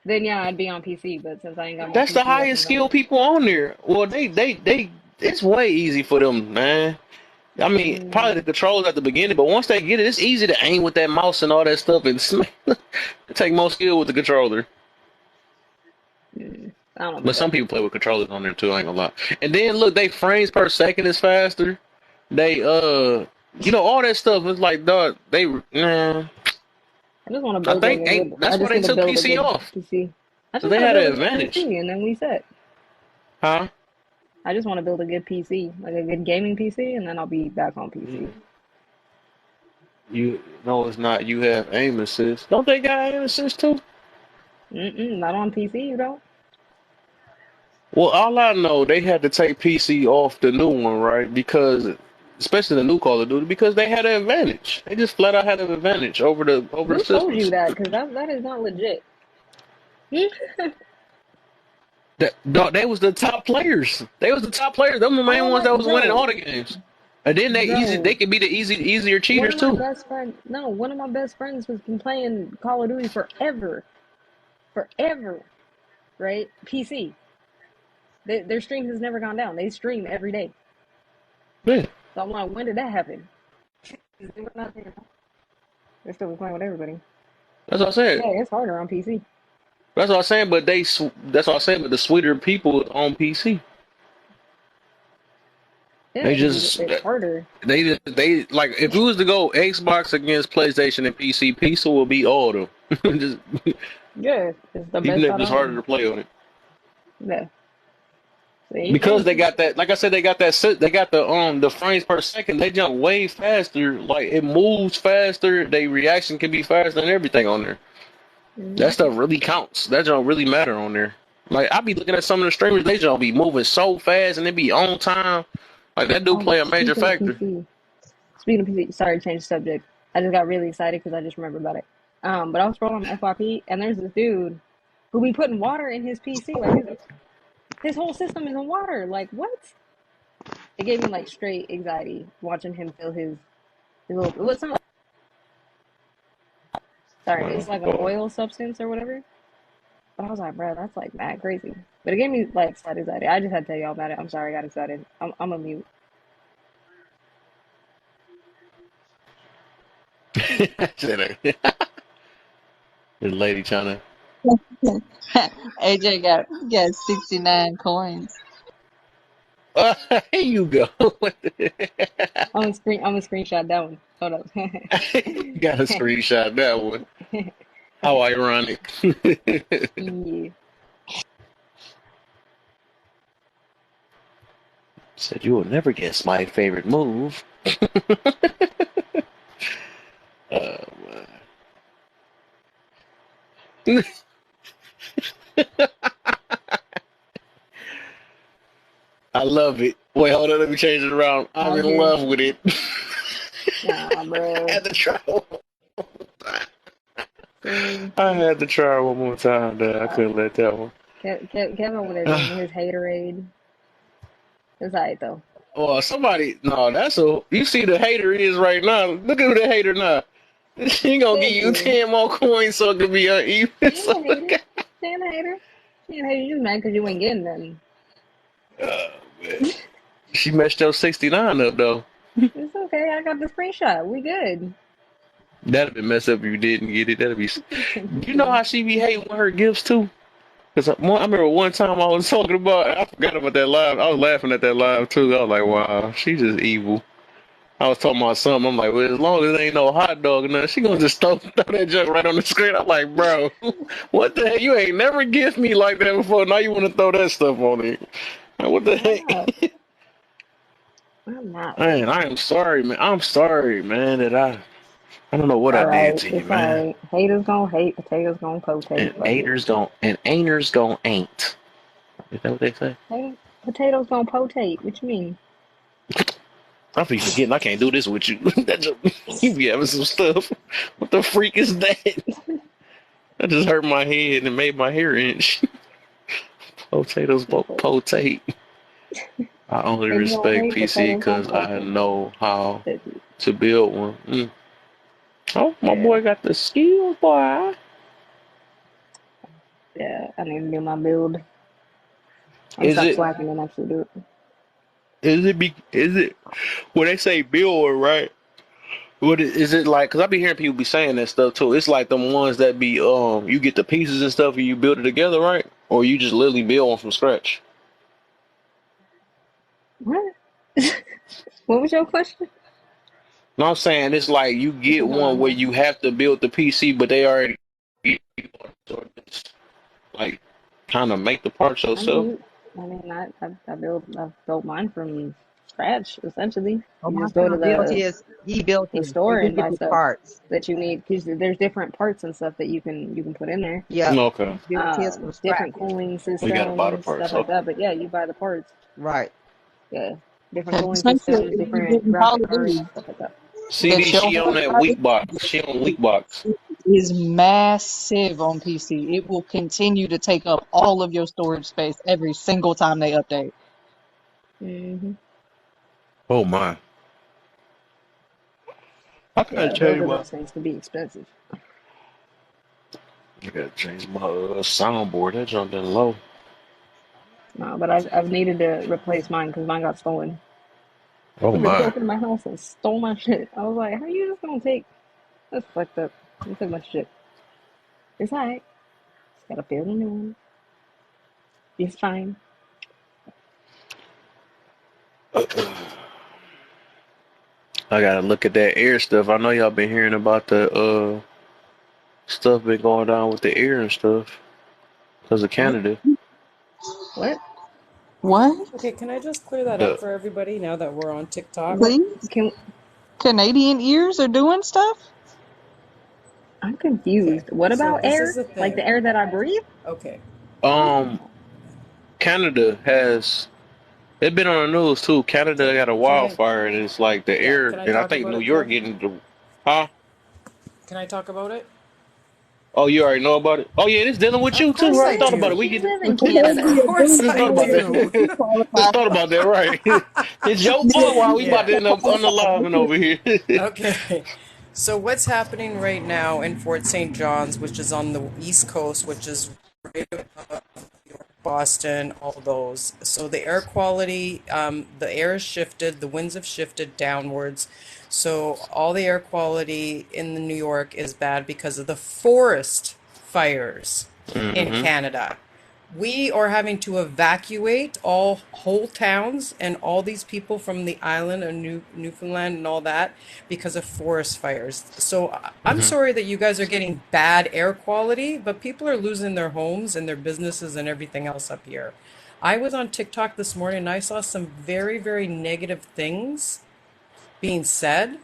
then yeah, I'd be on PC. But since I ain't got my that's the PC up highest and skill running, people on there. Well, they. It's way easy for them, man. I mean, probably the mm, controls at the beginning, but once they get it, it's easy to aim with that mouse and all that stuff. And it take more skill with the controller. I don't know But about some that. people play with controllers on there too. I ain't gonna lie. And then look, they frames per second is faster. They all that stuff is like dog. They nah. I just want to I build like think a good. ain't that's I why just they need to took build a PC good off. PC. I So just they want to had build an a good advantage, PC, and then we set. huh? I just want to build a good PC, like a good gaming PC, and then I'll be back on PC. You no, it's not. You have aim assist. Don't they got aim assist too? Not on PC, you don't. Well, all I know, they had to take PC off the new one, right? Because, especially the new Call of Duty, because they had an advantage. They just flat out had an advantage over the Who told you systems. that? Because that is not legit. They was the top players. They was the top players. Them the main All ones my that was winning bro, all the games. And then they bro. could be the easier One cheaters of my too. best friends. No, one of my best friends has been playing Call of Duty forever, forever. Right? PC. Their stream has never gone down. They stream every day. Yeah, So I'm like, when did that happen? They were not there. They're still playing with everybody. that's what I said. Yeah, it's harder on PC. That's what I'm saying. But that's what I'm saying. But the sweeter people on PC. Yeah, They because just it's harder. they like if it was to go Xbox against PlayStation and PC will beat all of them. Just, Yeah, it's the even best if out it's of harder to them. play on it. Yeah. So ain't Because nothing they too. got that, like I said, they got that. They got the frames per second. They jump way faster. Like it moves faster. They reaction can be faster and everything on there. That Mm-hmm. stuff really counts. That don't really matter on there. Like I be looking at some of the streamers, they don't be moving so fast and they be on time. Like that do Oh, play a major speaking of factor. PC, speaking of PC, sorry to change the subject. I just got really excited because I just remembered about it. But I was scrolling on FYP and there's this dude who be putting water in his PC. Like his whole system is in water. Like what? It gave me like straight anxiety watching him fill his little. What's not? Sorry, it's like an Oh, oil substance or whatever. But I was like, bro, that's like mad crazy. But it gave me like slight anxiety. I just had to tell y'all about it. I'm sorry, I got excited. I'm a mute. the lady trying AJ got 69 coins. to. Here you go. I'm gonna screenshot that one. Hold up. Got a screenshot that one. How ironic. Yeah. Said you will never guess my favorite move. Uh, I love it. Wait, hold on, let me change it around. I'm How's in your? love with it. Nah, I bro. had to try one more time. See, I had to try one more time. There, I uh, couldn't let that one. Kevin over there drinking his haterade. It's alright though. Well, somebody, no, that's a. You see the hater is right now. Look at who the hater now. She gonna give Thank you you. 10 more coins so it can be uneven. She ain't So, no hater. She ain't a hater. She ain't a hater. You just mad because you ain't getting nothing. man. She messed your 69 up though. It's okay. I got the screenshot. We good. That'd be messed up if you didn't get it. That'd be. You know See? how she be hating with her gifts too. Cause I remember one time I was talking about. I forgot about that live. I was laughing at that live too. I was like, wow, she just evil. I was talking about something. I'm like, well, as long as there ain't no hot dog or nothing, she gonna just throw that junk right on the screen. I'm like, bro, what the heck? You ain't never gift me like that before. Now you want to throw that stuff on it? Like, what the I'm heck? not. I'm not. Man, I am sorry, man. I'm sorry, man. I don't know what I did Alright. to you, It's man. alright. Haters gonna hate. Potatoes gonna And potate. Fuck it. ain'ters gon' ain't. Is that what they say? Hey, potatoes gonna potate. What you mean? I be forgetting I can't do this with you. You be having some stuff. What the freak is that? That just hurt my head and made my hair inch. Potatoes potate. I only Haters gonna respect hate. PC Potatoes gonna because I potate. know how That's it. to build one. Oh, my Yeah. boy got the skills, boy. Yeah. I need to do my build. I'm gonna Is stop it? slacking and actually do it. Is it? When they say build, right? What is it like? Cause I be hearing people be saying that stuff too. It's like them ones that be you get the pieces and stuff and you build it together, right? Or you just literally build one from scratch. What? What was your question? No, I'm saying it's like you What you get doing one out where here? you have to build the PC, but they already like kind of make the parts I mean, yourself. I've built mine from scratch essentially. Oh, You my just go to son built the his. He built his, store and we and get buy the stuff parts. that you need because there's different parts and stuff that you can put in there. Yep, Okay, he built his from scratch. Different cooling we gotta buy the systems, parts. stuff like Okay. that. But yeah, you buy the parts. Right. Yeah, different The cooling same shit systems, if you different get in Call graphic of cards, Duty. stuff like that. CD, That your she on first that party weak box. She on weak box. is massive on PC. It will continue to take up all of your storage space every single time they update. Hmm. Oh my! I gotta Yeah, change building my. those things can be expensive. I gotta change my soundboard. That jumped in low. No, but I've needed to replace mine because mine got stolen. Oh Somebody my! broke into my house and stole my shit. I was like, how are you just gonna take? That's fucked up. You took my shit. It's alright. Just gotta build a new one. It's fine. I gotta look at that air stuff. I know y'all been hearing about the stuff been going down with the air and stuff because of What? Canada. What? What? Okay, can I just clear that up The for everybody now that we're on TikTok? What? Please? Can Canadian ears are doing stuff? I'm Okay, confused. What so about this is air? the Like the thing. air that I breathe? Okay, um Canada has it been on the news too. Canada got a can I? wildfire and it's like the Yeah, air, can I and I talk think about New it York though? getting the huh? Can I talk about it? Oh, you already know about it. Oh yeah, it's dealing with Of you too, course right? I Thought about do. it. We You get live in Of Canada. course just I thought about do. that. Just thought about that, right? It's your fault why we about Yeah. to end up unaliving over here. Okay. So what's happening right now in Fort St. John's, which is on the East Coast, which is right above Boston, all those. So the air quality, the air has shifted, the winds have shifted downwards. So all the air quality in the New York is bad because of the forest fires in hmm Canada. We are having to evacuate all whole towns and all these people from the island of Newfoundland and all that because of forest fires. So I'm hmm sorry that you guys are getting bad air quality, but people are losing their homes and their businesses and everything else up here. I was on TikTok this morning and I saw some very, very negative things being said,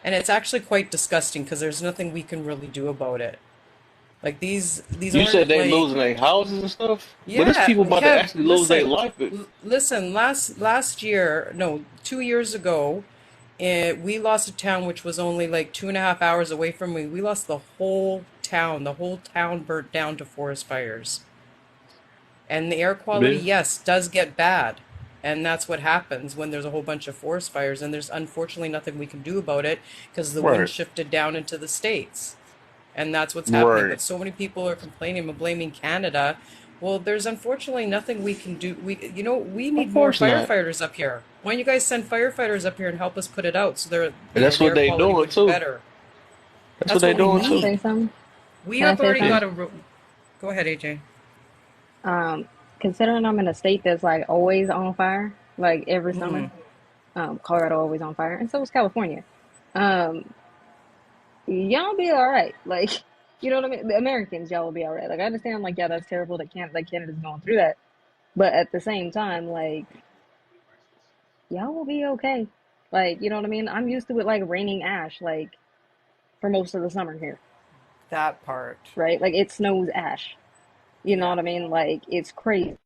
and it's actually quite disgusting because there's nothing we can really do about it. Like these You said aren't they like losing their houses and stuff, but it's yeah, people about to Kev, actually lose their listen, life. listen. Last year, no, 2 years ago, we lost a town which was only like 2.5 hours away from me. We lost the whole town. The whole town burnt down to forest fires. And the air quality, Yeah. yes, does get bad. And that's what happens when there's a whole bunch of forest fires. And there's unfortunately nothing we can do about it because the wind Right. shifted down into the States, and that's what's happening. Right. But so many people are complaining and blaming Canada. Well, there's unfortunately nothing we can do. We Of need more course not. firefighters up here. Why don't you guys send firefighters up here and help us put it out so And that's the what air they quality doing would be too. better. That's what That's they what we doing Can I too. say need. something? We Can I have say already Yeah. got something? a. Go ahead, AJ. Um, Considering I'm in a state that's like always on fire, like every summer. Colorado always on fire, and so is California. Um, y'all be all right. Like, you know what I mean? The Americans, y'all will be all right. Like, I understand, like, yeah, that's terrible that Canada's going through that, but at the same time, like, y'all will be okay. Like, you know what I mean? I'm used to it like raining ash, like for most of the summer here, That part. right? Like, it snows ash. You know Yeah. what I mean? Like, it's crazy.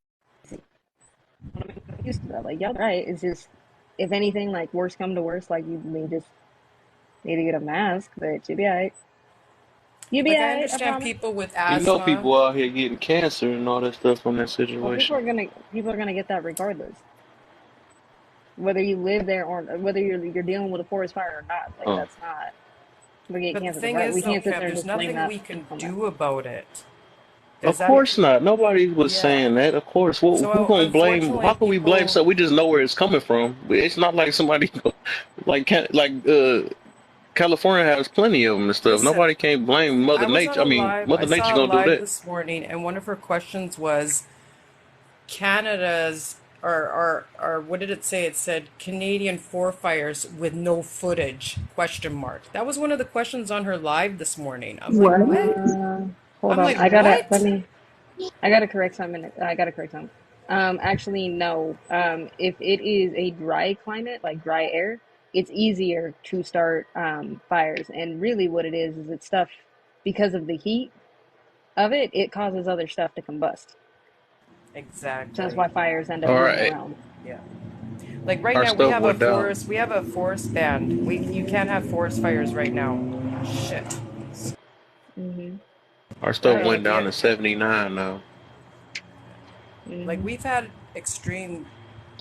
I'm used to that. Like, y'all right. It's just, if anything, like, worse come to worse, like, you may just need to get a mask, but you'll be all right. You'll be Like all I right, I understand promise. people with You know asthma. people out here getting cancer and all that stuff from that Well, situation. people are gonna get that regardless, whether you live there or whether you're dealing with a forest fire or not. Like Oh. that's not we get But the cancer thing regardless. is, We though, can't sit Kev, there and there's just blame nothing that we can on that. do about it. Of There's that. course not. Nobody was Yeah. saying that. Of course, who So gonna blame? unfortunately, How can we blame people. something? We just know where it's coming from. It's not like somebody California has plenty of them and stuff. Listen, Nobody can't blame Mother I was on Nature. I a mean, live. I Mother Nature saw a gonna do live that. this morning, and one of her questions was Canada's or what did it say? It said Canadian forest fires with no footage? Question mark. That was one of the questions on her live this morning. I'm like, What? what? Hold I'm on, like, what? I gotta correct something. I gotta correct something. Actually, no. If it is a dry climate, like dry air, it's easier to start fires. And really, what it is it's stuff because of the heat of it. It causes other stuff to combust. So that's Exactly. why fires end up All moving right, around. Yeah. Like right our now, we stuff have a went down. forest. We have a forest band. You can't have forest fires right now. Shit. Hmm. Our Oh stuff Like yeah. went if you down to 79 now. like Hmm. we've had extreme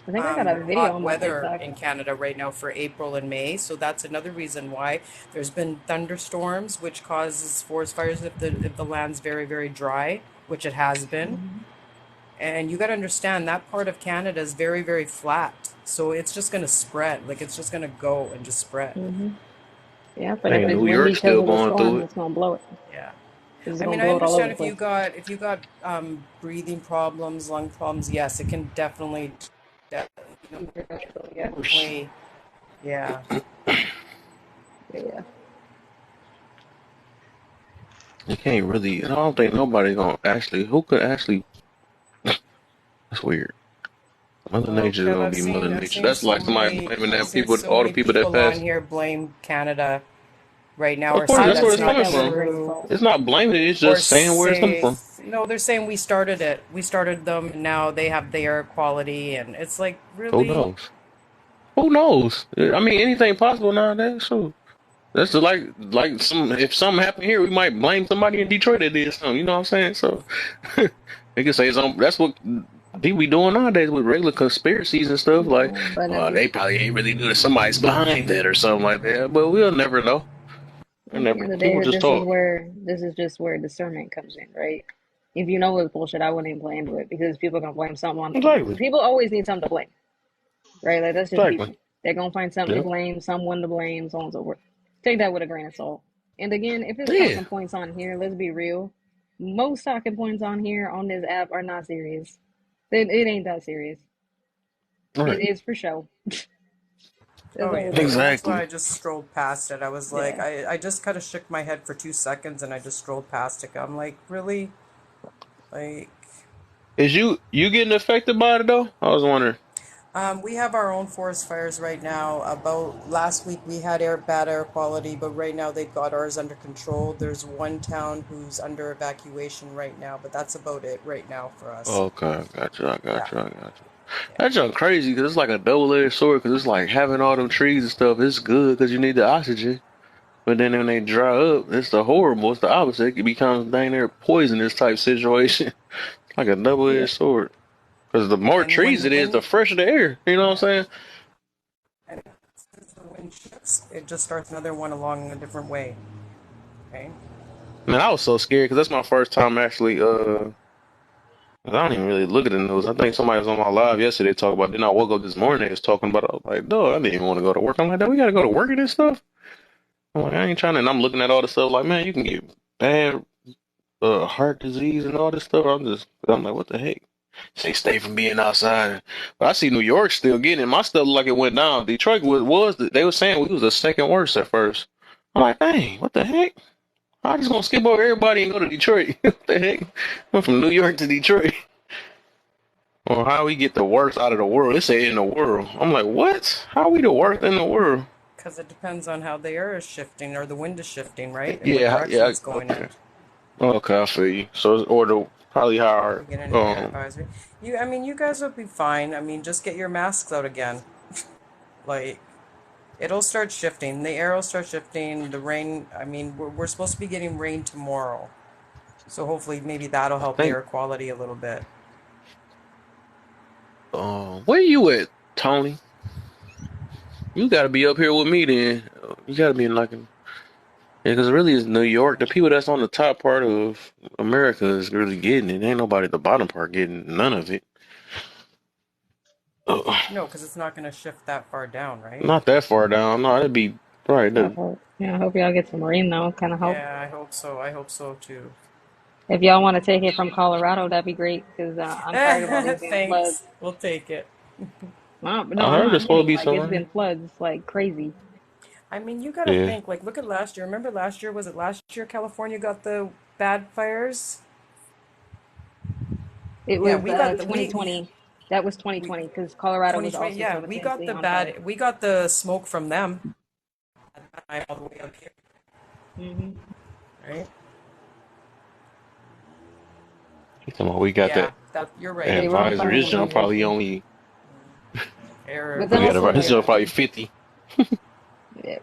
I think I got a video hot on my weather TikTok. in Canada right now for April and May. So that's another reason why there's been thunderstorms, which causes forest fires if the land's very, very dry, which it has been. Hmm. And you got to understand that part of Canada is very, very flat. So it's just going to spread. Like it's just going to go and just spread. Hmm. Yeah, but I if think it's New windy York's because still of the going through storm, it. it's gonna blow it. Yeah. It's I gonna mean, I blow it all over understand the place. if you got breathing problems, lung problems, yes, it can Yeah. definitely, yeah. Yeah. You can't really. I don't think nobody gonna actually. Who could actually? That's weird. Mother Oh, Nature is Kev, gonna I've be Mother seen I've Nature. seen That's so like somebody many blaming I've that seen people, so all the many people that people on passed. here blame Canada right now, Of or course, say I that's where never that's it's said not coming that was from. Ray's true, fault. It's not blaming it. It's or just saying where it's coming say from. no, they're saying we started it. We started them, and now they have the air quality, and it's like Who really. knows? Who knows? I mean, anything possible nowadays. So that's just like some. If something happened here, we might blame somebody in Detroit that did something. You know what I'm saying? So they can say something. That's what people be doing nowadays with regular conspiracies and stuff. Like, Yeah, but oh, they probably ain't really do it. Somebody's behind that or something like that. But we'll never know. We'll at the never. end of the People day, just talk. this is just where discernment comes in, right? If you know it's bullshit, I wouldn't blame it because people are gonna blame someone. Exactly. People always need something to blame, right? Like that's just Exactly. people. They're gonna find something to Yep. blame, someone to blame, so on and so forth. Take that with a grain of salt. And again, if it's Yeah. talking points on here, let's be real. Most talking points on here on this app are not serious. It ain't that serious. Right. It's for show. That's Oh all yeah, it is. and that's why Exactly. I just strolled past it. I was like, Yeah. I just kind of shook my head for 2 seconds, and I just strolled past it. I'm like, really, like. Is you getting affected by it though? I was wondering. We have our own forest fires right now. About last week we had bad air quality, but right now they've got ours under control. There's one town who's under evacuation right now, but that's about it right now for us. Okay, I got you. I Yeah, got you. I got you. yeah. That's just crazy because it's like a double-edged sword. Because it's like having all them trees and stuff. It's good because you need the oxygen. But then when they dry up, it's the horrible. It's the opposite. It becomes dang near poisonous type situation. Like a Yeah. double-edged sword. Because the more And when trees the it is, the wind, fresher the air. You know what I'm yeah, saying? and since the wind shifts, it just starts another one along a different way. Okay. Man, I was so scared because that's my first time actually. I don't even really look at the news. I think somebody was on my live yesterday talking about. Then I woke up this morning. They was talking about. It. I was like, dog, I didn't even want to go to work. I'm like, we got to go to work and this stuff. I'm like, I ain't trying to. And I'm looking at all this stuff. Like, man, you can get bad heart disease and all this stuff. I'm like, what the heck? Say stay from being outside. But I see New York still getting it. My stuff looked like it went down. Detroit they were saying we was the second worst at first. I'm like, dang, what the heck? I'm just gonna skip over everybody and go to Detroit. What the heck? Went from New York to Detroit. Or how we get the worst out of the world. They say in the world. I'm like, what? How we the worst in the world? Because it depends on how the air is shifting or the wind is shifting, right? And what Yeah, direction yeah, it's going in. okay. Okay, I feel you. So, or the probably We higher. get an air advisory. I mean, you guys will be fine. I mean, just get your masks out again. Like, it'll start shifting. The air will start shifting. The rain, I mean, we're supposed to be getting rain tomorrow. So hopefully maybe that'll I help the think. air quality a little bit. Where you at, Tony? You got to be up here with me then. You got to be in like, yeah, because really it's New York. The people that's on the top part of America is really getting it. Ain't nobody at the bottom part getting none of it. Uh, No, because it's not going to shift that far down, right? Not that far down. No, it'd be right. I hope. Yeah, I hope y'all get some rain though. Kind of help. Yeah, I hope so. I hope so too. If y'all want to take it from Colorado, that'd be great because I'm tired of all these damn floods. Thanks. We'll take it. No, I I'm heard not there's supposed to kidding. be Like some it's rain. been floods like crazy. I mean, you got to Yeah. think, like, look at last year. Remember last year? Was it last year California got the bad fires? It Yeah, was we got the, 2020. That was we 2020 because Colorado was 2020. also Yeah, we got simultaneously the on fire. bad, we got the smoke from them at that time all the way up here, Hmm. right? Come on, we got Yeah, that that you're right. Yeah, It we're on probably advisory. fire This was. jump probably emergency. only. Air But then We got also this like, jump advisory. probably 50. yeah,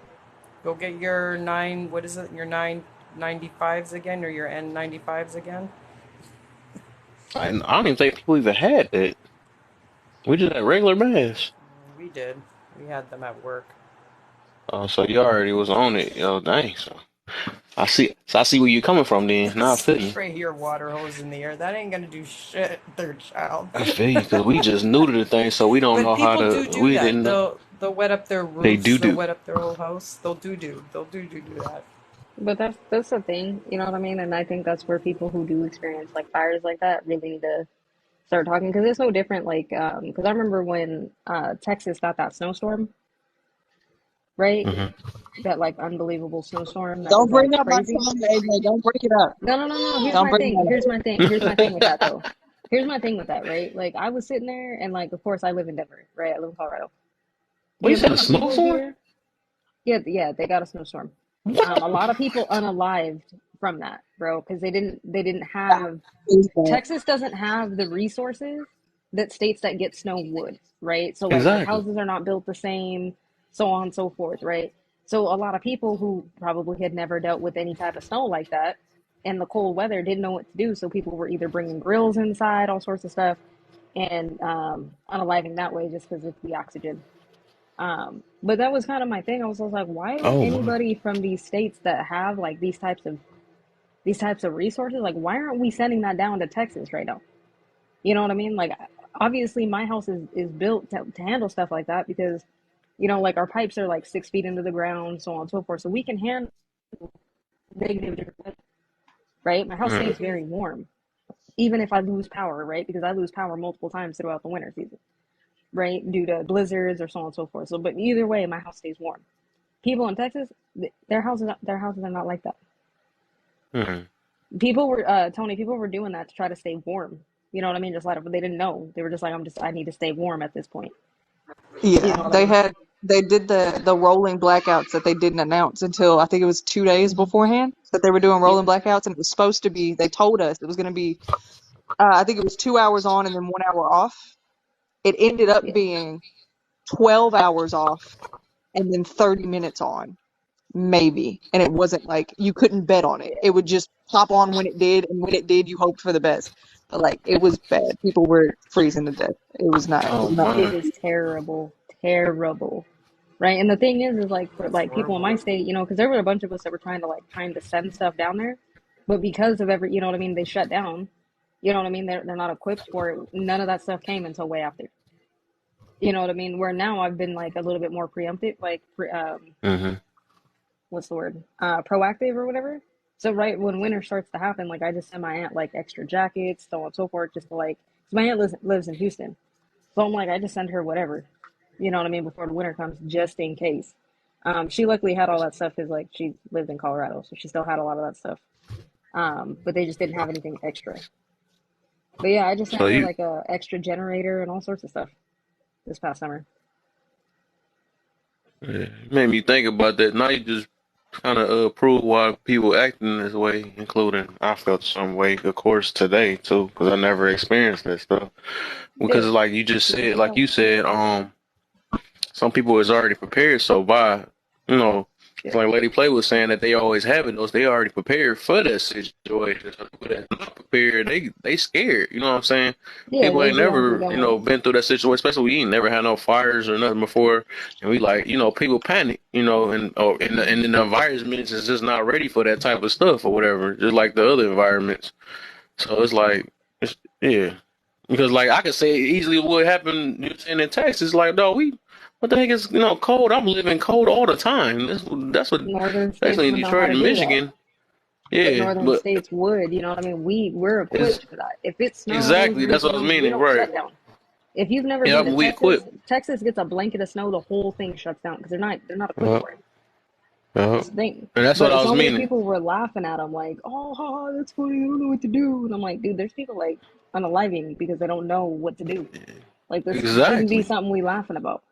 Go get your nine. What is it? Your 995s again, or your N95s again? I don't even think people even had that. We just had regular mass. We did. We had them at work. So you already was on it. Yo, dang. So I see. So I see where you coming from. Then now I feel you. Spray your water hose in the air. That ain't gonna do shit, third child. I feel you because we just new to the thing, so we don't But know how people to. do We that. didn't know. They'll wet up their They roofs. do They'll do. wet up their whole house. They'll do that. but that's the thing, you know what I mean? And I think that's where people who do experience like fires like that really need to start talking because it's so different. Like, because I remember when Texas got that snowstorm, right? Mm-hmm. That like unbelievable snowstorm that Don't was like bring up my crazy. son, AJ. Don't break it up. No, no, no, no. Here's Don't my bring thing. that Here's up. my thing. Here's my thing with that though. Here's my thing with that, right? Like I was sitting there and like of course I live in Denver, right? I live in Colorado. What The you said? A amount of people snowstorm? here, yeah, yeah, they got a snowstorm. What A the? lot of people unalived from that, bro, because they didn't have It's bad. Texas doesn't have the resources that states that get snow would, right? So like the Exactly. houses are not built the same, so on and so forth, right? So a lot of people who probably had never dealt with any type of snow like that and the cold weather didn't know what to do. So people were either bringing grills inside, all sorts of stuff, and unaliving that way just because of the oxygen. But that was kind of my thing. I was like, why aren't Oh my. anybody from these states that have like these types of resources, like why aren't we sending that down to Texas right now? You know what I mean? Like obviously my house is built to handle stuff like that because like our pipes are like 6 feet into the ground, so on and so forth. So we can handle negative different weather, right? My house Mm. stays very warm, even if I lose power, right? Because I lose power multiple times throughout the winter season, right? Due to blizzards or so on and so forth. So, but either way, my house stays warm. People in Texas, their houses are not like that. Mm. People were Tony, people were doing that to try to stay warm. You know what I mean? Just like they didn't know. They were just like, I need to stay warm at this point. You Yeah, know what I mean? they did the rolling blackouts that they didn't announce until I think it was 2 days Hmm. beforehand that they were doing Yep. rolling blackouts, and it was supposed to be. They told us it was going to be. I think it was 2 hours on and then 1 hour off. It ended up Yeah. being 12 hours off and then 30 minutes on, maybe. And it wasn't like you couldn't bet on it. It would just pop on when it did, and when it did, you hoped for the best. But like it was bad. People were freezing to death. It was not. It Oh was not It my. good. was terrible, terrible. Right. And the thing is like for That's like people in horrible. my state, because there were a bunch of us that were trying to send stuff down there, but because of you know what I mean, they shut down. You know what I mean? They're not equipped for it. None of that stuff came until way after. You know what I mean? Where now I've been like a little bit more preemptive, like Mm-hmm. what's the word? Proactive or whatever. So right when winter starts to happen, like I just send my aunt like extra jackets, so on and so forth, just to like. 'Cause my aunt lives in Houston, so I'm like I just send her whatever, you know what I mean, before the winter comes, just in case. She luckily had all that stuff because like she lived in Colorado, so she still had a lot of that stuff. But they just didn't have anything extra. But yeah, I just So sent her you like a extra generator and all sorts of stuff this past summer. yeah, made me think about that. Now you just kind of prove why people acting this way, including I felt some way, of course, today too, because I never experienced that stuff. Because Yeah, like you just there said, you like go. you said, some people is already prepared. So by you know, it's Yeah, like Lady Play was saying that they always have it. Those they already prepared for that situation. So people that's not prepared, they scared. You know what I'm saying? yeah, People they ain't genuinely never don't know. been through that situation. Especially we ain't never had no fires or nothing before, and we like people panic. And then the environment is just not ready for that type of stuff or whatever. Just like the other environments. So it's like yeah. Because like I could say easily what happened you saying in Texas, like no, what the heck is cold? I'm living cold all the time. That's what, Northern states especially in would know how Detroit to and do that. Michigan. Like Yeah, northern but states would, you know what I mean? We're it's equipped for that. If it snows, exactly we that's you what I was know we meaning, don't right? shut down. If you've never been Yep, to we Texas, equipped. Texas gets a blanket of snow, the whole thing shuts down because they're not equipped Yep, for it. yep. That's the thing. And that's what But I was so many meaning. people were laughing at him like, "Oh, haha, that's funny. I don't know what to do." And I'm like, dude, there's people like unaliving because they don't know what to do. Like this shouldn't be Exactly. something we laughing about,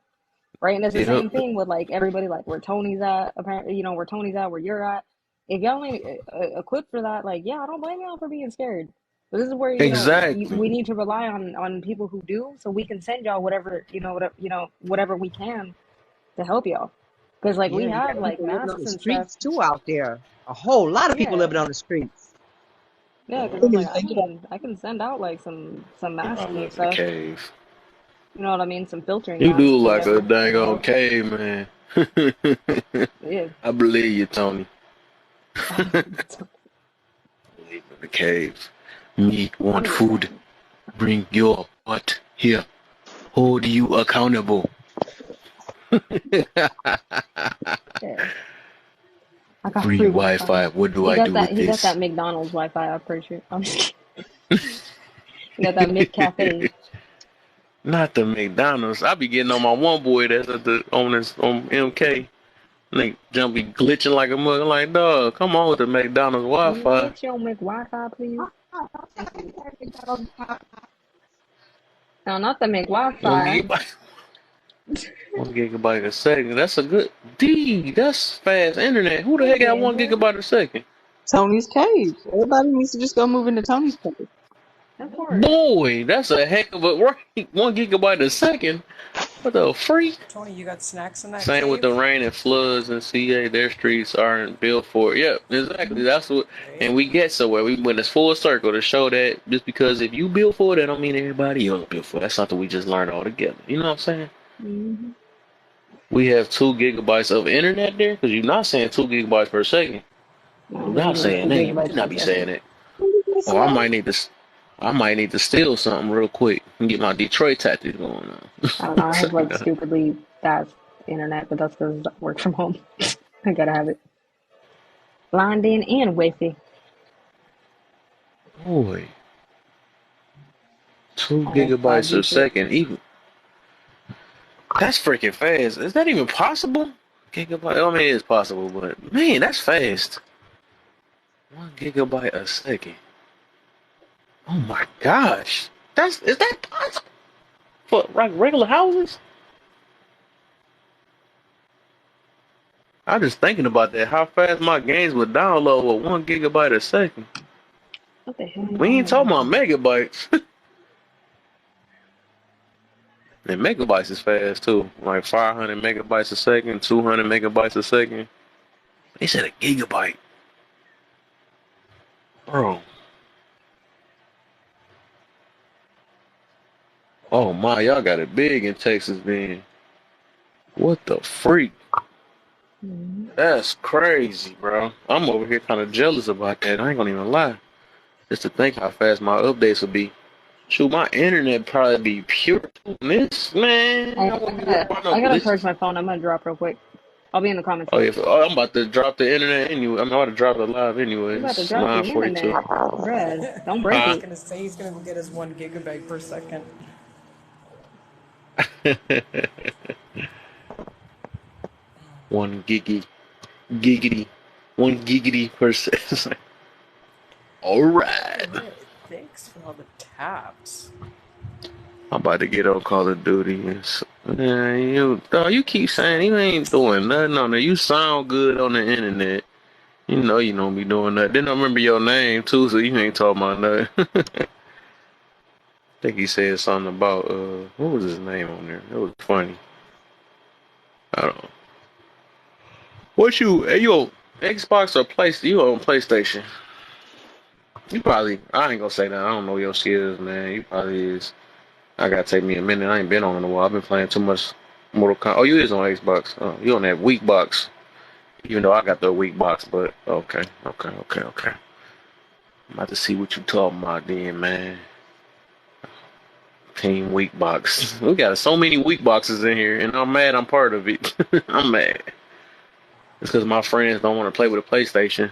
right? And it's the Yep. same thing with like everybody, like where Tony's at. Apparently, where Tony's at, where you're at. If y'all ain't equipped for that, like, yeah, I don't blame y'all for being scared. But this is where Exactly. we need to rely on people who do, so we can send y'all whatever we can to help y'all. Because like we Yeah, you got have like people living on masks the and stuff. streets too out there. A whole lot of people Yeah, living on the streets. yeah. Because I I'm didn't like even think about I can send out like some I masks and live in a stuff. cave. You know what I mean? Some filtering You do masks or like a whatever. dang old cave, man. Yeah. I believe you, Tony. Live in a cave. Me I'm want just food. saying. Bring your butt here. Hold you accountable. Yeah. I got Free free Wi-Fi. Wi-Fi. What do He I got do that. with He got this? that McDonald's Wi-Fi. I'm pretty sure. I'm just kidding. He got that McCafe. Not the McDonald's. I be getting on my one boy that's at the on MK. Nigga jump be glitching like a mug. I'm like, dog, come on with the McDonald's Can you Wi-Fi. get your McWi-Fi, please? No, not the One McWi-Fi. gigabyte, 1 gigabyte a second. That's a good D. That's fast internet. Who the What heck got the 1 gigabyte a second? Tony's cave. Everybody needs to just go move into Tony's cave. hell? Of course. Boy, that's a heck of a right. 1 gigabyte a second. What the freak? Tony, you got snacks in that Same with cave? the rain and floods in CA. Their streets aren't built for it. Yep, exactly. That's what. And Right? we get somewhere. We went this full circle to show that just because if you built for it, that don't mean everybody else built for it. That's something we just learned all together. You know what I'm saying? Mm-hmm. We have 2 gigabytes of internet there because you're not saying 2 gigabytes per second. No, You're not literally saying 2 that. You better gigabytes not per be second. saying it. Or I might need to steal something real quick and get my Detroit tactics going on. I don't know. I So, have you like know. stupidly fast internet, but that's because I work from home. I gotta have it lined in and Wi-Fi. Boy, two I have gigabytes a 5G too. second. Even that's freaking fast. Is that even possible? Gigabyte. I mean, it's possible, but man, that's fast. 1 gigabyte a second. Oh my gosh. Is that possible for like regular houses? I'm just thinking about that. How fast my games would download with 1 gigabyte a second. What the hell am We ain't I talking about doing? megabytes. And megabytes is fast too. Like 500 megabytes a second, 200 megabytes a second. They said a gigabyte. Bro. Oh my, y'all got it big in Texas then. What the freak? Mm-hmm. That's crazy, bro. I'm over here kind of jealous about that. I ain't gonna even lie. Just to think how fast my updates would be. Shoot, my internet probably be pure miss, man. I won't be worried about no I gotta charge glitches. my phone. I'm gonna drop real quick. I'll be in the comments Oh, though. if I'm about to drop the internet anyway. I'm about to drop it live anyway. You about to It's drop the 9:42. internet, bruh. Don't break I was Huh? it. gonna say he's gonna go get his 1 gigabyte per second. 1 giggity, 1 giggity per second. All right. Alright, thanks for all the taps. I'm about to get on Call of Duty. Man, you keep saying you ain't doing nothing on there. You sound good on the internet. You don't be doing that. Didn't I remember your name too, so you ain't talking about nothing. I think he said something about what was his name on there? That was funny. I don't know. Are you on Xbox or PlayStation? You on PlayStation? You probably I ain't gonna say that. I don't know your skills, man. You probably is. I gotta take me a minute. I ain't been on in a while. I've been playing too much Mortal Kombat. Oh, you is on Xbox. Oh, you on that weak box. Even though I got the weak box, but okay. I'm about to see what you talking about then, man. Team weak box. We got so many weak boxes in here, and I'm mad I'm part of it. I'm mad. It's because my friends don't want to play with a PlayStation,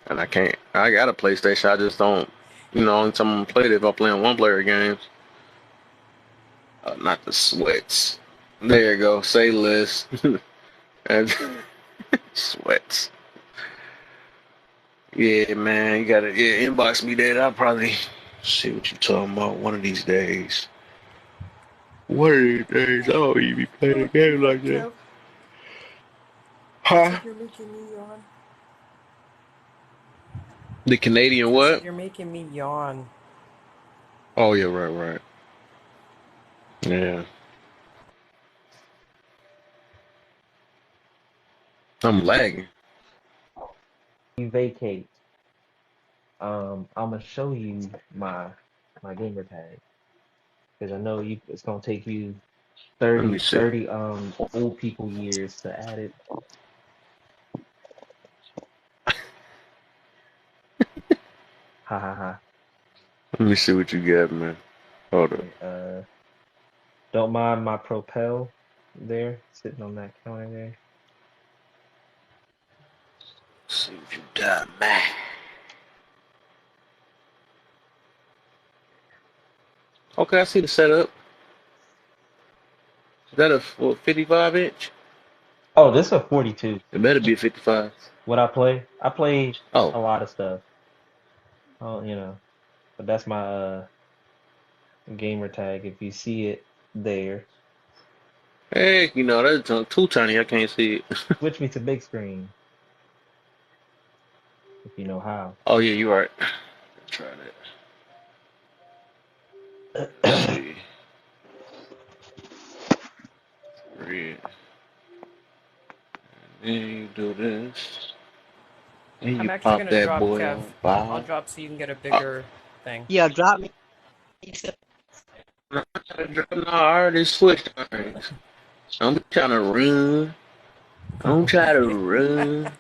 and I can't. I got a PlayStation. I just don't. Only time I'm play it if I'm playing one-player games. Not the sweats. There you go. Say less. And sweats. Yeah, man. You gotta inbox me that. I'll probably see what you talking about one of these days. One of these days, I don't even be playing a What you game want, like that. Kev? Huh? Said you're making me yawn. The Canadian I said what? you're making me yawn. Oh yeah, right. Yeah, I'm lagging. You vacate, I'm gonna show you my gamer tag because I know it's gonna take you Let me 30 see. 30 old people years to add it. Ha ha ha. Let me see what you got, man. Hold up. Okay, don't mind my propel there, sitting on that counter there. Let's see what you got, man. Okay, I see the setup. Is that a 55 inch? Oh, this is a 42. It better be a 55. What I play Oh, a lot of stuff. Oh, but that's my gamer tag. If you see it there, heck, that's too tiny. I can't see it. switch me to big screen if you know how. Oh, yeah, you're right. Try that. Let's see. Red. Then you do this. Then I'm you actually pop gonna that drop, boy Kev. on I'll fire. drop so you can get a Oh, bigger thing. Yeah, drop me. no, I already switched. Alright. I'm trying to run. I'm trying to run.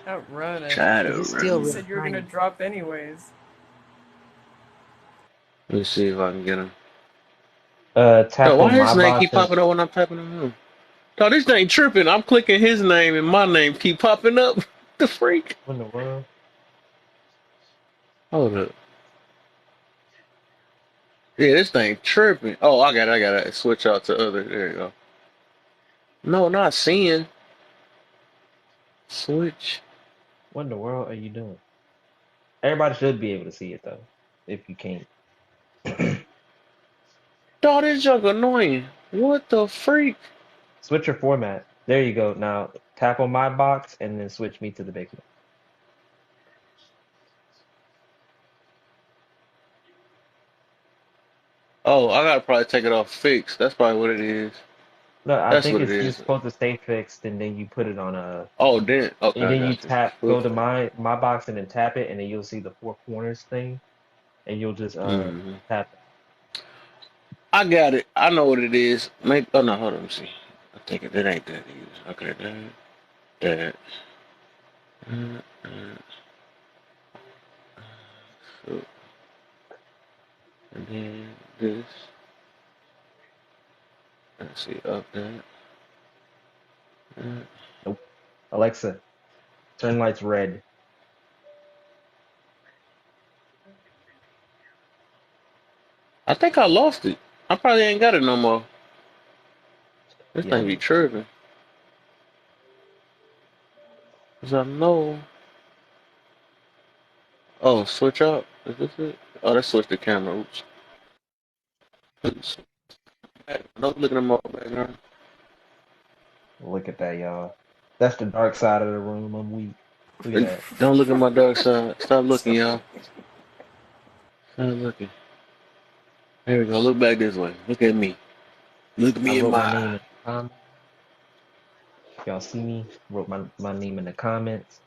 Not running. Try to Because it's still You run. real said you were gonna tiny. drop anyways. Let's see if I can get him. Yo, Tap why on his my name box keep and popping up when I'm typing on him? No, this thing tripping. I'm clicking his name and my name keep popping up. The freak? what in the world? Hold up. Yeah, this thing tripping. Oh, I got to switch out to other. There you go. No, not seeing. Switch. What in the world are you doing? Everybody should be able to see it though, if you can't. Dog, this junk annoying. What the freak? Switch your format. There you go. Now tap on my box and then switch me to the big one. Oh, I gotta probably take it off fixed. That's probably what it is. No, I That's think what it it's just is. supposed to stay fixed, and then you put it on a, Oh, then. Okay, and I then you got you. tap, Flip go to phone. my box, and then tap it, and then you'll see the four corners thing, and you'll just Mm-hmm. tap it. I got it. I know what it is. Maybe. Oh no, hold on. Let me see. I think it ain't that easy. Okay, that. Uh, uh, so, and then this. Let's see. Up that. Uh, Nope. Alexa, turn lights red. I think I lost it. I probably ain't got it no more. This Yeah, I thing be do. tripping. Cause I know. Oh, switch out. Is this it? Oh, let's switch the camera. Oops. Don't look at them all background. Look at that, y'all. That's the dark side of the room. I'm weak. Look at that. Don't look at my dark side. Stop looking, y'all. Stop looking. There we go. Look back this way. Look at me. Look I me in wrote my my name eye. in the comments. Y'all see me? Wrote my name in the comments.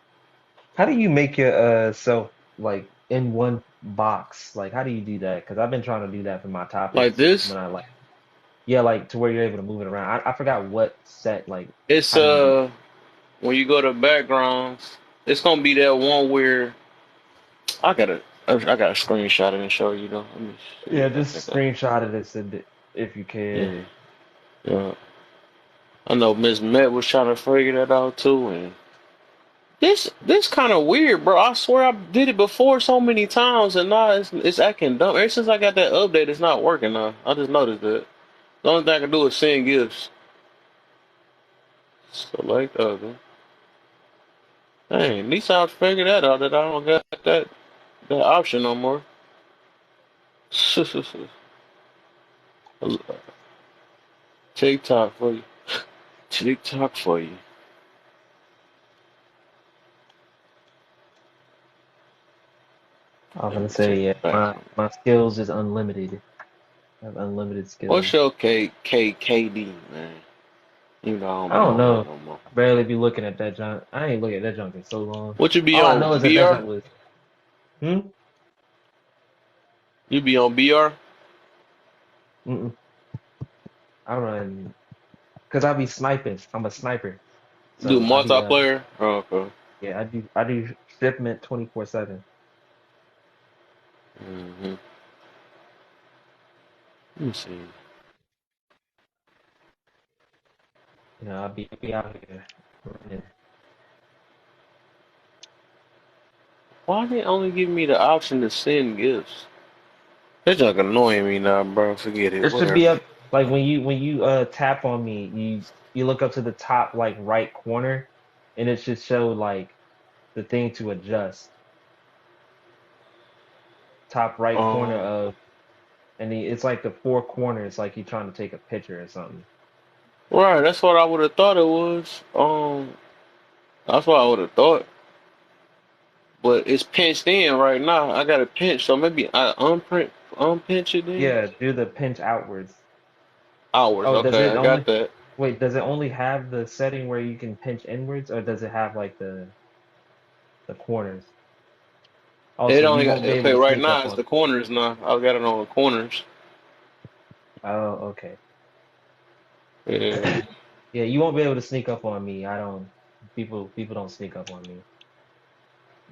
How do you make your self like in one box? Like, how do you do that? Because I've been trying to do that for my Like topics this. when I like, yeah, like to where you're able to move it around. I forgot what set, like, It's how do you do that? when you go to backgrounds, it's gonna be that one where I gotta screenshot it and show you though. Let me see. Yeah, I think just screenshot it and send it if you can. yeah. Yeah. I know Miss Met was trying to figure that out too, and this kind of weird, bro. I swear I did it before so many times, and now it's acting dumb. Ever since I got that update, it's not working now. I just noticed that. The only thing I can do is send gifts. Select other. Dang, at least I figured that out that I don't got that option no more. TikTok for you. TikTok for you. I was Let gonna me check say, yeah, the my background. my skills is unlimited. I have unlimited What's skills. your KD, man? You know I don't I be don't on that know. no more. I barely be looking at that junk. I ain't looking at that junk in so long. What you be All I know on? is that that BR? junk was. Hmm. You be on BR? Mm-mm. I run because I be sniping. I'm a sniper, Do so I be multiplayer? Oh, okay. yeah. I do shipment 24/7. Mm-hmm. Let me see. You know, I be out here running. Why they only give me the option to send gifts? That's like annoying me now, bro. Forget it. It should be Whatever. up. Like when you tap on me, you look up to the top like right corner, and it should show like the thing to adjust. Top right corner Um, of, and it's like the four corners, like you're trying to take a picture or something. right. That's what I would have thought it was. That's what I would have thought. But it's pinched in right now. I got it pinched, so maybe I unpinch it then. Yeah, do the pinch outwards. Hours. Oh, does Okay, it I got only that. wait, does it only have the setting where you can pinch inwards, or does it have like the corners? It Also, you only got won't be able okay. to Right sneak now up it's on. the corners now. I got it on the corners. Oh, okay. Yeah. Yeah, you won't be able to sneak up on me. I don't. People don't sneak up on me.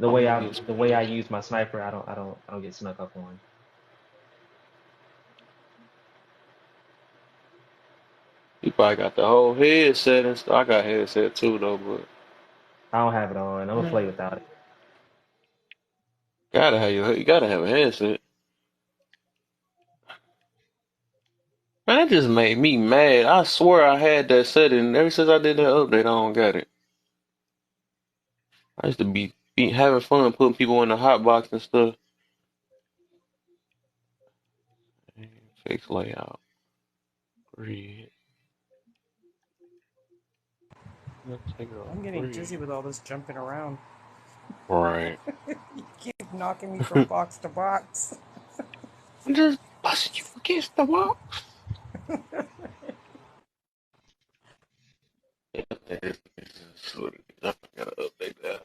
I'm gonna get The way I use my sniper, I don't get snuck up on. You probably got the whole headset and stuff. I got headset too though, but I don't have it on. I'm gonna play without it. you gotta have a headset. Man, that just made me mad. I swear I had that setting ever since I did that update. I don't got it. I used to be having fun putting people in the hot box and stuff. Fix layout. Grid. Let's take it off I'm getting grid. dizzy with all this jumping around. Right. You keep knocking me from box to box. I'm just busting you against the wall. Yeah, I gotta update that.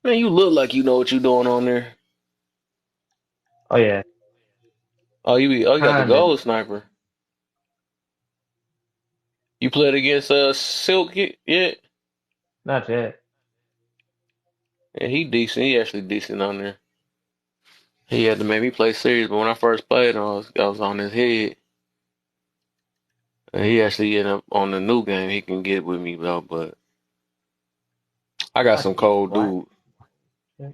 Man, you look like you know what you doing on there. Oh yeah, You got the kinda. gold sniper. You played against Silk yet? Not yet. Yeah, he decent. He actually decent on there. He had to make me play serious, but when I first played him, I was on his head. And he actually ended up on the new game. He can get with me though, but I got some Watch me cold black. dude. Yeah.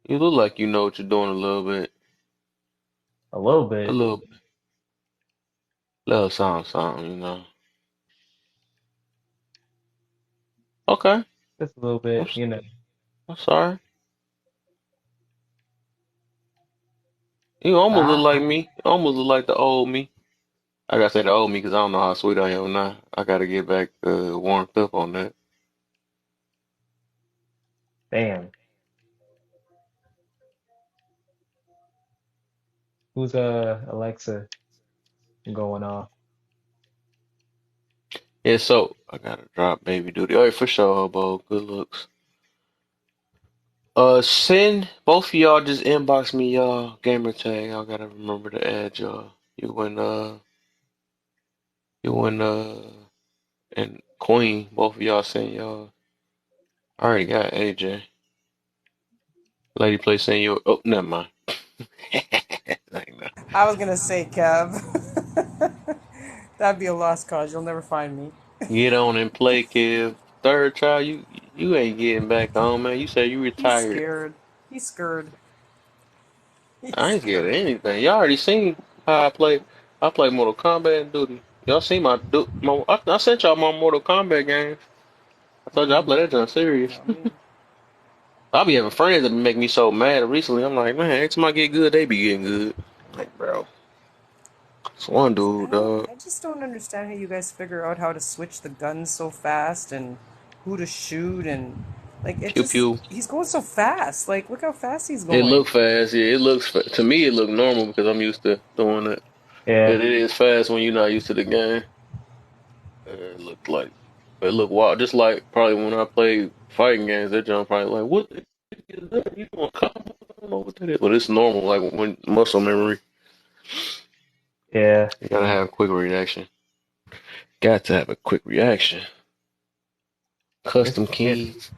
You look like you know what you're doing a little bit. A little A bit, little something. Okay. just a little I'm, bit. s- You know. I'm sorry. You almost look Ah, like me. You almost look like the old me. I gotta say the old me because I don't know how sweet I am now. I gotta get back warmed up on that. damn. Who's Alexa going off? Yeah, so I gotta drop baby duty. All right, for sure, hobo. Good looks. Send both of y'all just inbox me y'all gamer tag. I gotta remember to add y'all. You and Queen. Both of y'all send y'all. I already got AJ. Lady play send you. Oh, never mind. Like, no. I was gonna say, Kev. That'd be a lost cause. You'll never find me. Get on and play, kid. Third child, you ain't getting back on, man. You say you He's retired. scared. He's scared. He's I ain't scared of scared. anything. Y'all already seen how I play. I play Mortal Kombat and Duty. Y'all seen I sent y'all my Mortal Kombat game. I told you I play that John serious. Not me. I be having friends that make me so mad recently. I'm like, man, every time I get good, they be getting good. I'm like, bro, it's one dude, dog. I just don't understand how you guys figure out how to switch the guns so fast and who to shoot and like it Pew just pew. he's going so fast. Like look how fast he's It going. look fast, yeah. To me, it look normal because I'm used to doing it. Yeah, But it is fast when you're not used to the game. It looked like it looked wild. Just like probably when I play fighting games, that jump probably like, what the heck is that? You doing combo? I don't know what that is. But it's normal, like when muscle memory. yeah. You gotta have a quick reaction. Got to have a quick reaction. It's Custom it. keys.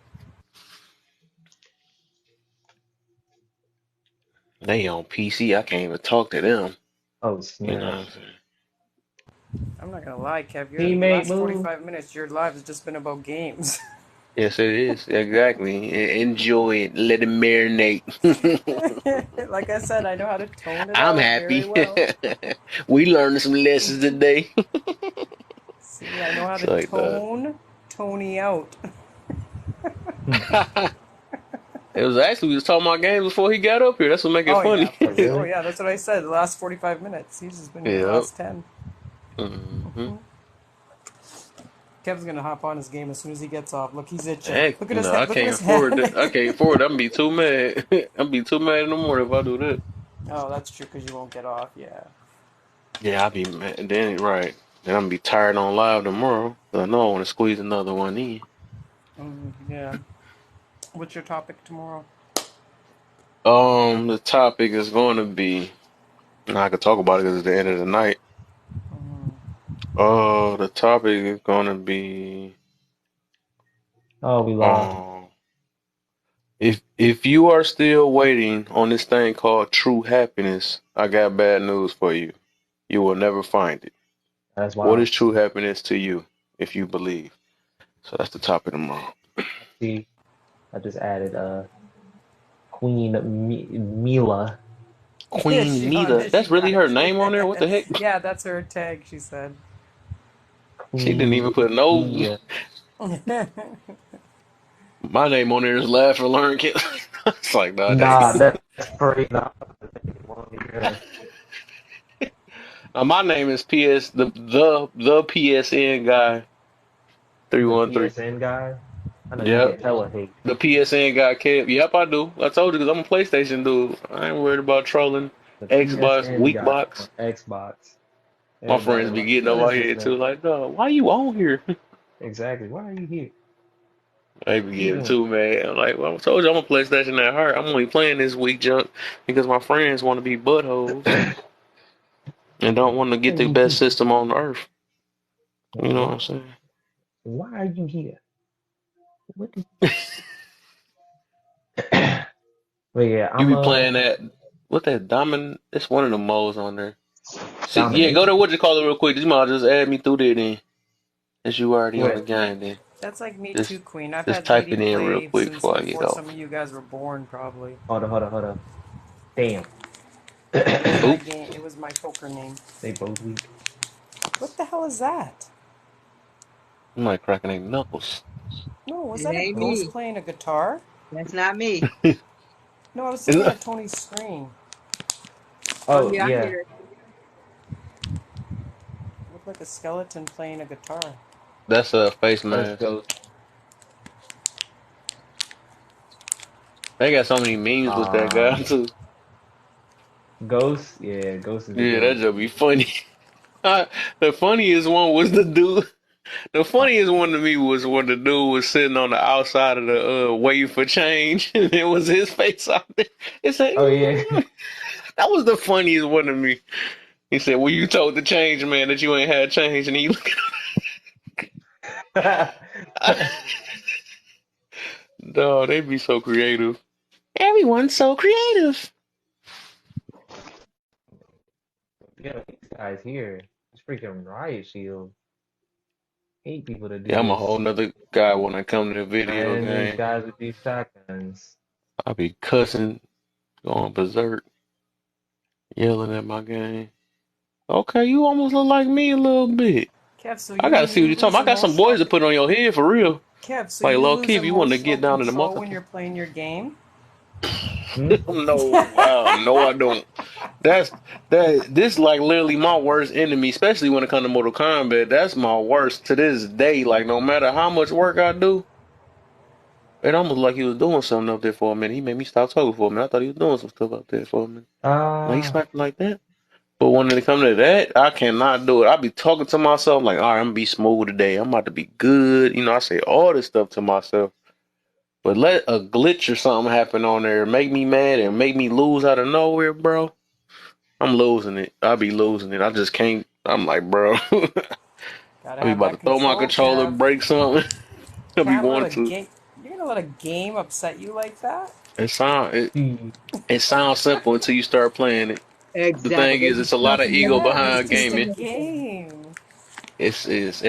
They on PC. I can't even talk to them. Oh You know snap! what I'm saying? I'm not gonna lie, Kev. Your Teammate last move. 45 minutes, your life has just been about games. Yes, it is. Exactly. Enjoy it. Let it marinate. Like I said, I know how to tone it I'm out very happy. well. We learned some lessons today. See, I know how It's to like that. tone Tony out. It was actually we was talking about games before he got up here. That's what make it Oh yeah, funny. for Oh, sure. Oh really? yeah, that's what I said. The last 45 minutes. He's just been here the Yep. last 10. Hmm. Kev's gonna hop on his game as soon as he gets off. Look, he's itching. Heck, Look at his no, I head. Look at can't his afford that. head. I can't afford it. I'm gonna be too mad. I'm be too mad in the morning if I do that. Oh, that's true because you won't get off. Yeah. Yeah, I'll be mad. Then right. Then I'm gonna be tired on live tomorrow. I know I want to squeeze another one in. Yeah. What's your topic tomorrow? The topic is going to be. And I could talk about it because it's the end of the night. The topic is going to be. Oh, we lost. Um, if you are still waiting on this thing called true happiness, I got bad news for you. You will never find it. That's What wild. is true happiness to you if you believe? So that's the topic tomorrow. I see. I just added Queen Mila. Is Queen she on? Nita. Is That's she really her actually? name on there? What the heck? Yeah, that's her tag. She said. She didn't Queen even put no. Mia. My name on there is Laugh and Learn Kid. It's like, nah, Nah, dang. that's pretty. Nah, My name is PS the PSN guy the 313. PSN guy. I know you get Yep. hella hate. The PSN guy Kev. Yep, I do. I told you because I'm a PlayStation dude. I ain't worried about trolling The Xbox, PSN weak guy on box. Xbox. My Everybody friends be like, getting what over is this here man? too. Like, dog, why you on here? Exactly. Why are you here? They be What you getting doing? too mad. I'm like, well, I told you I'm a PlayStation at heart. I'm only playing this weak junk because my friends want to be buttholes and don't want to Why get are the you best here? system on earth. You know what Why? I'm saying? Why are you here? What? But yeah, You I'm be playing that. What that diamond? It's one of the modes on there. See, yeah, go domination. to what you call it real quick. You might just add me through there then. Since you already on the What? game then. That's like me too, Just Queen. I've just had type Lady it in real play quick since before I get before some off. of you guys were born, probably. Hold up. Damn. It was my Oop. game. It was my poker name. They both weak. What the hell is that? I'm like cracking their knuckles. No, was It that a ain't ghost me. playing a guitar? That's not me. No, I was looking at Tony's screen. Oh Oh yeah, I yeah, hear it. It looked like a skeleton playing a guitar. That's a face that's mask. Ghost. They got so many memes with that guy too. Ghost. Yeah, Ghost is the Yeah, that goat. just be funny. The funniest one was the dude. The funniest one to me was when the dude was sitting on the outside of the waiting for change, and it was his face out there. It said, Oh yeah. that was the funniest one to me. He said, "Well, you told the change man that you ain't had change," and he look. Dog, they be so creative. Everyone's so creative. Yeah, these guys here. It's freaking riot shield. Hate people to do Yeah, I'm a whole this. nother guy when I come to the video And these game. guys with these shotguns. I be cussing, going berserk, yelling at my game. Okay, you almost look like me a little bit. Kev, so I you gotta mean see what you you're talking lose about. I got some boys emotional? to put on your head for real. Kev, so Like you low lose key, if you want to emotional get down to the control when motherfucker. you're playing your game? Hmm? No, no, I don't. That's that. This like literally my worst enemy, especially when it comes to Mortal Kombat. That's my worst to this day. Like no matter how much work I do, it almost like he was doing something up there for a minute. He made me stop talking for a minute. I thought he was doing some stuff up there for a minute. Like he Ah, smacked me like that. But when it comes to that, I cannot do it. I be talking to myself like, all right, I'm gonna be smooth today. I'm about to be good. You know, I say all this stuff to myself. But let a glitch or something happen on there, make me mad and make me lose out of nowhere, bro. I'm losing it. I be losing it. I just can't. I'm like, bro, Gotta I be have about to that throw my control, controller, Kev. break something. I be Can't let wanting a to. game. You're gonna let a game upset you like that? It sound it, gee. it sounds simple until you start playing it. The Exactly. thing They is, be it's a lot of cussing you ego out Kev, and it's behind just a repeating gaming. everything. game. It's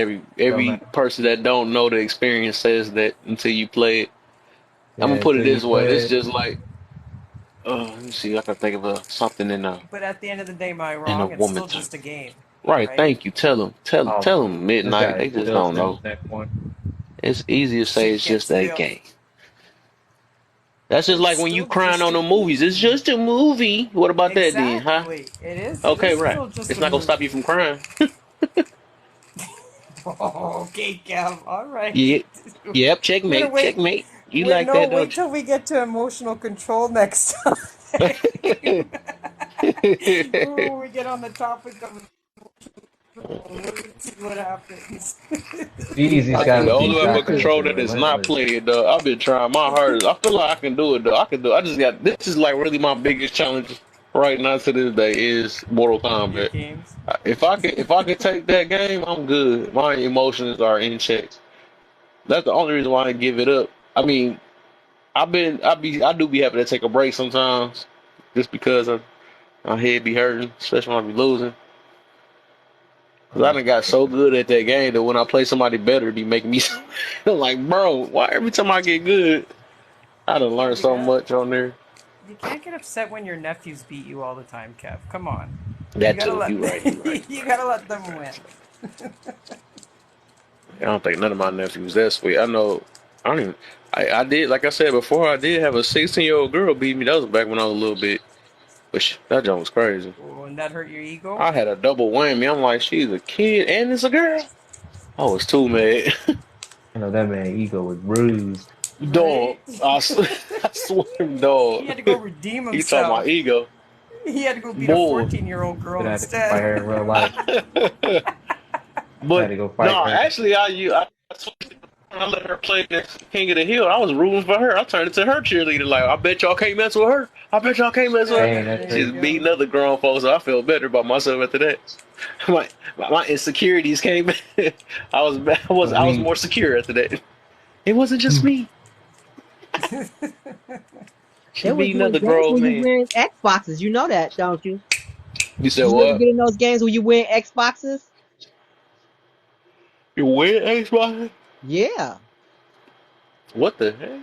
Don't every matter. person that don't know the experience says that until you play it. I'm Yeah, gonna put it until you this way. play It's it. just like let me see. I can think of something But at the end of the day, am I in a wrong? It's woman still term. just a game, Right. right? Thank you. Tell them. Oh, Tell them this midnight. guy They is just still don't standing know. on that point. It's easy to say Shit it's just gets a real. game. That's just It's like when you still crying just on a the movies. It's game. just a movie. What about that then, huh? Exactly. It Okay, is right. still just It's a not gonna stop you movie. from crying. Okay, Kev. All right. Yeah. Yep. We're gonna Checkmate. wait. Checkmate. You Wait, like no, that, wait don't till we get to emotional control next time. you? Ooh, we get on the topic of we'll see what happens. Jeez, these I think guys the with only these way I'm Okay. gonna acronyms control are that is not relentless. playing, though. I've been trying my hardest. I feel like I can do it, though. I can do. I just got this is like really my biggest challenge right now to this day is Mortal Video Kombat. games. If I could take that game, I'm good. My emotions are in check. That's the only reason why I give it up. I mean, I do be having to take a break sometimes, just because my head be hurting, especially when I be losing. Cause I Oh, done got so good at that game that when I play somebody better, it be making me like, bro, why every time I get good, I done Yeah, learned so much on there. you can't get upset when your nephews beat you all the time, Kev. Come on. You That gotta too. let You right. You right. You you right. gotta let them win. I don't think none of my nephews that sweet. I know. I don't even. I did like I said before. I did have a 16-year-old girl beat me. That was back when I was a little bit. But that joke was crazy. Oh, and that hurt your ego? I had a double whammy. I'm like, she's a kid and it's a girl. I was too mad. I know that man ego was bruised. Dog. Right? I swear, dog. He had to go redeem You talking my himself. ego, He had to go beat a boy? 14-year-old girl But I had to go fight instead. her in real life. I had But to go no, fight her. actually, I let her play this King of the Hill. I was rooting for her. I turned into her cheerleader. Like, I bet y'all can't mess with her. I bet y'all can't mess with her. Dang, that's There you She's crazy. go. beating other grown folks. So I felt better about myself after that. My my insecurities came. I was Sweet. more secure after that. It wasn't just me. She They was beating doing other games grown when you men. win Xboxes. You know that, don't you? You said You ever what? get in those games where you win Xboxes? You win Xbox? Yeah. What the heck?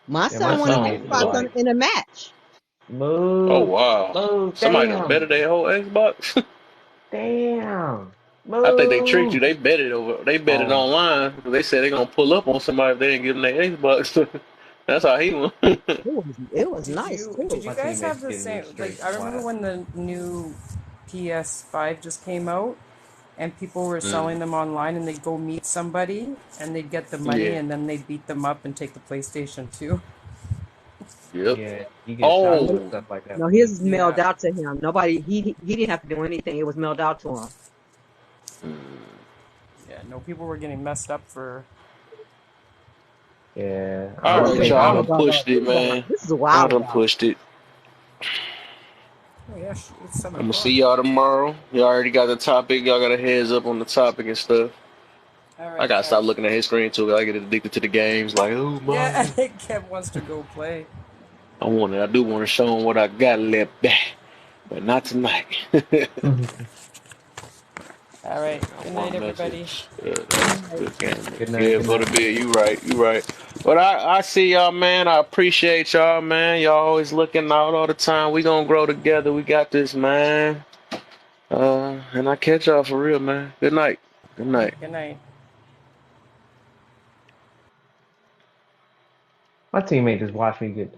My Yeah, my son won I an son gave don't me Xbox know. like in a match. Oh move, wow. move, Somebody done damn, betted their whole Xbox. damn, I think they tricked move. you. They betted over. They betted Oh, online. They said they gonna pull up on somebody if they didn't give them their Xbox. That's how he won. It was nice Did too. you my guys have teammates the getting me same like straight I remember flat. when the new PS5 just came out and people were Mm, selling them online and they'd go meet somebody and they'd get the money yeah. and then they'd beat them up and take the PlayStation 2. Yep. Yeah, you get shots and Oh. stuff like that No, from his it. is mailed Yeah. out to him. Nobody he didn't have to do anything. It was mailed out to him. Mm. Yeah, no people were getting messed up for Yeah, I All This don't is right, a think y'all. I while done I'm. ago though. pushed it, man. This is a I while done ago. pushed it. Oh yeah, it's seven I'm gonna see o'clock. y'all tomorrow. Y'all already got the topic. Y'all got a heads up on the topic and stuff. All I right, gotta Kev. stop looking at his screen too. I get addicted to the games. Like, oh Yeah, my. Kev wants to go play. I do want to show him what I got left back, but not tonight. All right. Got Good night, one everybody. message. That's good game. Good night, Yeah, good go to night. bed. You right. You right. But I see y'all, man. I appreciate y'all, man. Y'all always looking out all the time. We gonna grow together. We got this, man. And I catch y'all for real, man. Good night. Good All night. right, good night. My teammate just watched me get